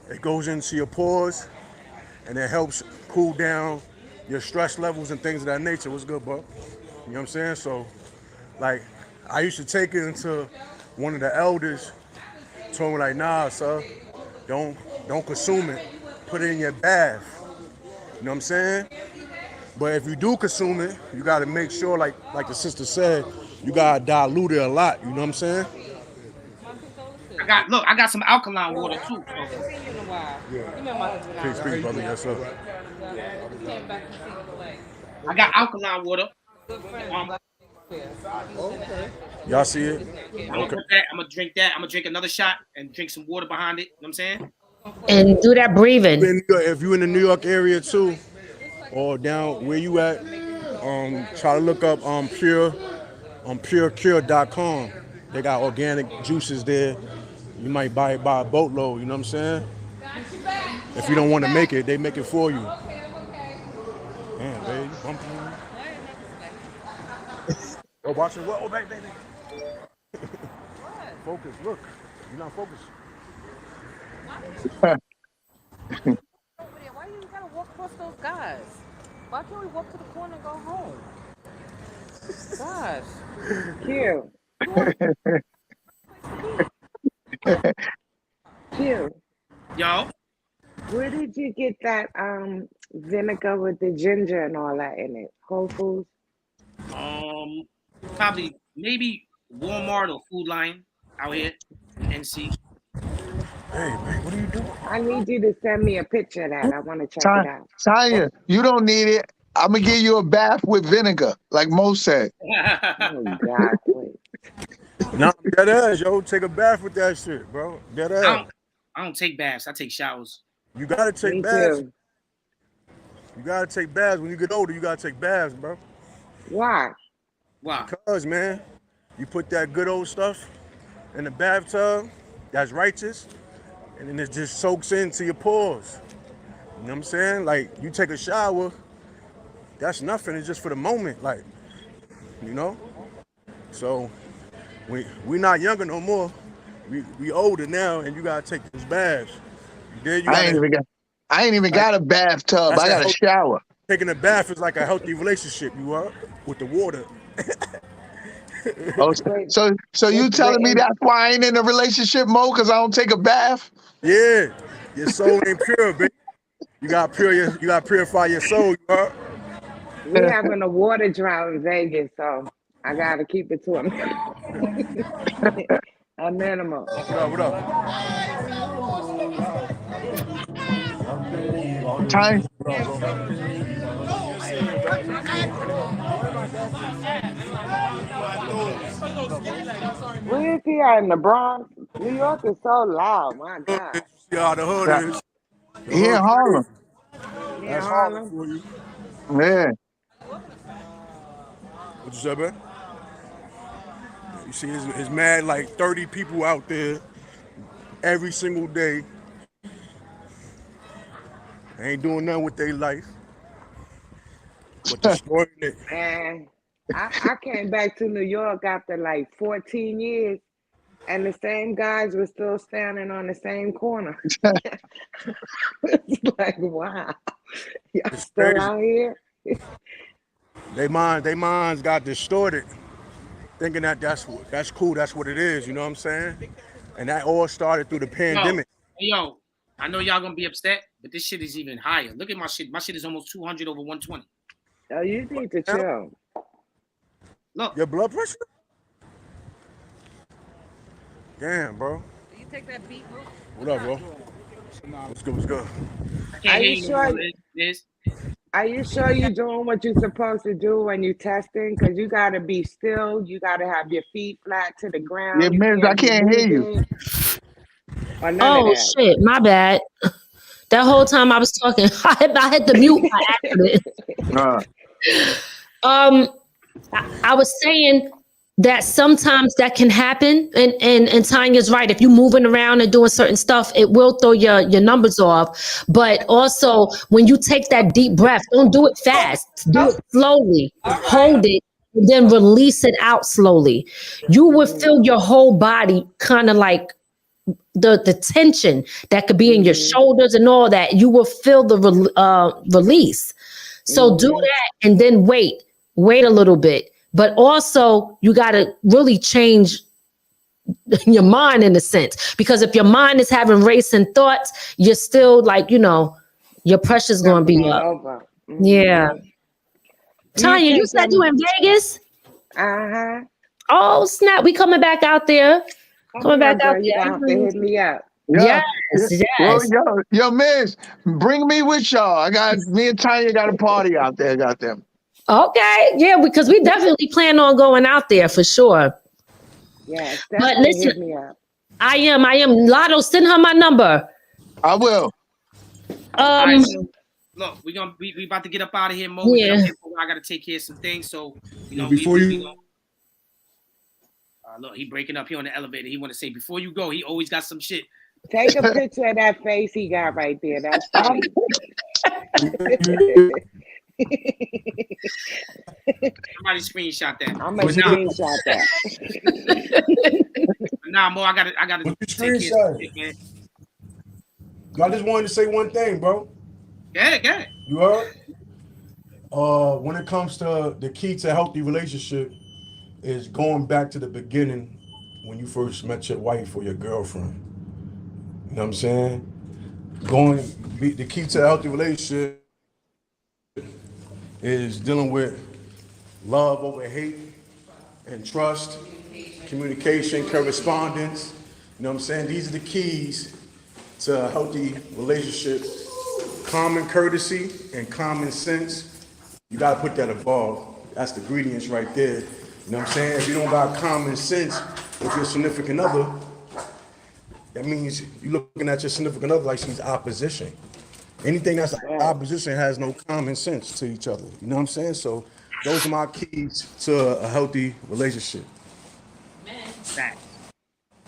it goes into your pores and it helps cool down your stress levels and things of that nature. What's good, bro? You know what I'm saying? So, like, I used to take it into one of the elders, told me like, nah, sir, don't consume it. Put it in your bath. You know what I'm saying? But if you do consume it, you gotta make sure, like the sister said, you gotta dilute it a lot. You know what I'm saying? I got some alkaline water too. So. Yeah. Peace, brother. Yes, sir. I got alkaline water. Y'all see it? I'm gonna drink that. I'm gonna drink another shot and drink some water behind it. You know what I'm saying? And do that breathing. If you're in the New York area too, or down where you at, try to look up purecure.com. They got organic juices there. You might buy it by a boatload. You know what I'm saying? If you don't want to make it, they make it for you. Damn, baby, you bumping me? Oh, watch it. Oh, baby. Focus. Look, you're not focused. Why you gotta walk across those guys? Why can't we walk to the corner and go home? Cute. Cute. Yo. Where did you get that vinegar with the ginger and all that in it? Whole Foods? Probably maybe Walmart or Food Lion out here in NC. Hey, man, what are you doing? I need you to send me a picture of that. I want to check it out. Tanya, you don't need it. I'm gonna give you a bath with vinegar, like Mo said. Oh God, please. Nah, dead ass, yo. Take a bath with that shit, bro. Dead ass. I don't take baths. I take showers. You gotta take Me baths. too. You gotta take baths. When you get older, you gotta take baths, bro. Why? Wow. Because, man, you put that good old stuff in the bathtub, that's righteous, and then it just soaks into your pores. You know what I'm saying? Like, you take a shower, that's nothing. It's just for the moment, like, you know? So, we not younger no more. We older now, and you gotta take those baths. Then you I ain't gotta, even got. I ain't even like, got a bathtub. that's I a got a healthy, shower. taking a bath is like a healthy relationship, you are, with the water. Oh, But so you but telling me that's why I ain't in a relationship mode because I don't take a bath? Yeah, your soul ain't pure, baby. You gotta purify your soul, you are. we having a water drought in Vegas, so I gotta keep it to a a minimum. What up, what up? Time. Where is he at in the Bronx? New York is so loud. My God. See how the hood is. The He in hood Harlem. crazy. He in That's Harlem Harlem? for you. Yeah. What you said, man? You see, it's mad like 30 people out there every single day. They ain't doing nothing with their life, but destroying it. And I came back to New York after like 14 years, and the same guys were still standing on the same corner. It's like, wow, y'all It's still crazy. out here? They minds got distorted, thinking that that's cool. That's what it is. You know what I'm saying? And that all started through the Yo, pandemic. yo, I know y'all gonna be upset, but this shit is even higher. Look at my shit. My shit is almost 200 over 120. Oh, you need to Now, chill. Look, your blood pressure? Damn, bro. Do you take that beetroot? What up, bro? What's good? What's good? I Are can't hear you you no more, sure? Liz. Are you sure you're doing what you're supposed to do when you're testing? Because you got to be still. You got to have your feet flat to the Yeah, ground. You Miz, I can't be can't hear you. moving or none of Oh that. shit, my bad. That whole time I was talking, I had to mute by accident. Uh, Um, I was saying that sometimes that can happen, and Tanya's right. If you're moving around and doing certain stuff, it will throw your numbers off. But also, when you take that deep breath, don't do it fast. Do it slowly. Hold it. And then release it out slowly. You will Mhm, feel your whole body kind of like the tension that could be in your mhm, shoulders and all that. You will feel the release. So do mhm, that and then wait a little bit. But also, you got to really change your mind in a sense, because if your mind is having racing thoughts, you're still like, your pressure's going to jumping be all up. over. Yeah. Mhm. Do you Tanya, you take said you them? in Vegas? Uh-huh. Oh, snap. We coming back out there. Come Coming back on, out girl. You gonna have to there. hit me up. yeah. Yes, Yeah. Well, yes. yo, Miz, bring me with y'all. Me and Tanya got a party out there. Got them. Okay. Yeah, because we definitely plan on going out there for sure. Yes, But definitely listen, hit me up. I am. Lotto, send her my number. I will. All right, Um, so look, we about to get up out of here, Mo. We get up yeah. here. I gotta take care of some things. So Yo, we before gonna you look. He breaking up here on the elevator. He want to say before you go. He always got some shit. Take a picture of that face he got right there. That's funny. Somebody screenshot that. I'm gonna But when you screenshot that. Mo. I gotta when you take care of some screenshot shit, it, man. I just wanted to say one thing, bro. Get it. You heard? When it comes to the key to a healthy relationship is going back to the beginning when you first met your wife or your girlfriend. You know what I'm saying? The key to a healthy relationship is dealing with love over hate and trust, communication, correspondence. You know what I'm saying? These are the keys to a healthy relationship. Common courtesy and common sense. You gotta put that above. That's the ingredients right there. You know what I'm saying? If you don't got common sense with your significant other, that means you're looking at your significant other like she's opposition. Anything that's Right. opposition has no common sense to each other. You know what I'm saying? So those are my keys to a healthy relationship. Facts.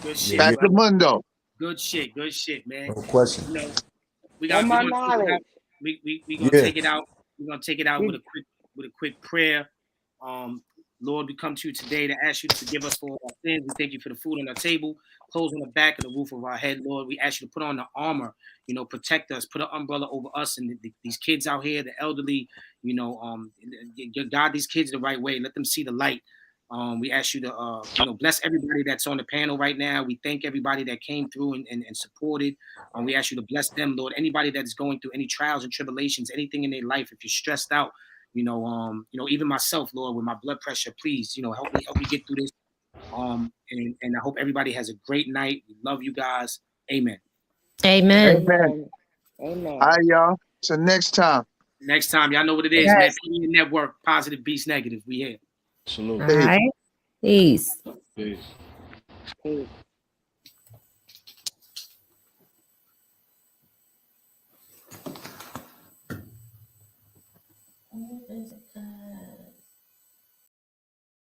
Good shit, Yeah, Back to brother. Mundo. Good shit. Good shit, man. no question. You know, No we're more gonna take it out. knowledge. We gonna Yeah, take it out. We're gonna take it out We with a quick prayer. Lord, we come to you today to ask you to forgive us for all our sins. We thank you for the food on our table, clothes on the back and the roof of our head, Lord. We ask you to put on the armor, protect us, put an umbrella over us and these kids out here, the elderly, guide these kids the right way. Let them see the light. We ask you to, bless everybody that's on the panel right now. We thank everybody that came through and supported. We ask you to bless them, Lord. Anybody that is going through any trials and tribulations, anything in their life, if you're stressed out, even myself, Lord, with my blood pressure, please, help me get through this. And I hope everybody has a great night. We love you guys. Amen. Amen. Amen. Amen. All right, y'all. So next time. Next time, y'all know what it is, man. PBN Network, Positive Beast Negative. We here. All Peace. right. Peace. Peace. Peace.